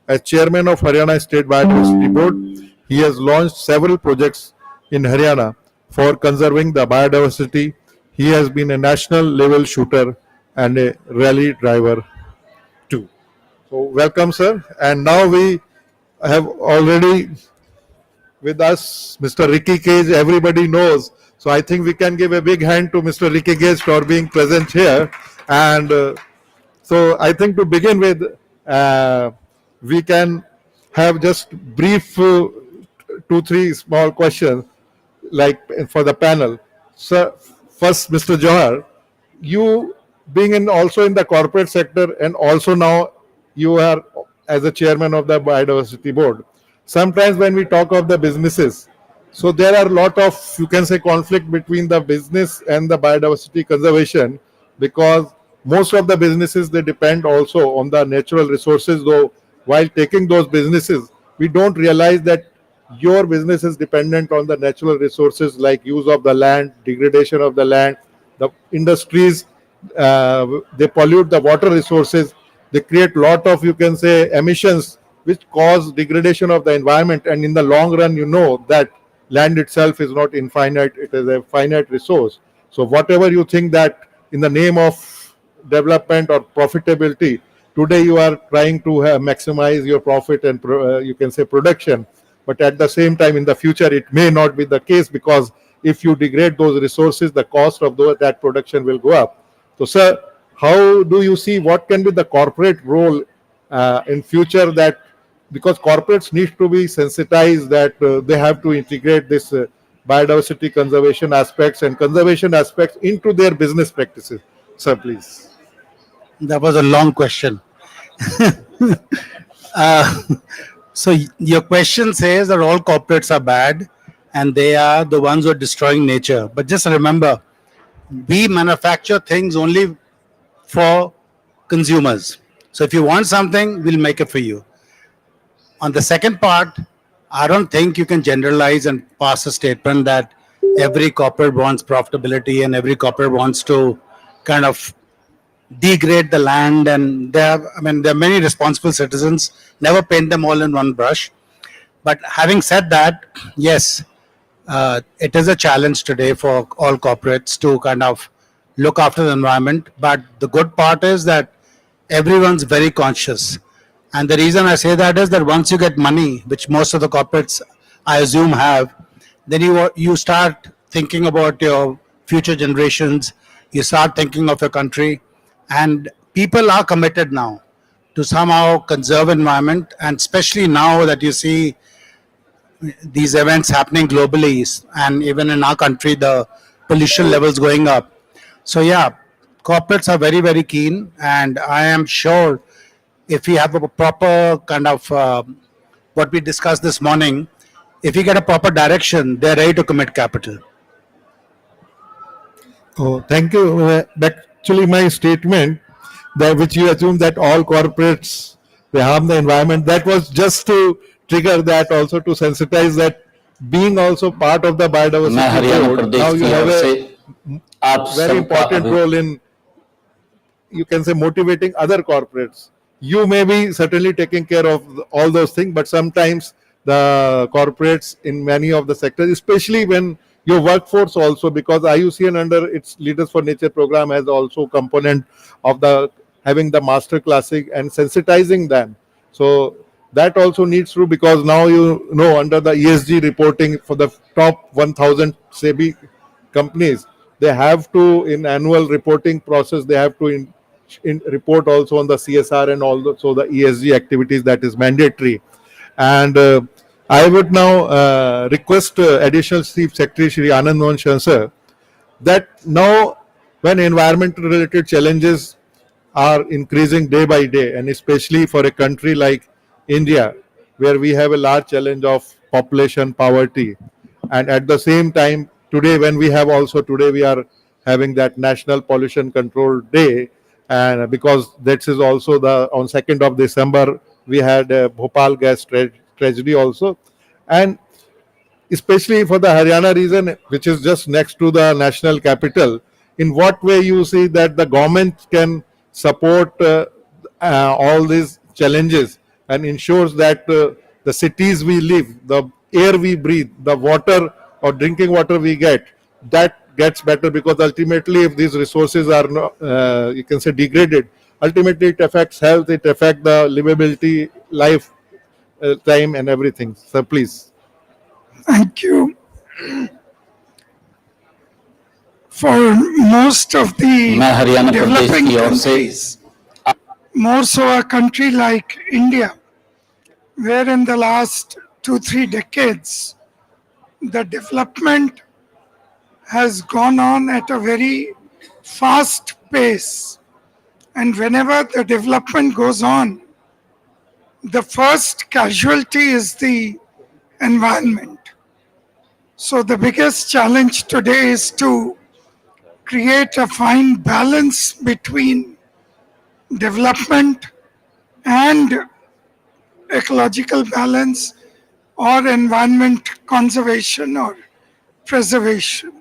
As chairman of Haryana State Biodiversity Board, he has launched several projects in Haryana for conserving the biodiversity. He has been a national level shooter and a rally driver too. So welcome, sir. And now we have already with us Mr. Ricky Cage. Everybody knows. So I think we can give a big hand to Mr. Ricky Cage for being present here. And so I think to begin with, we can have just brief 2-3 small questions like for the panel. So first, Mr. Johar, you being in also in the corporate sector and also now you are as a chairman of the biodiversity board. Sometimes when we talk of the businesses, so there are a lot of, you can say, conflict between the business and the biodiversity conservation, because most of the businesses, they depend also on the natural resources, though while taking those businesses, we don't realize that your business is dependent on the natural resources like use of the land, degradation of the land, the industries, they pollute the water resources, they create lot of, you can say, emissions which cause degradation of the environment, and in the long run, you know that land itself is not infinite, it is a finite resource. So whatever you think that in the name of development or profitability, today you are trying to maximize your profit and you can say production, but at the same time in the future it may not be the case, because if you degrade those resources, the cost of that production will go up. So sir, how do you see what can be the corporate role in future, that because corporates need to be sensitized that they have to integrate this biodiversity conservation aspects and conservation aspects into their business practices? Sir, please. That was a long question. uh, so your question says that all corporates are bad and they are the ones who are destroying nature. But just remember, we manufacture things only for consumers. So if you want something, we'll make it for you. On the second part, I don't think you can generalize and pass a statement that every corporate wants profitability and every corporate wants to kind of degrade the land. And there are many responsible citizens. Never paint them all in one brush. But having said that, yes, it is a challenge today for all corporates to kind of look after the environment. But the good part is that everyone's very conscious. And the reason I say that is that once you get money, which most of the corporates, I assume, have, then you start thinking about your future generations, you start thinking of your country, and people are committed now to somehow conserve environment, and especially now that you see these events happening globally, and even in our country, the pollution levels going up. So yeah, corporates are very, very keen, and I am sure if we have a proper kind of what we discussed this morning, if we get a proper direction, they're ready to commit capital. Oh, thank you. Actually, my statement that which you assume that all corporates they harm the environment, that was just to trigger that, also to sensitize that being also part of the biodiversity board, now you have a very important role in, you can say, motivating other corporates. You may be certainly taking care of all those things, but sometimes the corporates in many of the sectors, especially when your workforce also, because IUCN under its Leaders for Nature program has also component of the having the master classic and sensitizing them. So that also needs to, because now you know under the ESG reporting for the top 1000 SEBI companies, they have to, in annual reporting process, they have to in report also on the CSR and also the ESG activities, that is mandatory. And I would now request Additional Chief Secretary Shri Anand Mohan Shah sir, that now when environmental related challenges are increasing day by day, and especially for a country like India, where we have a large challenge of population poverty, and at the same time today when we have also, today we are having that National Pollution Control Day, and because that is also the on 2nd of December we had a Bhopal gas tragedy also, and especially for the Haryana region, which is just next to the national capital, in what way you see that the government can support all these challenges and ensures that the cities we live, the air we breathe, the water or drinking water we get, that gets better, because ultimately if these resources are not, you can say, degraded, ultimately it affects health, it affects the livability, life, time and everything. So please. Thank you. For most of the मैं हरियाणा प्रदेश developing की ओर से countries, more so a country like India, where in the last 2-3 decades, the development has gone on at a very fast pace. And whenever the development goes on, the first casualty is the environment. So the biggest challenge today is to create a fine balance between development and ecological balance or environment conservation or preservation.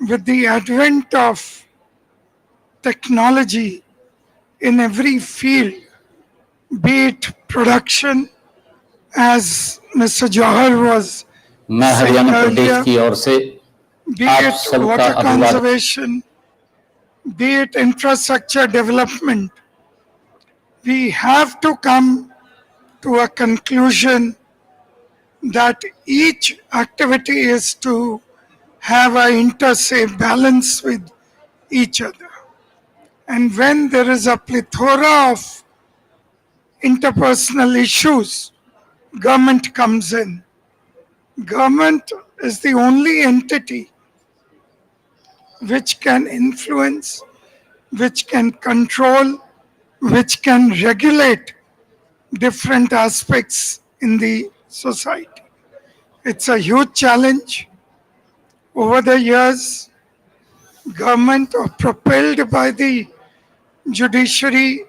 With the advent of technology in every field, be it production, as Mr. Johar was मैं saying Haryana प्रदेश earlier, की ओर से be आप it सबका water अभिवादन conservation, be it infrastructure development, we have to come to a conclusion that each activity is to have an inter se balance with each other. And when there is a plethora of interpersonal issues, government comes in. Government is the only entity which can influence, which can control, which can regulate different aspects in the society. It's a huge challenge. Over the years, government, or propelled by the judiciary,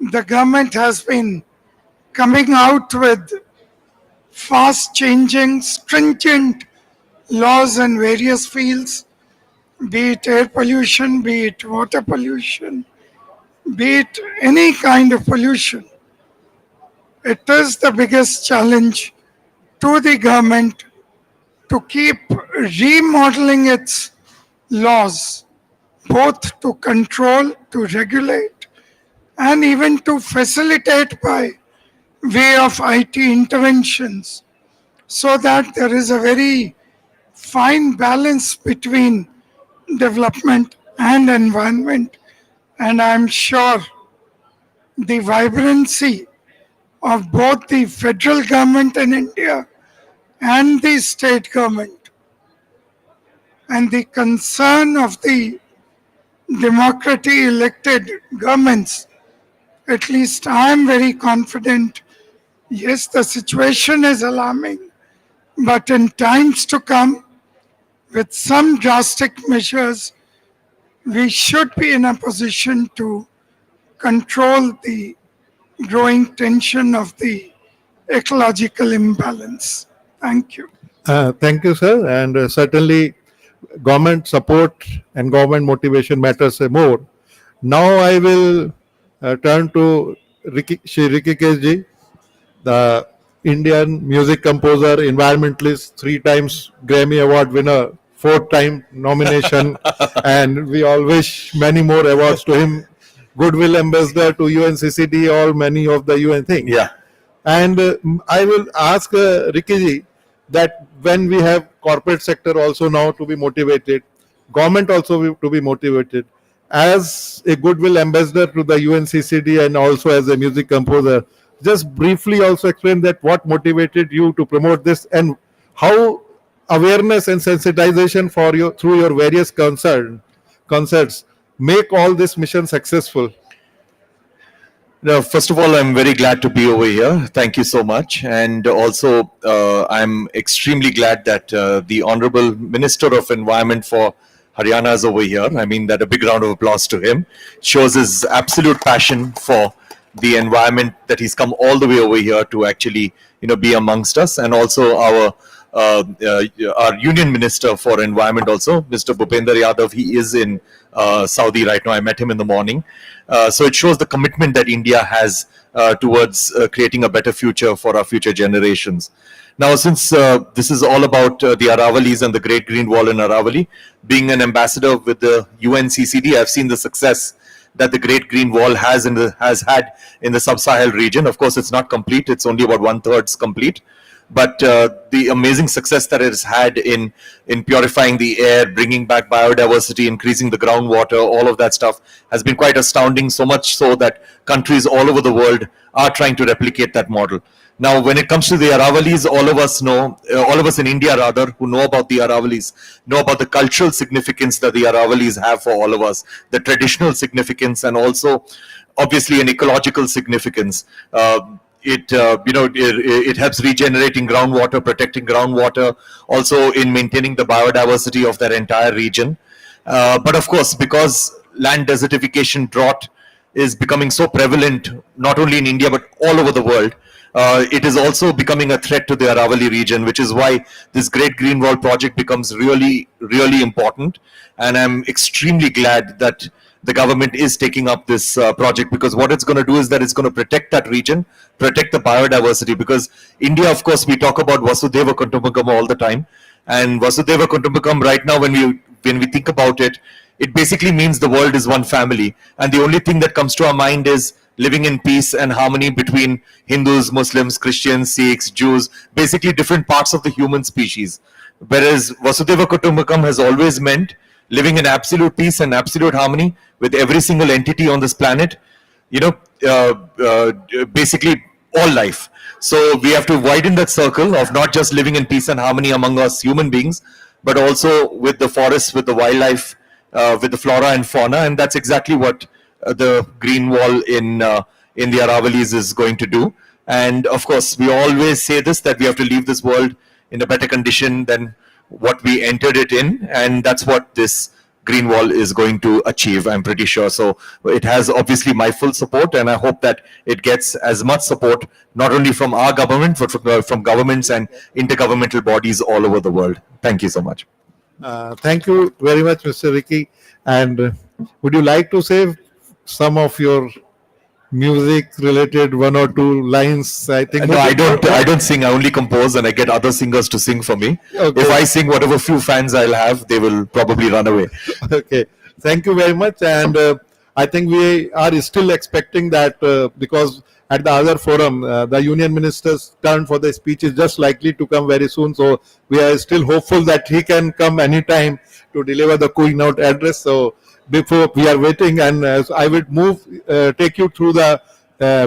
the government has been coming out with fast changing, stringent laws in various fields, be it air pollution, be it water pollution, be it any kind of pollution. It is the biggest challenge to the government to keep remodeling its laws, both to control, to regulate, and even to facilitate by way of IT interventions, so that there is a very fine balance between development and environment. And I'm sure the vibrancy of both the federal government in India and the state government and the concern of the democratically elected governments, at least I am very confident. Yes, the situation is alarming, but in times to come, with some drastic measures, we should be in a position to control the growing tension of the ecological imbalance. Thank you. Thank you, sir. And certainly government support and government motivation matters more. Now I will turn to Shri Rikikesh ji, the Indian music composer, environmentalist, 3 times Grammy Award winner, 4th time nomination, and we all wish many more awards to him. Goodwill Ambassador to UNCCD, all many of the UN things. Yeah. And I will ask Ricky ji that when we have corporate sector also now to be motivated, government also to be motivated, as a goodwill ambassador to the UNCCD and also as a music composer, just briefly also explain that what motivated you to promote this and how awareness and sensitization for you through your various concerts make all this mission successful. First of all, I'm very glad to be over here. Thank you so much. And also, I'm extremely glad that the Honorable Minister of Environment for Haryana is over here. I mean, that a big round of applause to him. Shows his absolute passion for the environment, that he's come all the way over here to actually, be amongst us. And also our our Union Minister for Environment also, Mr. Bhupender Yadav. He is in Saudi right now. I met him in the morning. So it shows the commitment that India has towards creating a better future for our future generations. Now, since this is all about the Aravalis and the Great Green Wall in Aravali, being an ambassador with the UNCCD, I've seen the success that the Great Green Wall has had in the Sub-Sahel region. Of course, it's not complete; it's only about 1/3 complete. But the amazing success that it has had in purifying the air, bringing back biodiversity, increasing the groundwater, all of that stuff has been quite astounding. So much so that countries all over the world are trying to replicate that model. Now, when it comes to the Aravalis, all of us know, all of us in India rather, who know about the Aravalis, know about the cultural significance that the Aravalis have for all of us, the traditional significance, and also obviously an ecological significance. It helps regenerating groundwater, protecting groundwater, also in maintaining the biodiversity of that entire region. But of course, because land desertification, drought is becoming so prevalent, not only in India, but all over the world, it is also becoming a threat to the Aravali region, which is why this Great Green Wall project becomes really, really important. And I'm extremely glad that the government is taking up this project, because what it's going to do is that it's going to protect that region, protect the biodiversity. Because India, of course, we talk about Vasudhaiva Kutumbakam all the time, and Vasudhaiva Kutumbakam right now, when we think about it, it basically means the world is one family, and the only thing that comes to our mind is living in peace and harmony between Hindus, Muslims, Christians, Sikhs, Jews, basically different parts of the human species. Whereas Vasudhaiva Kutumbakam has always meant living in absolute peace and absolute harmony with every single entity on this planet, basically all life. So we have to widen that circle of not just living in peace and harmony among us human beings, but also with the forests, with the wildlife, with the flora and fauna. And that's exactly what the Green Wall in the Aravalis is going to do. And of course, we always say this, that we have to leave this world in a better condition than what we entered it in, and that's what this Green Wall is going to achieve, I'm pretty sure. So it has obviously my full support, and I hope that it gets as much support not only from our government, but from governments and intergovernmental bodies all over the world. Thank you so much. Thank you very much, Mr. Ricky. And would you like to say some of your music-related one or two lines? I think. No, I don't sing. I only compose, and I get other singers to sing for me. Okay. If I sing, whatever few fans I'll have, they will probably run away. Okay, thank you very much. And I think we are still expecting that because at the other forum, the union minister's turn for the speech is just likely to come very soon. So we are still hopeful that he can come anytime to deliver the keynote address. So before we are waiting, and I will take you through the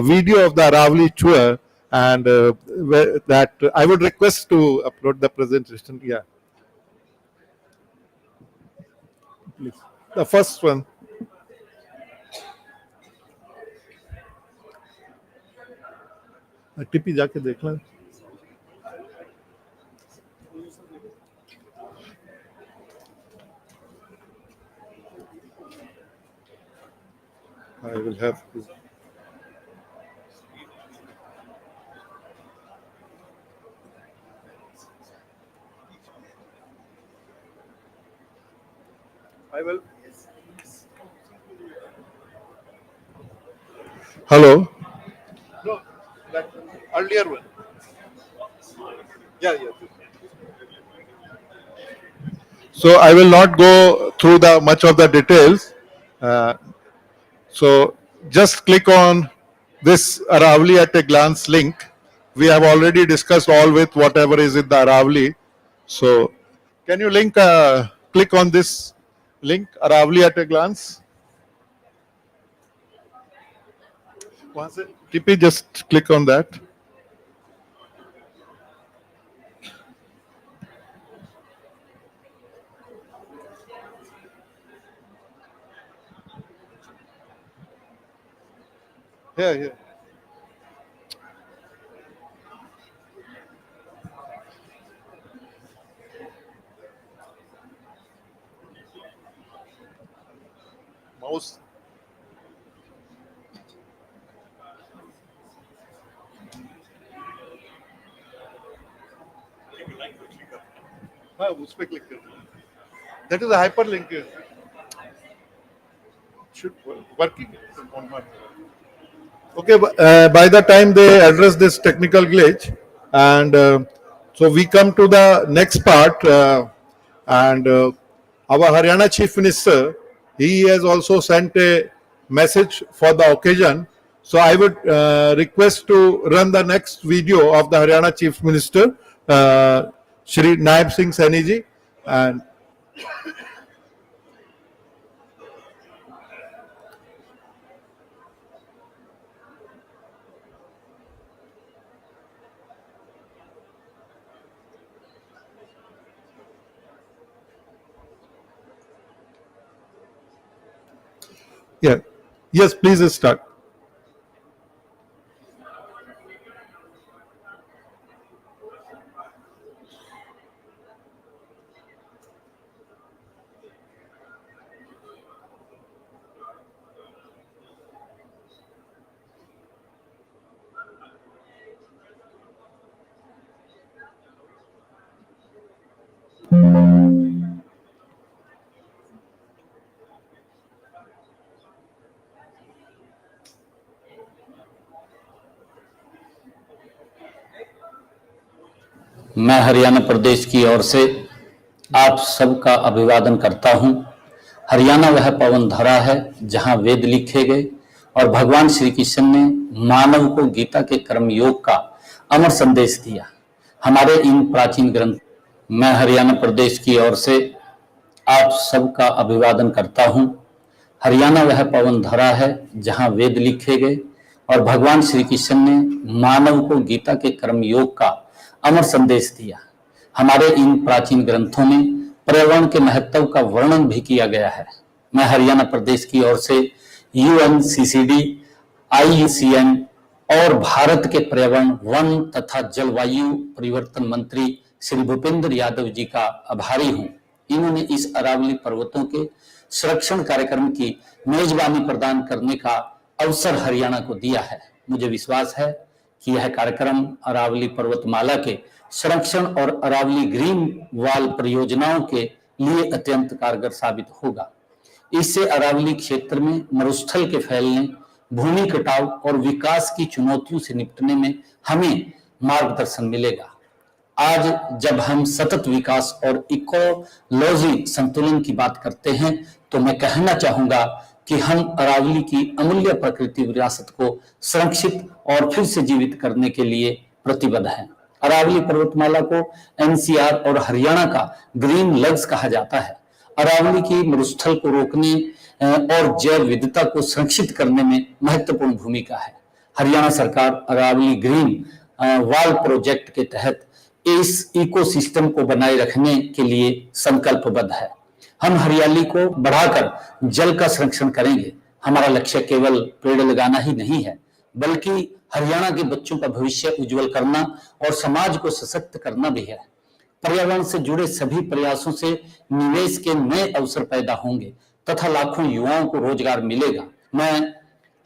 video of the Aravali tour, and that I would request to upload the presentation. Yeah, please. The first one. टिपी जाके देख लें. I will have. I will. Hello. No, that earlier one. Yeah. So I will not go through the much of the details. So just click on this Aravali at a glance link. We have already discussed all with whatever is in the Aravali. So can you click on this link, Aravali at a glance? TP, just click on that. Here. Mouse. हाँ उस पे click कर that is hyperlink should working on my okay by the time they address this technical glitch and so we come to the next part and our Haryana chief minister he has also sent a message for the occasion so I would request to run the next video of the Haryana chief minister Shri Naib Singh Saini ji and yeah yes please start मैं हरियाणा प्रदेश की ओर से आप सबका अभिवादन करता हूं। हरियाणा वह पवन धरा है जहां वेद लिखे गए और भगवान श्री कृष्ण ने मानव को गीता के कर्म योग का अमर संदेश दिया। हमारे इन प्राचीन ग्रंथ मैं हरियाणा प्रदेश की ओर से आप सबका अभिवादन करता हूं। हरियाणा वह पवन धरा है जहां वेद लिखे गए और भगवान श्री कृष्ण ने मानव को गीता के कर्म योग का अमर संदेश दिया। हमारे इन प्राचीन ग्रंथों में पर्यावरण के महत्व का वर्णन भी किया गया है। मैं हरियाणा प्रदेश की ओर से UNCCD, IUCN और भारत के पर्यावरण, वन तथा जलवायु परिवर्तन मंत्री श्री भूपेंद्र यादव जी का आभारी हूं। इन्होंने इस अरावली पर्वतों के संरक्षण कार्यक्रम की मेजबानी प्रदान करने का अवसर हरियाणा को दिया है। मुझे विश्वास है कि यह कार्यक्रम अरावली पर्वतमाला के संरक्षण और अरावली ग्रीन वॉल परियोजनाओं के लिए अत्यंत कारगर साबित होगा। इससे अरावली क्षेत्र में मरुस्थल के फैलने, भूमि कटाव और विकास की चुनौतियों से निपटने में हमें मार्गदर्शन मिलेगा। आज जब हम सतत विकास और इकोलॉजी संतुलन की बात करते हैं तो मैं कहना चाहूंगा कि हम अरावली की अमूल्य प्रकृति विरासत को संरक्षित और फिर से जीवित करने के लिए प्रतिबद्ध हैं। अरावली पर्वतमाला को NCR और हरियाणा का ग्रीन लग्स कहा जाता है। अरावली की मरुस्थल को रोकने और जैव विविधता को संरक्षित करने में महत्वपूर्ण भूमिका है। हरियाणा सरकार अरावली ग्रीन वॉल प्रोजेक्ट के तहत इस इकोसिस्टम को बनाए रखने के लिए संकल्पबद्ध है। हम हरियाली को बढ़ाकर जल का संरक्षण करेंगे। हमारा लक्ष्य केवल पेड़ लगाना ही नहीं है, बल्कि हरियाणा के बच्चों का भविष्य उज्जवल करना और समाज को सशक्त करना भी है। पर्यावरण से जुड़े सभी प्रयासों से निवेश के नए अवसर पैदा होंगे तथा लाखों युवाओं को रोजगार मिलेगा। मैं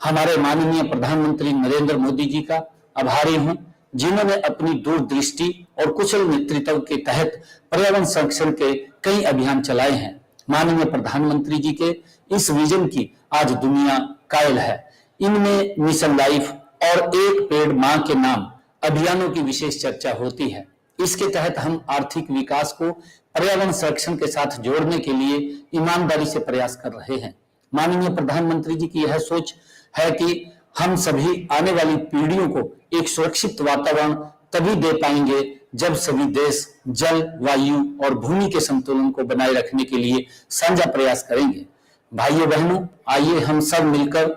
हमारे माननीय प्रधानमंत्री नरेंद्र मोदी जी का आभारी हूं, जिन्होंने अपनी दूरदृष्टि और कुशल नेतृत्व के तहत पर्यावरण संरक्षण के कई अभियान चलाए हैं। माननीय प्रधानमंत्री जी के इस विजन की आज दुनिया कायल है। इनमें मिशन लाइफ और एक पेड़ मां के नाम अभियानों की विशेष चर्चा होती है। इसके तहत हम आर्थिक विकास को पर्यावरण संरक्षण के साथ जोड़ने के लिए ईमानदारी से प्रयास कर रहे हैं। माननीय प्रधानमंत्री जी की यह सोच है कि हम सभी आने वाली पीढ़ियों को एक सुरक्षित वातावरण तभी दे पाएंगे जब सभी देश जल, वायु और भूमि के संतुलन को बनाए रखने के लिए साझा प्रयास करेंगे। भाइयों बहनों, आइए हम सब मिलकर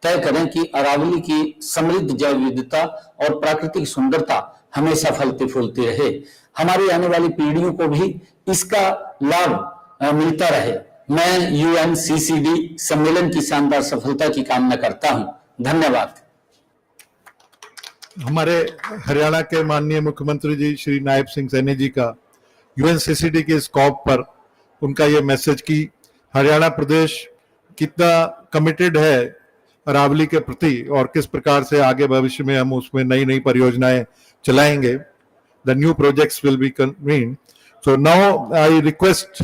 तय करें कि अरावली की समृद्ध जैव विविधता और प्राकृतिक सुंदरता हमेशा फलती फूलती रहे। हमारी आने वाली पीढ़ियों को भी इसका लाभ मिलता रहे। मैं UNCCD सम्मेलन की शानदार सफलता की कामना करता हूं। धन्यवाद। हमारे हरियाणा के माननीय मुख्यमंत्री जी श्री नायब सिंह सैनी जी का UNCCD के स्कोप पर उनका ये मैसेज कि हरियाणा प्रदेश कितना कमिटेड है अरावली के प्रति और किस प्रकार से आगे भविष्य में हम उसमें नई नई परियोजनाएं चलाएंगे। the new projects will be convened. So now I request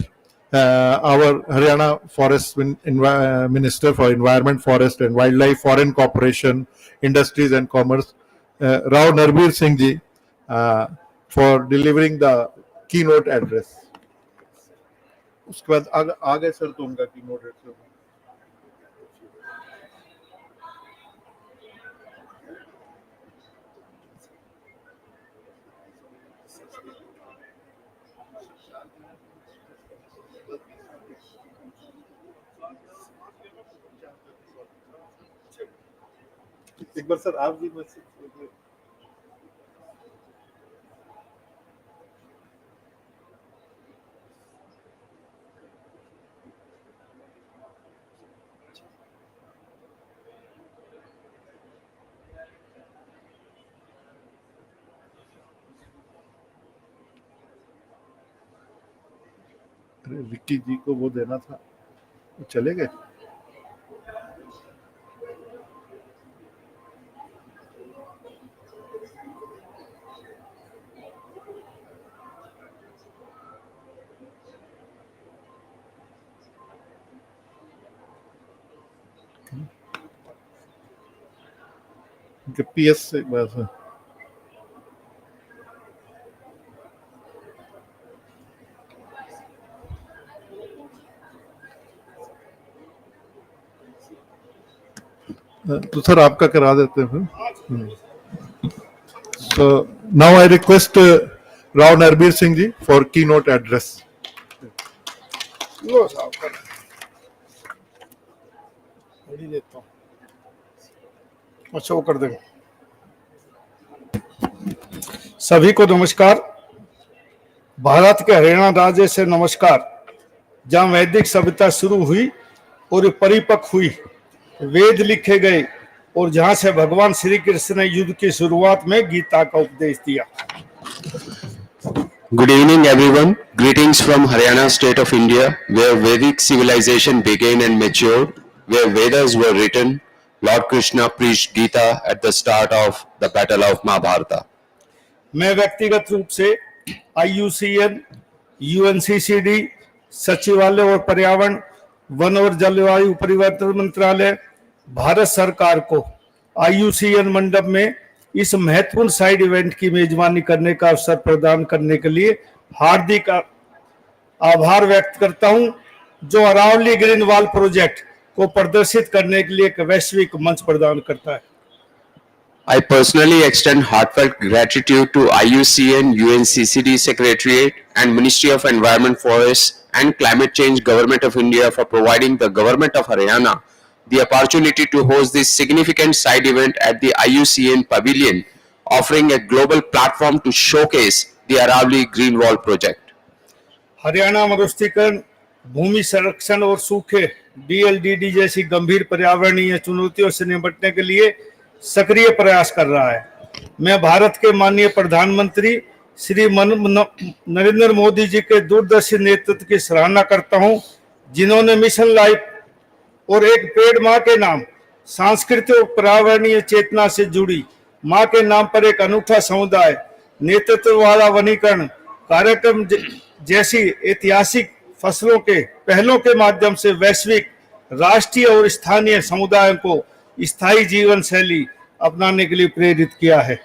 our Haryana Forest Minister for Environment, Forest and Wildlife, Foreign Cooperation, Industries and Commerce, Rao Narbir Singh ji, for delivering the keynote address. उसके बाद आगे sir तो उनका keynote address एक बार sir आप भी message Vicky जी को वो देना था, वो चले गए। पीएस से बस तो सर आपका करा देते हैं। So now I request Rao Narbir Singh ji for keynote address. अच्छा वो कर देंगे। सभी को नमस्कार। भारत के हरियाणा राज्य से नमस्कार, जहाँ वैदिक सभ्यता शुरू हुई और परिपक्व हुई, वेद लिखे गए और जहां से भगवान श्री कृष्ण ने युद्ध की शुरुआत में गीता का उपदेश दिया। Good evening, everyone. Greetings from Haryana state of India, where Vedic civilization began and matured, where Vedas were written. Lord Krishna preached Gita at the start of the battle of Mahabharata. मैं व्यक्तिगत रूप से IUCN, UNCCD, सचिवालय और पर्यावरण, one और जलवायु परिवर्तन मंत्रालय, भारत सरकार को IUCN मंडप में इस महत्वपूर्ण साइड इवेंट की मेजबानी करने का अवसर प्रदान करने के लिए हार्दिक आभार व्यक्त करता हूं, जो अरावली ग्रीन वॉल प्रोजेक्ट को प्रदर्शित करने के लिए एक वैश्विक मंच प्रदान करता है। I personally extend heartfelt gratitude to IUCN, UNCCD Secretariat and Ministry of Environment, Forests and Climate Change Government of India for providing the Government of Haryana the opportunity to host this significant side event at the IUCN Pavilion, offering a global platform to showcase the Aravali Green Wall project. Haryana मरुस्थलीकरण, भूमि संरक्षण और सूखे DLDD जैसी गंभीर पर्यावरणीय चुनौतियों से निपटने के लिए सक्रिय प्रयास कर रहा है। मैं भारत के माननीय प्रधानमंत्री श्री नरेंद्र मोदी जी के दूरदर्शी नेतृत्व की सराहना करता हूं, जिन्होंने मिशन लाइफ और एक पेड़ मां के नाम सांस्कृतिक और पर्यावरणीय चेतना से जुड़ी मां के नाम पर एक अनूठा समुदाय नेतृत्व वाला वनीकरण कार्यक्रम जैसी ऐतिहासिक फसलों के पहलों के माध्यम से वैश्विक, राष्ट्रीय और स्थानीय समुदायों को स्थायी जीवन शैली अपनाने के लिए प्रेरित किया है।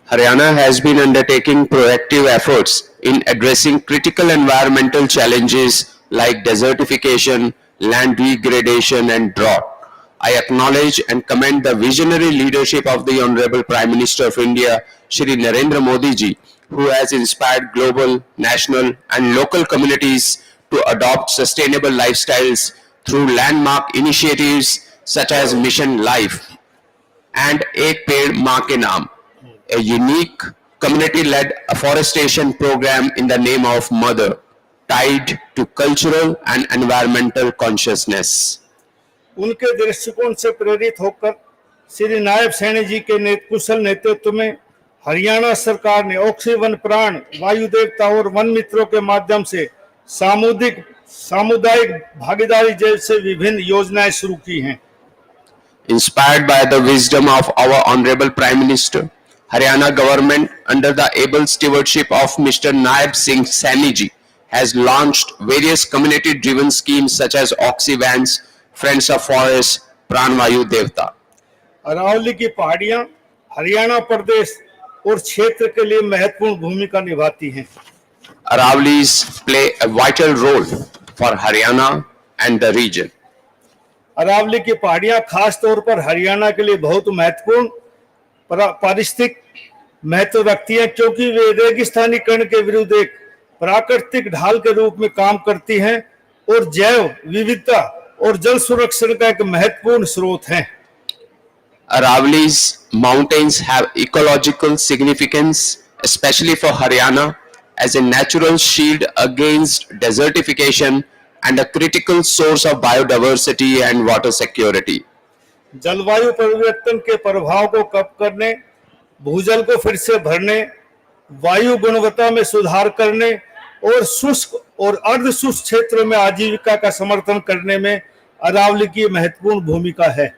Haryana has been undertaking proactive efforts in addressing critical environmental challenges like desertification, land degradation and drought. I acknowledge and commend the visionary leadership of the Honorable Prime Minister of India, Shri Narendra Modi ji, who has inspired global, national and local communities to adopt sustainable lifestyles through landmark initiatives such as Mission Life and Ek Ped Maa Ke Naam, a unique community-led afforestation program in the name of Mother, tied to cultural and environmental consciousness. उनके दृष्टिकोण से प्रेरित होकर श्री नायब सैनी जी के कुशल नेतृत्व में हरियाणा सरकार ने ऑक्सीवन प्राण, वायु देवता और वन मित्रों के माध्यम से सामुदायिक भागीदारी जैसे विभिन्न योजनाएं शुरू की हैं। Inspired by the wisdom of our Honorable Prime Minister, Haryana government under the able stewardship of Mr. Naib Singh Saini ji has launched various community-driven schemes such as Oxyvans, Friends of Forest, Pranvayu Devta. Aravalli की पहाड़ियां हरियाणा प्रदेश और क्षेत्र के लिए महत्वपूर्ण भूमिका निभाती हैं। Aravali's play a vital role for Haryana and the region. Aravalli की पहाड़ियां खास तौर पर हरियाणा के लिए बहुत महत्वपूर्ण पारिस्थितिक महत्व रखती हैं, क्योंकि वे रेगिस्तानीकरण के विरुद्ध एक प्राकृतिक ढाल के रूप में काम करती हैं और जैव विविधता और जल संरक्षण का एक महत्वपूर्ण स्रोत हैं। Aravali's mountains have ecological significance, especially for Haryana, as a natural shield against desertification and a critical source of biodiversity and water security. जलवायु परिवर्तन के प्रभाव को कम करने, भूजल को फिर से भरने, वायु गुणवत्ता में सुधार करने और शुष्क और अर्ध शुष्क क्षेत्रों में आजीविका का समर्थन करने में अरावली की महत्वपूर्ण भूमिका है।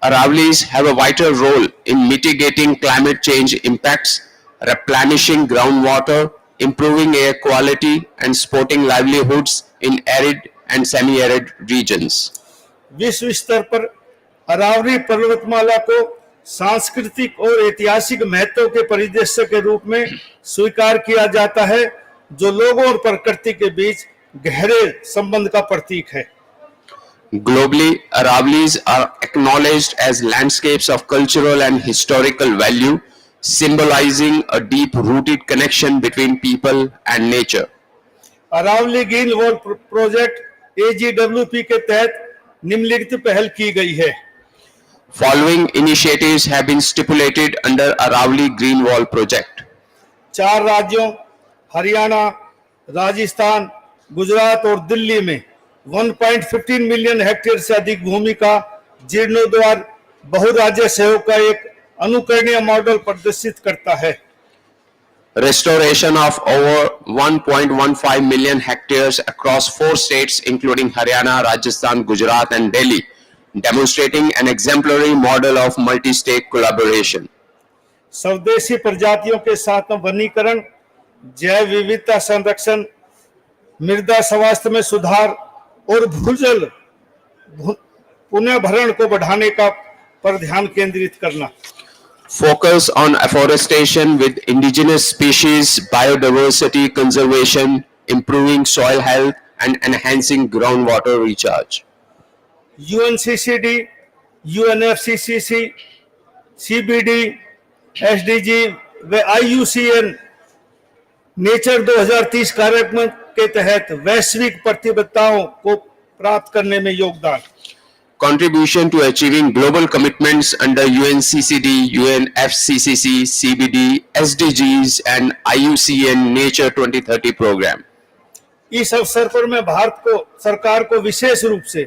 Aravalis have a vital role in mitigating climate change impacts, replenishing groundwater, improving air quality, and supporting livelihoods in arid and semi-arid regions. विश्व स्तर पर अरावली पर्वतमाला को सांस्कृतिक और ऐतिहासिक महत्व के परिदृश्य के रूप में स्वीकार किया जाता है, जो लोगों और प्रकृति के बीच गहरे संबंध का प्रतीक है। Globally, Aravalis are acknowledged as landscapes of cultural and historical value, symbolizing a deep-rooted connection between people and nature. Aravalli green wall project AGWP के तहत निम्नलिखित पहल की गई है। Following initiatives have been stipulated under Aravali Green Wall project. 4 राज्यों हरियाणा, राजस्थान, गुजरात और दिल्ली में 1.15 मिलियन हेक्टेयर से अधिक भूमि का जीर्णोद्धार बहुराज्य सहयोग का एक अनुकरणीय मॉडल प्रदर्शित करता है। Restoration of over 1.15 million hectares across 4 states including Haryana, Rajasthan, Gujarat and Delhi, demonstrating an exemplary model of multi-state collaboration. स्वदेशी प्रजातियों के साथ वनीकरण, जैव विविधता संरक्षण, मृदा स्वास्थ्य में सुधार और भूजल पुनः भरण को बढ़ाने का पर ध्यान केंद्रित करना। Focus on afforestation with indigenous species, biodiversity conservation, improving soil health and enhancing groundwater recharge. UNCCD, UNFCCC, CBD, SDG व IUCN नेचर 2030 कार्यक्रम के तहत वैश्विक प्रतिबद्धताओं को प्राप्त करने में योगदान। Contribution to achieving global commitments under UNCCD, UNFCCC, CBD, SDGs and IUCN Nature 2030 program. इस अवसर पर मैं भारत को सरकार को विशेष रूप से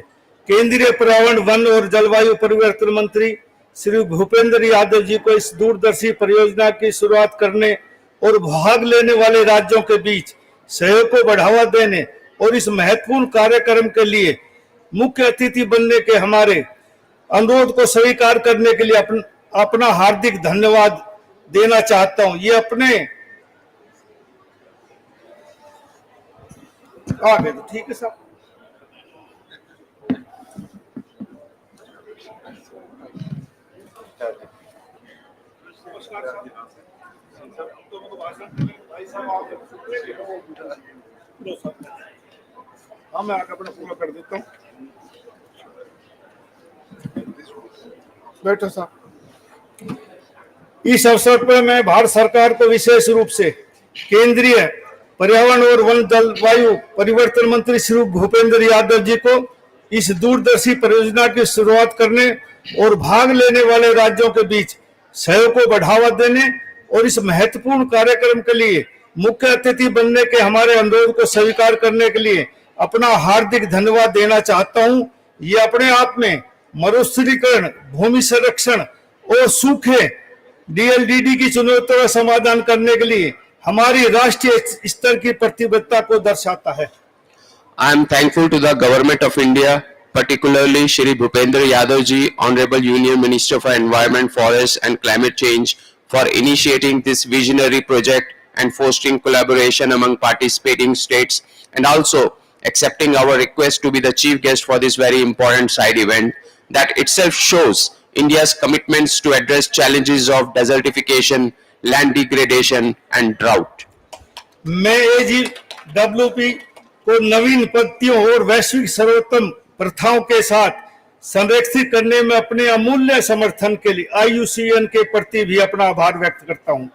केंद्रीय पर्यावरण, वन और जलवायु परिवर्तन मंत्री श्री भूपेंद्र यादव जी को इस दूरदर्शी परियोजना की शुरुआत करने और भाग लेने वाले राज्यों के बीच सहयोग को बढ़ावा देने और इस महत्वपूर्ण कार्यक्रम के लिए मुख्य अतिथि बनने के हमारे अनुरोध को स्वीकार करने के लिए अपना हार्दिक धन्यवाद देना चाहता हूं। ये अपने आगे तो ठीक है साहब। हाँ मैं आगे अपना पूरा कर देता हूँ। बैठो साहब। इस अवसर पर मैं भारत सरकार को विशेष रूप से केंद्रीय पर्यावरण और वन जलवायु परिवर्तन मंत्री श्री भूपेंद्र यादव जी को इस दूरदर्शी परियोजना की शुरुआत करने और भाग लेने वाले राज्यों के बीच सहयोग को बढ़ावा देने और इस महत्वपूर्ण कार्यक्रम के लिए मुख्य अतिथि बनने के हमारे अनुरोध को स्वीकार करने के लिए अपना हार्दिक धन्यवाद देना चाहता हूं। ये अपने आप में मरुस्थलीकरण, भूमि संरक्षण और सूखे DLDD की चुनौतियों का समाधान करने के लिए हमारी राष्ट्रीय स्तर की प्रतिबद्धता को दर्शाता है। I am thankful to the Government of India, particularly Shri Bhupendra Yadav ji, Honorable Union Minister for Environment, Forest and Climate Change, for initiating this visionary project and fostering collaboration among participating states, and also accepting our request to be the chief guest for this very important side event. That itself shows India's commitments to address challenges of desertification, land degradation, and drought. मैं AGWP को नवीन पद्धतियों और वैश्विक सर्वोत्तम प्रथाओं के साथ संरक्षित करने में अपने अमूल्य समर्थन के लिए IUCN के प्रति भी अपना आभार व्यक्त करता हूं।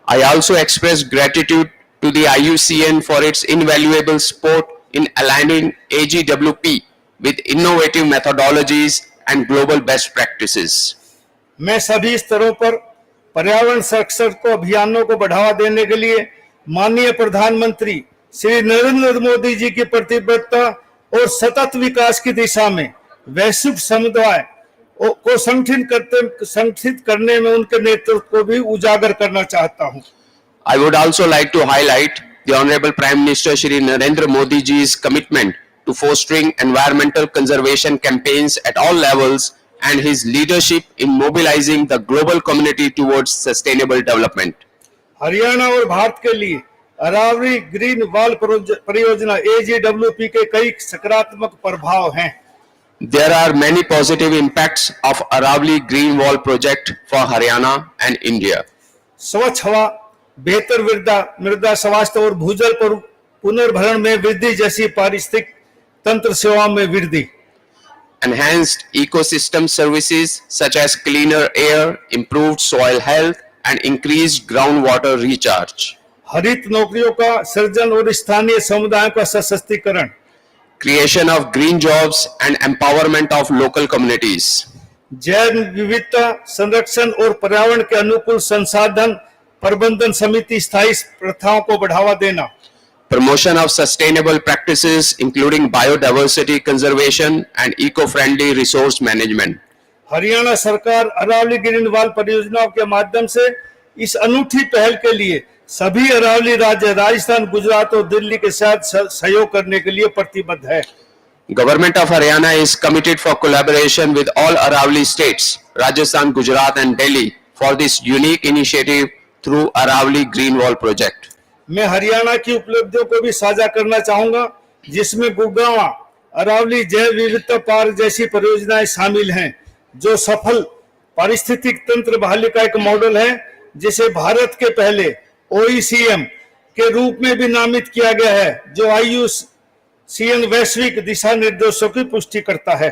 I also express gratitude to the IUCN for its invaluable support in aligning AGWP with innovative methodologies and global best practices. मैं सभी स्तरों पर पर्यावरण संरक्षण को अभियानों को बढ़ावा देने के लिए माननीय प्रधानमंत्री श्री नरेंद्र मोदी जी की प्रतिबद्धता और सतत विकास की दिशा में वैश्विक समुदाय को संगठित करने में उनके नेतृत्व को भी उजागर करना चाहता हूं। I would also like to highlight the Honorable Prime Minister Shri Narendra Modi ji's commitment to fostering environmental conservation campaigns at all levels and his leadership in mobilizing the global community towards sustainable development. Haryana और भारत के लिए Aravalli green wall परियोजना AGWP के कई सकारात्मक प्रभाव हैं। There are many positive impacts of Aravali Green Wall project for Haryana and India. स्वच्छ हवा, बेहतर मृदा स्वास्थ्य और भूजल पर पुनर्भरण में वृद्धि जैसी पारिस्थितिक तंत्र सेवाओं में वृद्धि। Enhanced ecosystem services such as cleaner air, improved soil health and increased groundwater recharge. हरित नौकरियों का सृजन और स्थानीय समुदायों का सशक्तिकरण। Creation of green jobs and empowerment of local communities. जैव विविधता संरक्षण और पर्यावरण के अनुकूल संसाधन प्रबंधन समिति स्थायी प्रथाओं को बढ़ावा देना। Promotion of sustainable practices including biodiversity conservation and eco-friendly resource management. Haryana सरकार अरावली ग्रीन वॉल परियोजनाओं के माध्यम से इस अनूठी पहल के लिए सभी अरावली राज्य राजस्थान, गुजरात और दिल्ली के साथ सहयोग करने के लिए प्रतिबद्ध है। Government of Haryana is committed for collaboration with all Aravali states, Rajasthan, Gujarat and Delhi for this unique initiative through Aravali Green Wall project. मैं हरियाणा की उपलब्धियों को भी साझा करना चाहूंगा, जिसमें गुड़गांव अरावली जैव विविधता पार्क जैसी परियोजनाएं शामिल हैं, जो सफल पारिस्थितिक तंत्र बहाली का एक मॉडल है, जिसे भारत के पहले OECM के रूप में भी नामित किया गया है, जो IUCN वैश्विक दिशा निर्देशों की पुष्टि करता है।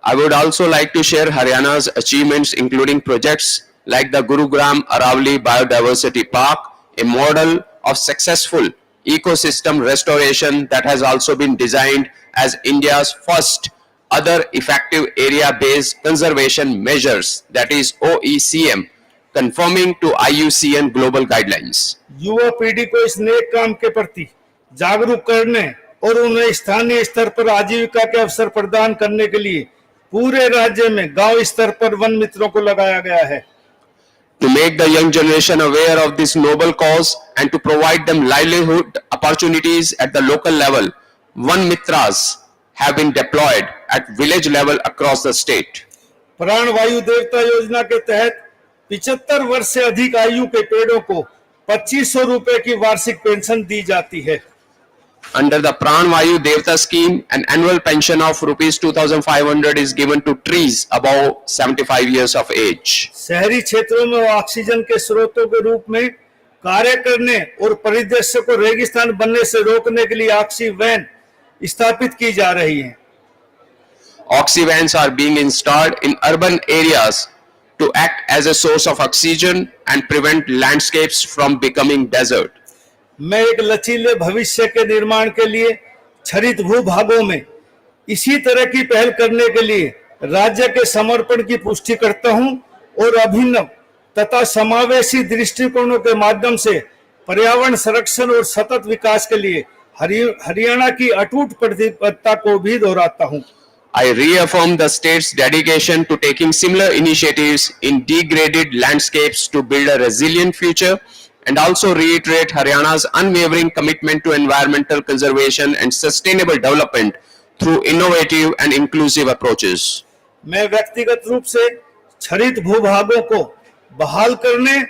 I would also like to share Haryana's achievements including projects like the Gurugram Aravali Biodiversity Park, a model of successful ecosystem restoration that has also been designed as India's first other effective area-based conservation measures, that is OECM, conforming to IUCN global guidelines. युवा पीढ़ी को इस नेक काम के प्रति जागरूक करने और उन्हें स्थानीय स्तर पर आजीविका के अवसर प्रदान करने के लिए पूरे राज्य में गांव स्तर पर वन मित्रों को लगाया गया है। To make the young generation aware of this noble cause and to provide them livelihood opportunities at the local level, Van Mitras have been deployed at village level across the state. प्राण वायु देवता योजना के तहत 75 वर्ष से अधिक आयु के पेड़ों को 2500 रुपए की वार्षिक पेंशन दी जाती है। Under the Pran Vayu Devta scheme, an annual pension of rupees 2,500 is given to trees above 75 years of age. शहरी क्षेत्रों में ऑक्सीजन के स्रोतों के रूप में कार्य करने और परिदृश्य को रेगिस्तान बनने से रोकने के लिए ऑक्सी वैन स्थापित की जा रही हैं। Oxyvans are being installed in urban areas to act as a source of oxygen and prevent landscapes from becoming desert. मैं एक लचीले भविष्य के निर्माण के लिए हरित भूभागों में इसी तरह की पहल करने के लिए राज्य के समर्पण की पुष्टि करता हूं और अभिनव तथा समावेशी दृष्टिकोणों के माध्यम से पर्यावरण संरक्षण और सतत विकास के लिए हरियाणा की अटूट प्रतिबद्धता को भी दोहराता हूं। I reaffirm the state's dedication to taking similar initiatives in degraded landscapes to build a resilient future, and also reiterate Haryana's unwavering commitment to environmental conservation and sustainable development through innovative and inclusive approaches. मैं व्यक्तिगत रूप से हरित भूभागों को बहाल करने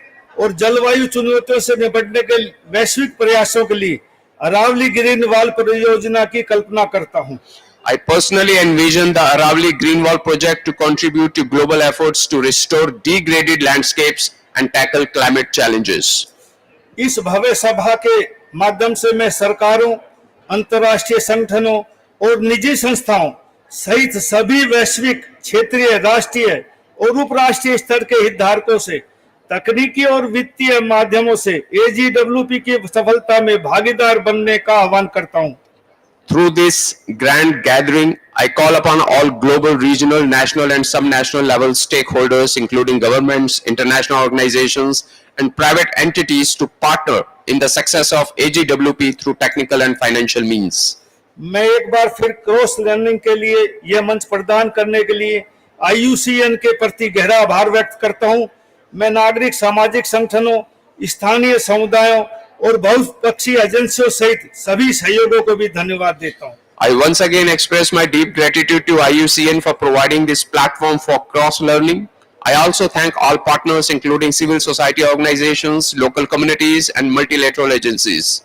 और जलवायु चुनौतियों से निपटने के वैश्विक प्रयासों के लिए अरावली ग्रीन वॉल परियोजना की कल्पना करता हूं। I personally envision the Aravali Green Wall project to contribute to global efforts to restore degraded landscapes and tackle climate challenges. इस भव्य सभा के माध्यम से मैं सरकारों, अंतर्राष्ट्रीय संगठनों और निजी संस्थाओं सहित सभी वैश्विक, क्षेत्रीय, राष्ट्रीय और उपराष्ट्रीय स्तर के हितधारकों से तकनीकी और वित्तीय माध्यमों से AGWP की सफलता में भागीदार बनने का आह्वान करता हूं। Through this grand gathering, I call upon all global, regional, national and sub-national level stakeholders, including governments, international organizations and private entities to partner in the success of AGWP through technical and financial means. मैं एक बार फिर cross learning के लिए यह मंच प्रदान करने के लिए IUCN के प्रति गहरा आभार व्यक्त करता हूं। मैं नागरिक सामाजिक संगठनों, स्थानीय समुदायों और बहुपक्षीय एजेंसियों सहित सभी सहयोगों को भी धन्यवाद देता हूं। I once again express my deep gratitude to IUCN for providing this platform for cross-learning. I also thank all partners, including civil society organizations, local communities, and multilateral agencies.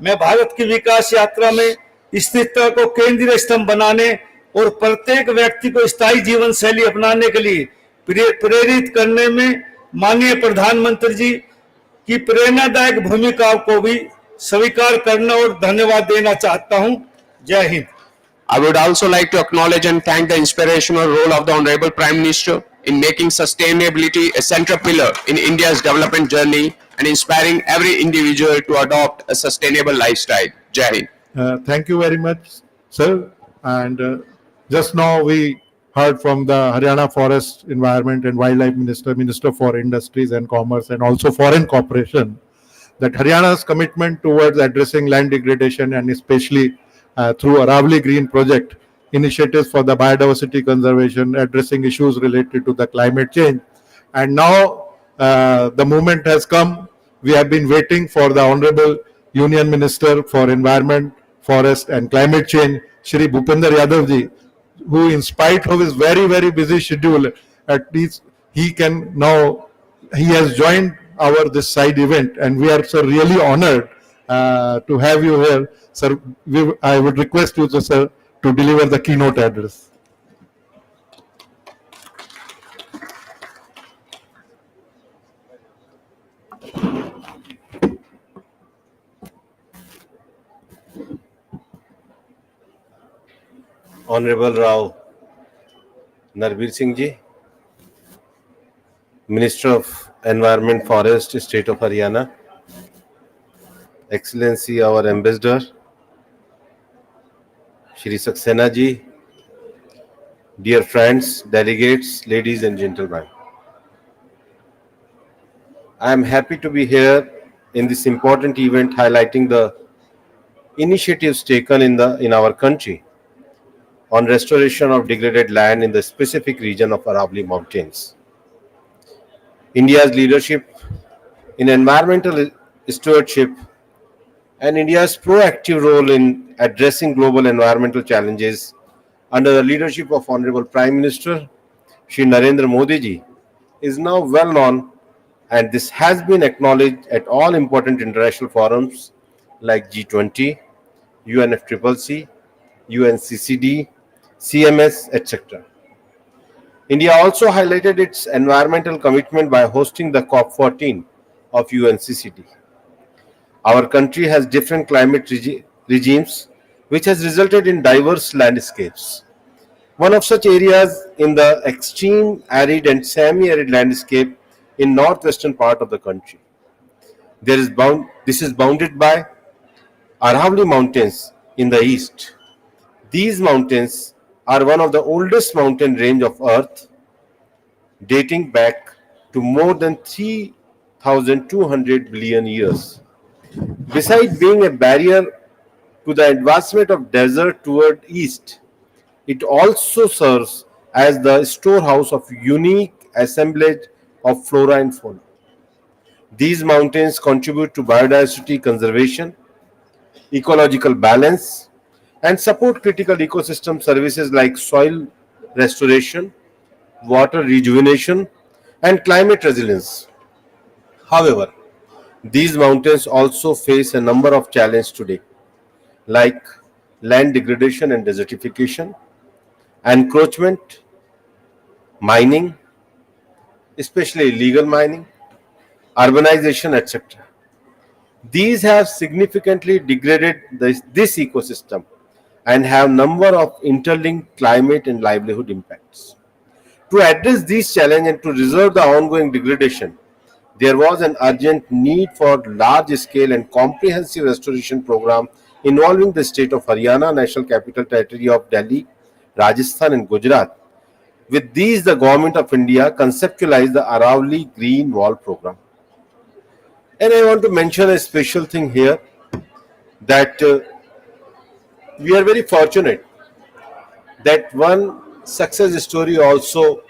मैं भारत की विकास यात्रा में स्थिरता को केंद्रीय स्तंभ बनाने और प्रत्येक व्यक्ति को स्थायी जीवन शैली अपनाने के लिए प्रेरित करने में माननीय प्रधानमंत्री जी की प्रेरणादायक भूमिका को भी स्वीकार करना और धन्यवाद देना चाहता हूं। जय Hind. I would also like to acknowledge and thank the inspirational role of the Honorable Prime Minister in making sustainability a central pillar in India's development journey and inspiring every individual to adopt a sustainable lifestyle. Jai Hind. Thank you very much, sir. And just now we heard from the Haryana Forest, Environment and Wildlife Minister, Minister for Industries and Commerce and also Foreign Cooperation, that Haryana's commitment towards addressing land degradation and especially through Aravali Green Project, initiatives for the biodiversity conservation, addressing issues related to the climate change. And now the moment has come. We have been waiting for the Honorable Union Minister for Environment, Forest and Climate Change, Shri Bhupender Yadav ji, who in spite of his very, very busy schedule, at least he has joined our this side event, and we are so really honored to have you here. Sir, I would request you, sir, to deliver the keynote address. Honorable Rao Narbir Singh ji, Minister of Environment, Forest, State of Haryana, Excellency our Ambassador, Shri Saxena ji, dear friends, delegates, ladies and gentlemen. I am happy to be here in this important event highlighting the initiatives taken in our country on restoration of degraded land in the specific region of Aravali Mountains. India's leadership in environmental stewardship and India's proactive role in addressing global environmental challenges under the leadership of Honorable Prime Minister Shri Narendra Modi ji is now well known, and this has been acknowledged at all important international forums like G20, UNFCCC, UNCCD, CMS, etc. India also highlighted its environmental commitment by hosting the COP16 of UNCCD. Our country has different climate regimes, which has resulted in diverse landscapes. One of such areas in the extreme arid and semi-arid landscape in northwestern part of the country. This is bounded by Aravali Mountains in the east. These mountains are one of the oldest mountain range of Earth, dating back to more than 3,200 billion years. Besides being a barrier to the advancement of desert toward east, it also serves as the storehouse of unique assemblage of flora and fauna. These mountains contribute to biodiversity conservation, ecological balance, and support critical ecosystem services like soil restoration, water rejuvenation, and climate resilience. However, these mountains also face a number of challenges today, like land degradation and desertification, encroachment, mining, especially illegal mining, urbanization, etc. These have significantly degraded this ecosystem and have number of interlinked climate and livelihood impacts. To address these challenges and to resolve the ongoing degradation, there was an urgent need for large-scale and comprehensive restoration program involving the state of Haryana, National Capital Territory of Delhi, Rajasthan and Gujarat. With these, the Government of India conceptualized the Aravalli Green Wall program. And I want to mention a special thing here that we are very fortunate that one success story also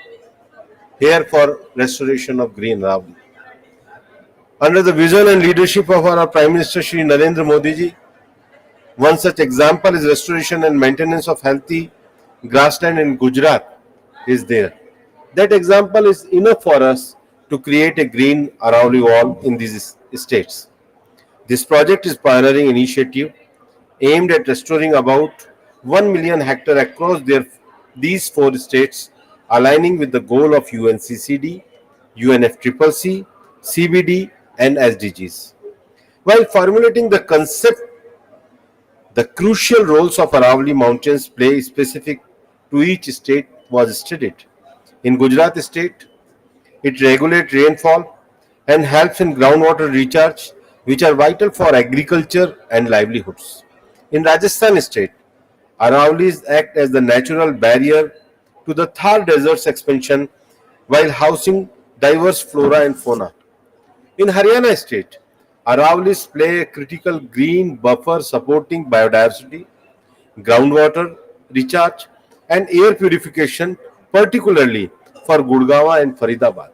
here for restoration of Green Aravalli. Under the vision and leadership of our Prime Minister Shri Narendra Modi ji, one such example is restoration and maintenance of healthy grassland in Gujarat is there. That example is enough for us to create a green Aravalli wall in these states. This project is pioneering initiative aimed at restoring about 1 million hectares across these 4 states, aligning with the goal of UNCCD, UNFCCC, CBD and SDGs. While formulating the concept, the crucial roles of Aravalli Mountains play specific to each state was studied. In Gujarat state, it regulates rainfall and helps in groundwater recharge, which are vital for agriculture and livelihoods. In Rajasthan state, Aravallis act as the natural barrier to the Thar Desert's expansion while housing diverse flora and fauna. In Haryana state, Aravallis play a critical green buffer supporting biodiversity, groundwater recharge, and air purification, particularly for Gurgaon and Faridabad.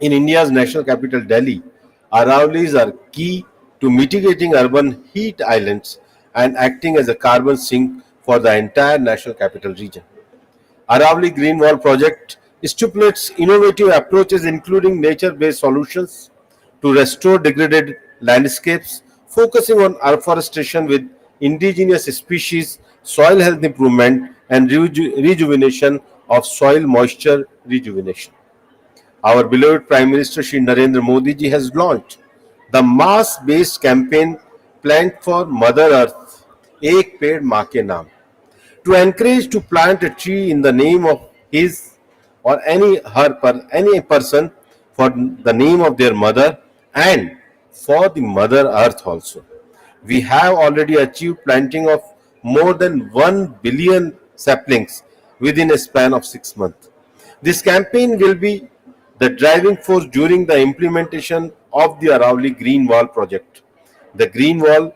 In India's national capital Delhi, Aravallis are key to mitigating urban heat islands and acting as a carbon sink for the entire national capital region. Aravalli Green Wall project stipulates innovative approaches including nature-based solutions to restore degraded landscapes, focusing on afforestation with indigenous species, soil health improvement, and rejuvenation of soil moisture rejuvenation. Our beloved Prime Minister Shri Narendra Modi ji has launched the mass-based campaign Plant for Mother Earth, Ek Ped Maa Ke Naam, to encourage to plant a tree in the name of his or any person for the name of their mother and for the Mother Earth also. We have already achieved planting of more than 1 billion saplings within a span of 6 months. This campaign will be the driving force during the implementation of the Aravalli Green Wall project. The Green Wall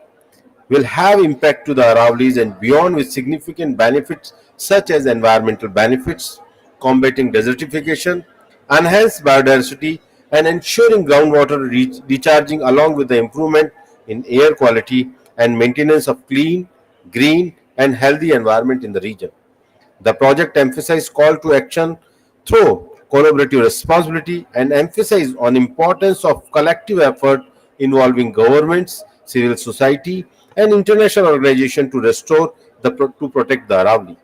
will have impact to the Aravallis and beyond with significant benefits such as environmental benefits, combating desertification, enhanced biodiversity, and ensuring groundwater recharging along with the improvement in air quality and maintenance of clean, green, and healthy environment in the region. The project emphasizes call to action through collaborative responsibility and emphasize on importance of collective effort involving governments, civil society, and international organizations to restore to protect the Aravalli.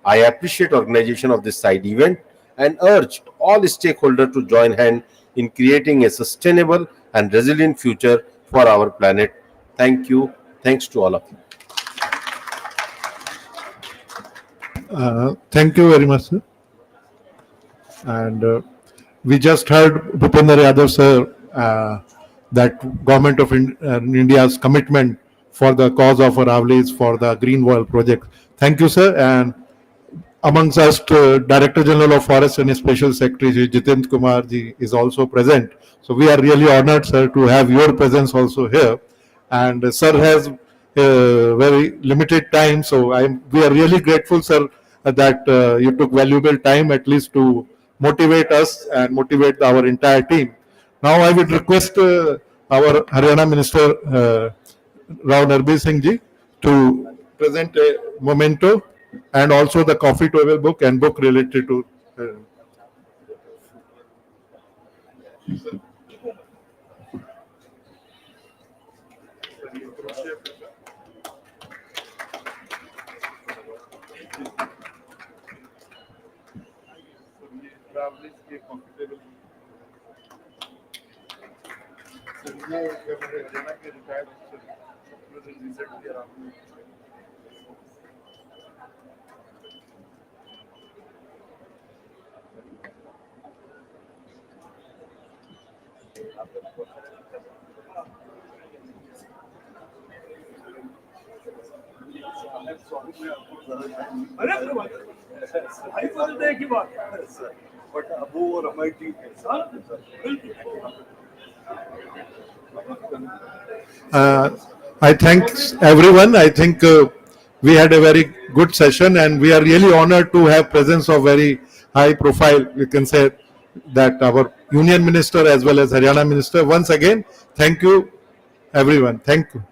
I appreciate organization of this side event and urge all stakeholders to join hands in creating a sustainable and resilient future for our planet. Thank you. Thanks to all of you. Thank you very much, sir. And we just heard Bhupender Yadav sir that Government of India's commitment for the cause of Aravallis for the Green Wall project. Thank you, sir. And amongst us, Director General of Forest and Special Secretary Shri Jitendra Kumar ji is also present. So we are really honored, sir, to have your presence also here. And sir has very limited time, so we are really grateful, sir, that you took valuable time at least to motivate us and motivate our entire team. Now I would request our Haryana Minister Rao Narbir Singh ji to present a memento and also the coffee table book and book related to Uh, I thank everyone. I think we had a very good session, and we are really honored to have presence of very high profile. We can say that our Union Minister as well as Haryana Minister. Once again, thank you, everyone. Thank you.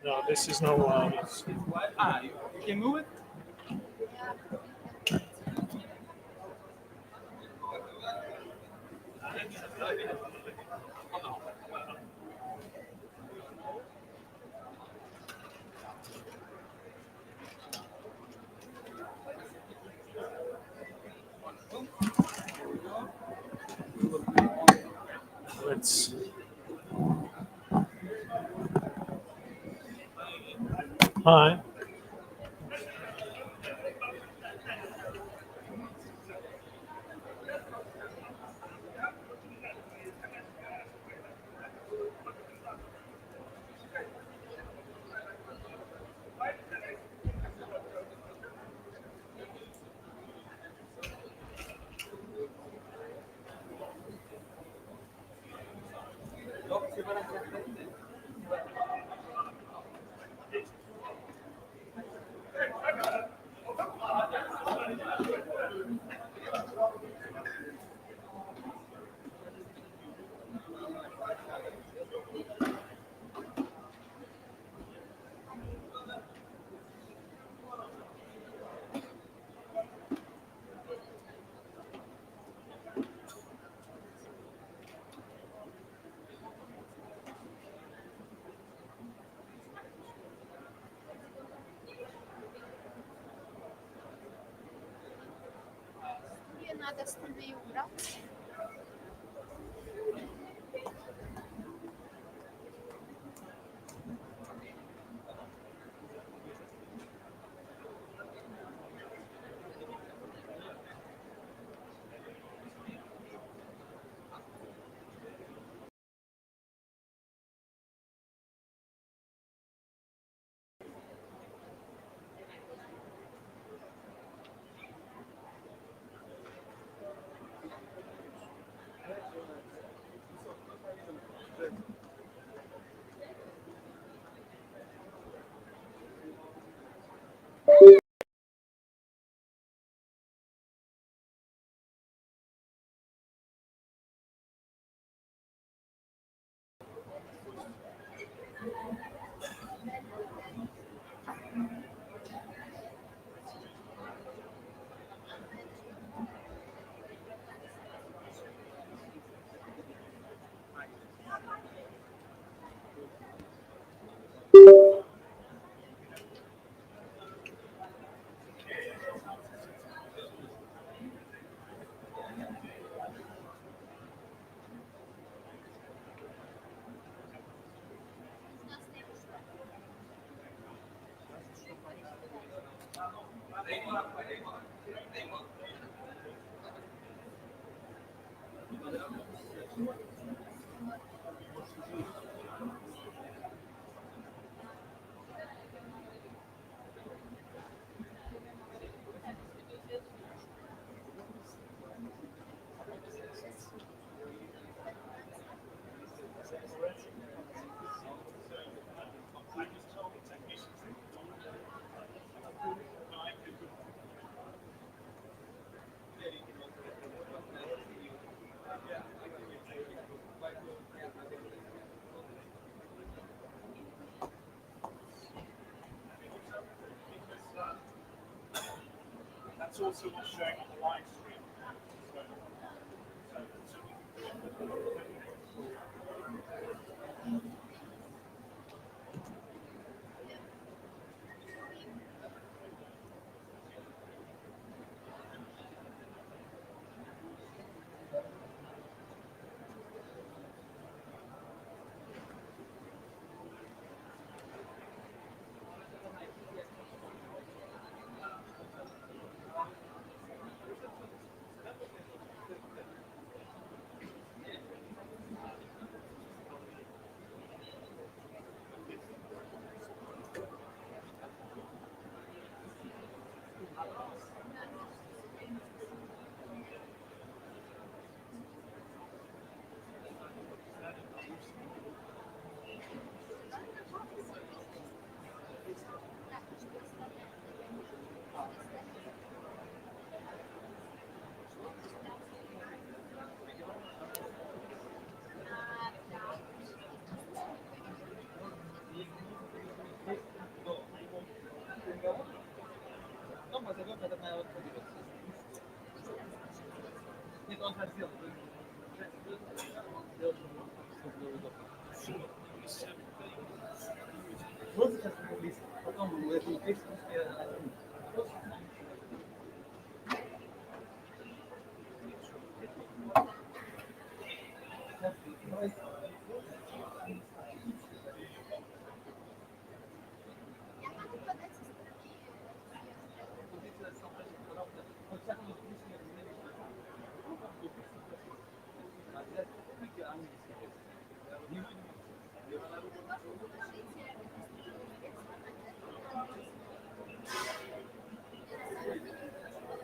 No, this is no wireless. You can move it. Let's. Hi. Надо остальные убрать. It's also not showing on the live stream.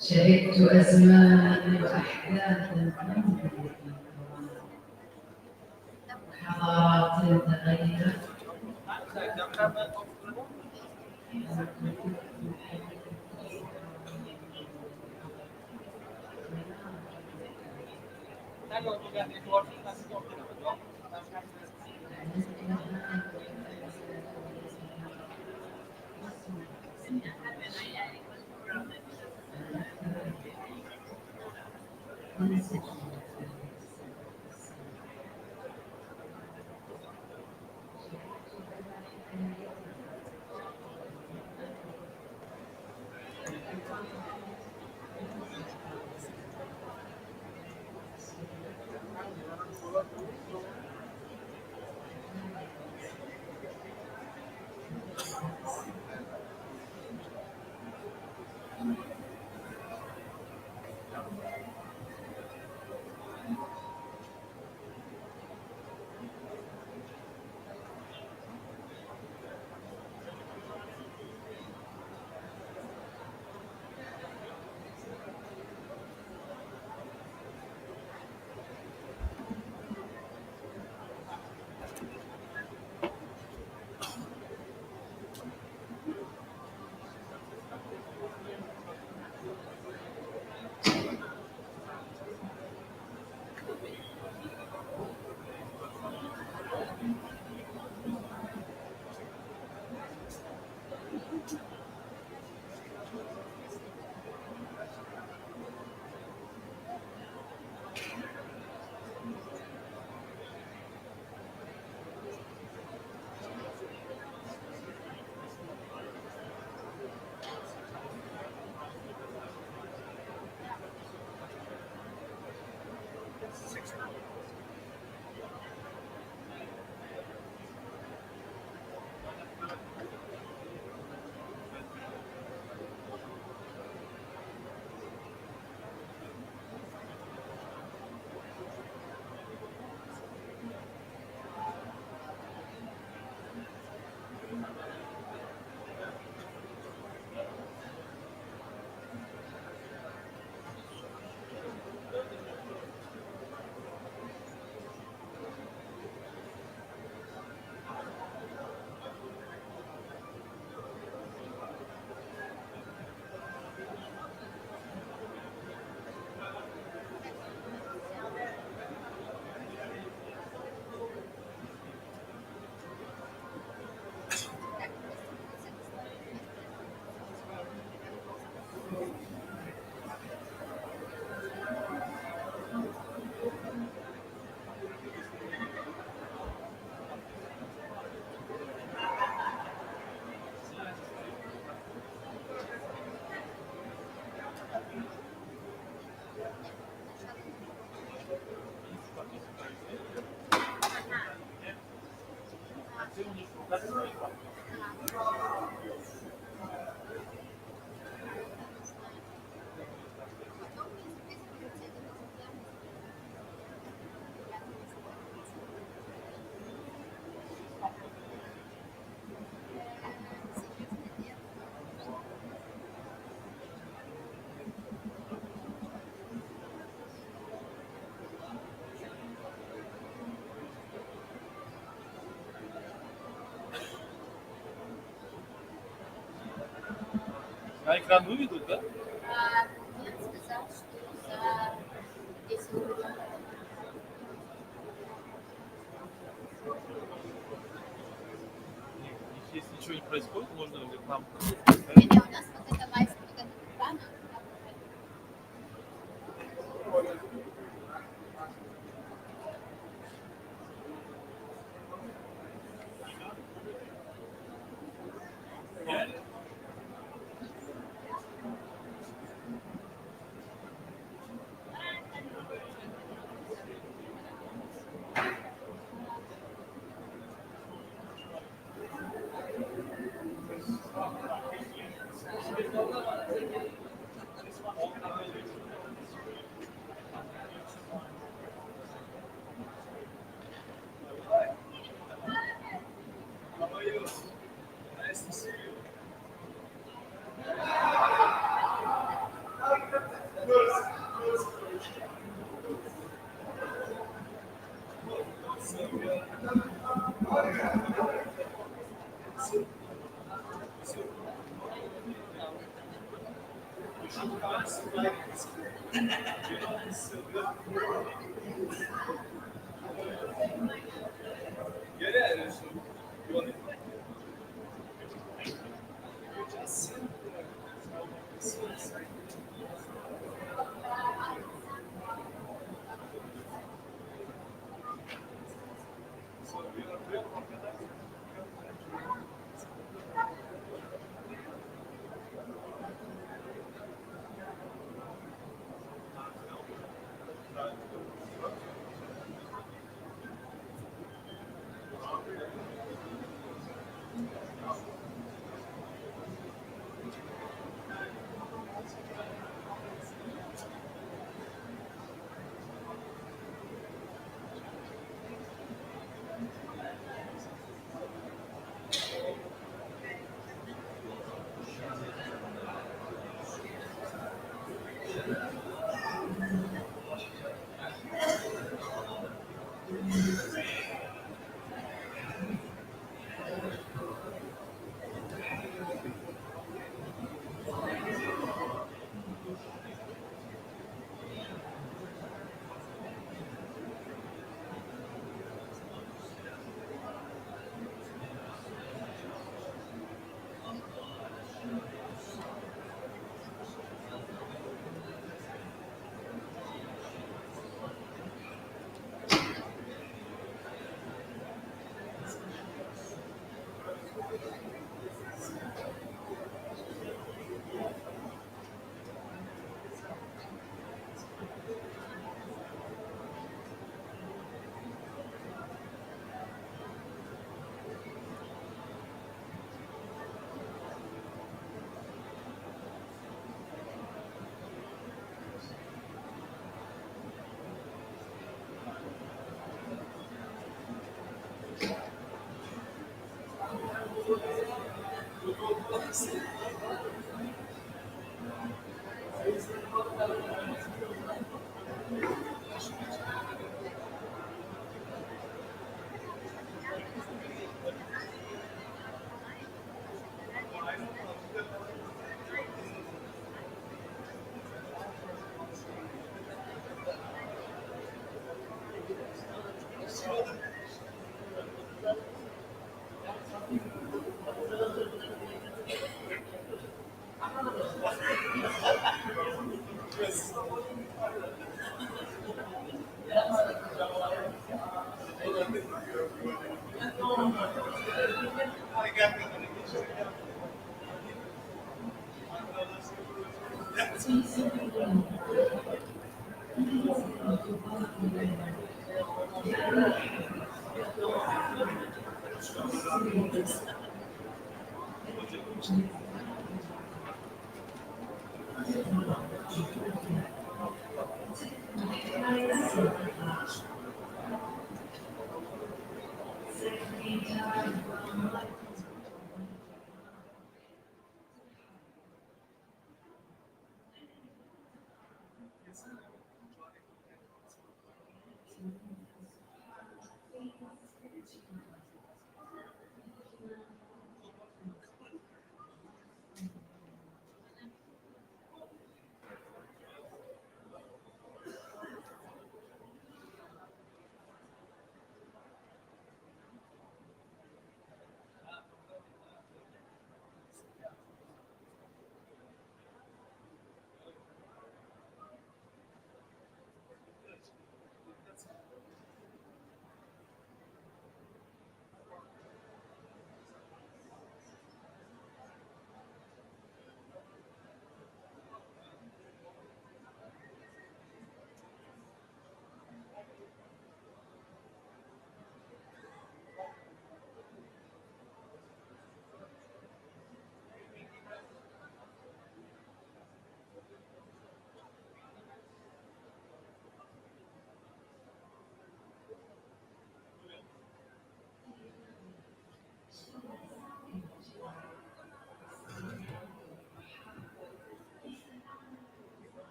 شهدت أزمانا وأحداثا تمضي وحضارات تغيرت Więc сказал, что за 10 минут. Если ничего не происходит, можно рекламу. Не, у нас вот это лайв много экрана. Nice to see you.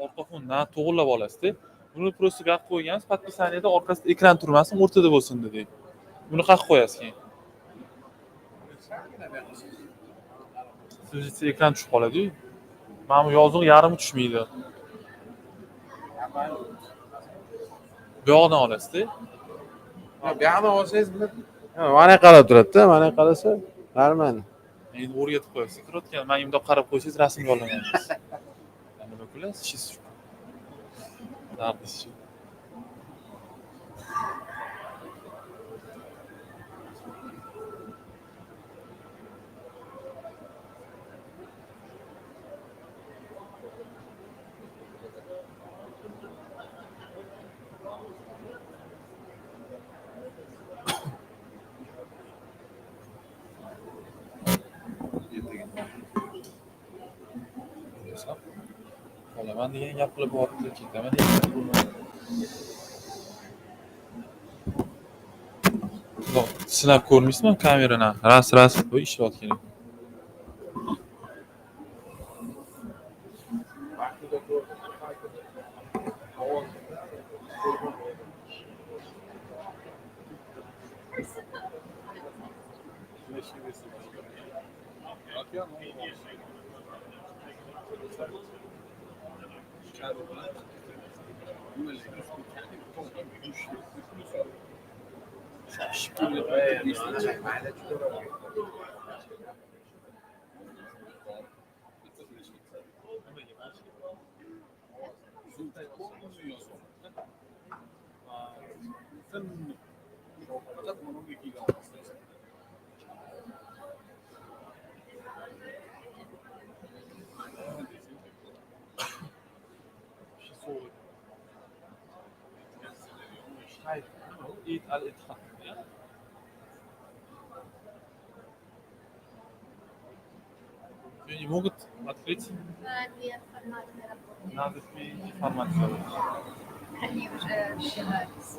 orqa fondan to'g'irlab olasizda. Buni просто qilib qo'ygansiz, podpisaniyada orqasida ekran turmasin, o'rtada bo'lsin dedik. Buni qilib qo'yasiz keyin. Sizga ekran tushib qoladi-yu. Mana bu yozuv yarimi tushmaydi. Bu yoqdan olasizda. Bu yoqdan olsangiz mana qarab turadi-da, mana qarasa, qarmadi. Endi o'rgatib qo'yasiz. Turayotgan, men bundoq qarab qo'ysangiz rasmga olamaymiz. Nima qilasiz? Siz shu. Olaman degan gap qilib boribdi, ketaman degan gap bo'lmadi. Sinab ko'rmaysizmi kamerani? Ras qo'y ishlayotgan. الاتحاد. Они могут открыть? Надо информацию. Они уже считались.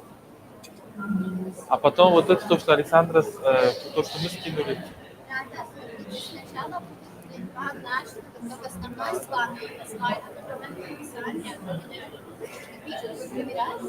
А потом вот это, то, что Александра, то, что мы скинули. Да. Сначала будет два наших, только основной слайд, потом описание, пишут, проверяют.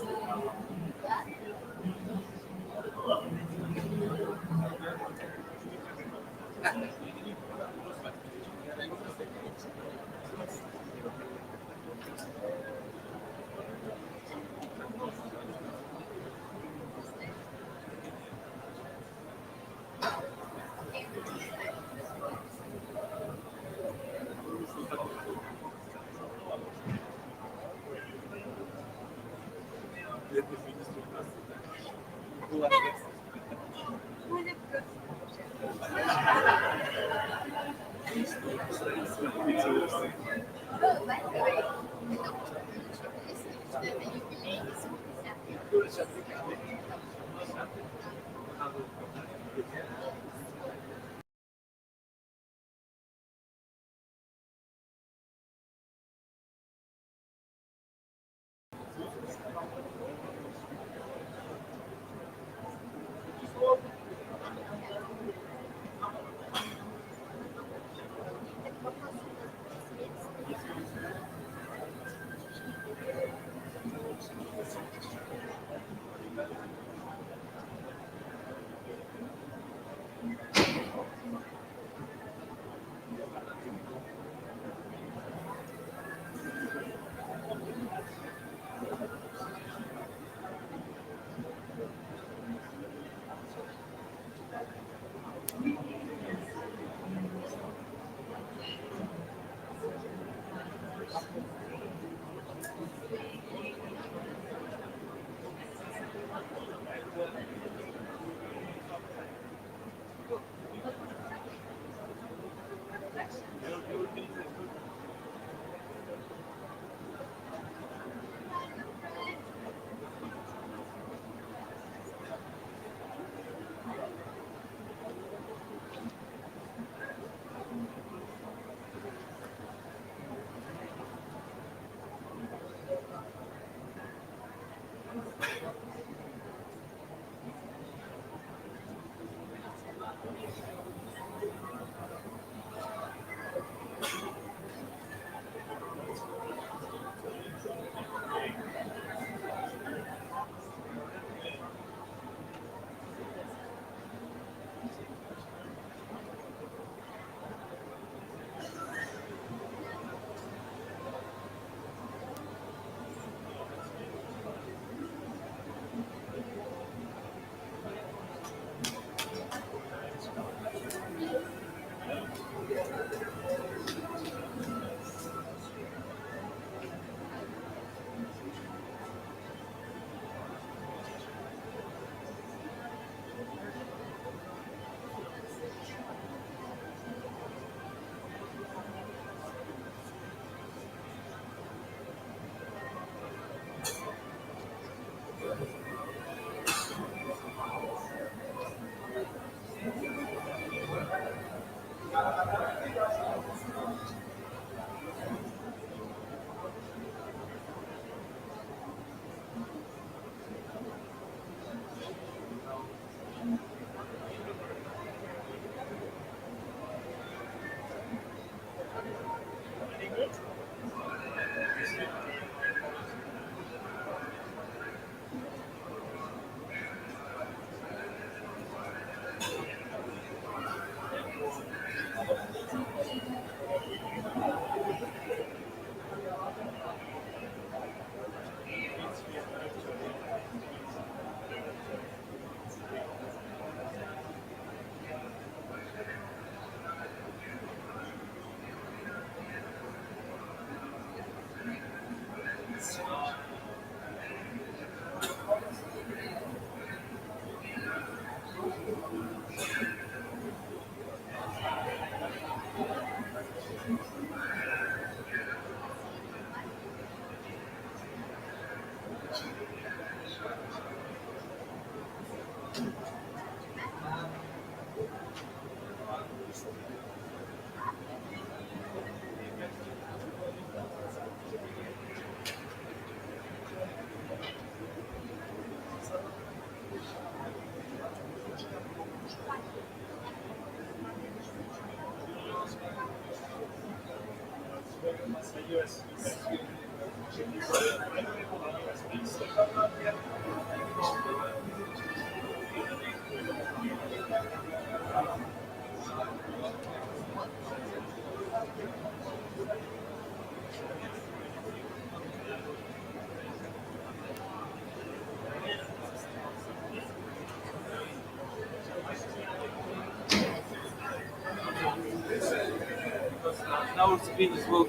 Now screen is well.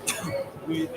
We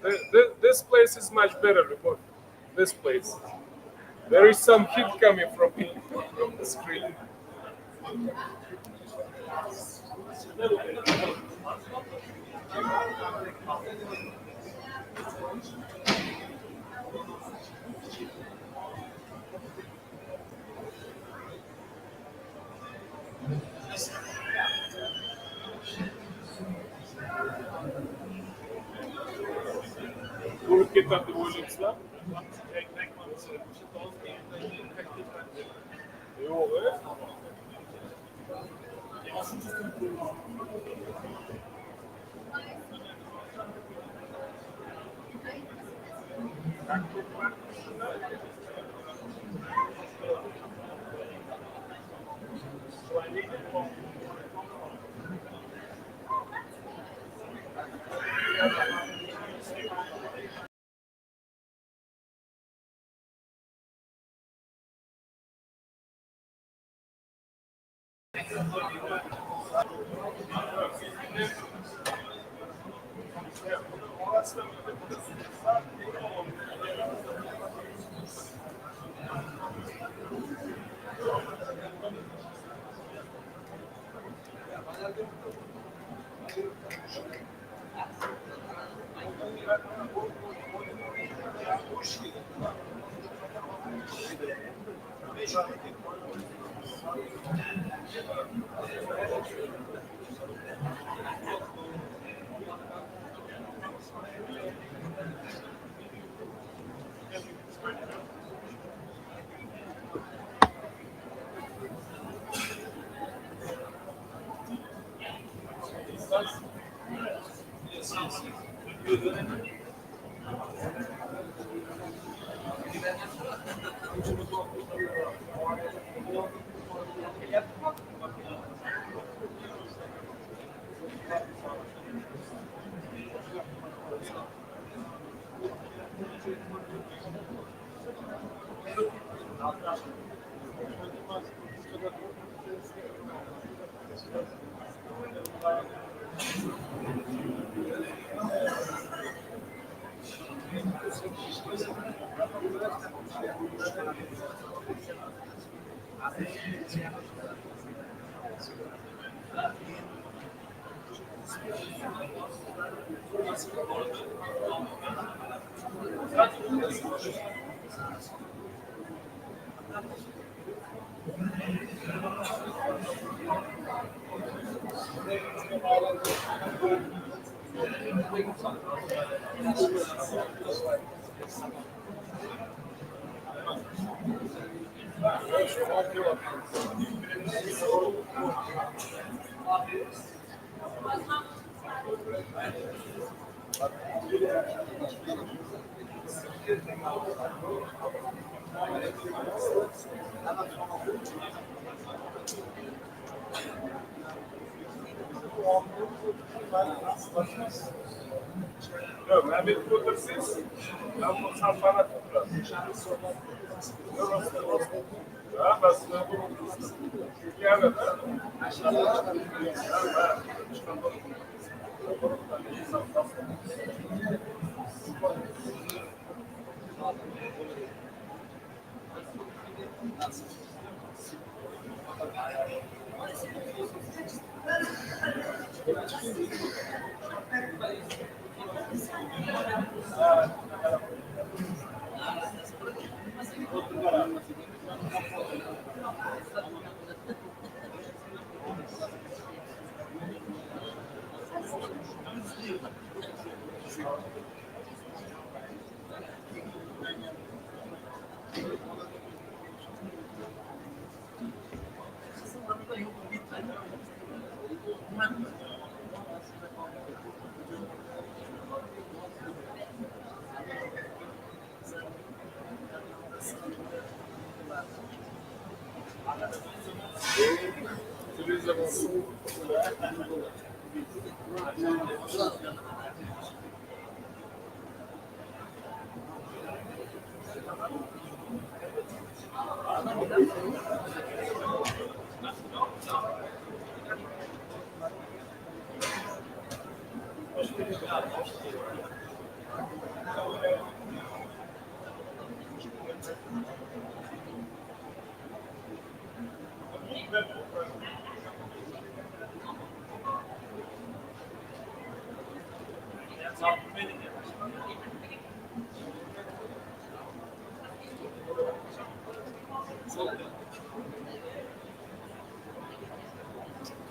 This place is much better. Look, this place. There is some heat coming from the screen. Will get up the volume slap. No, ma بالكوتر سيس لا مصافرة بس يعني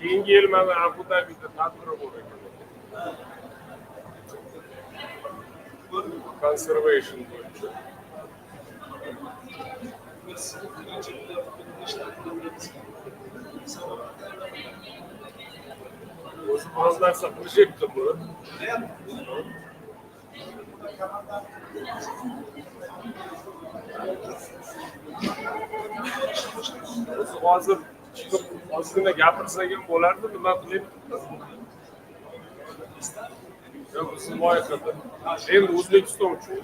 keyingi yil mana Abu Dabida tadbiri bo'lib conservation bo'yicha. O'zi biroz narsa qilishyapti buni. O'zi hozir chiqib ozgina gapirsak ham bo'lardi, nima qilyapti? Yo, bizni loyihada. Endi O'zbekiston uchun.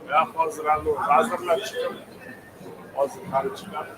Ya hozir vazirlar chiqib, hozir hali chiqadi.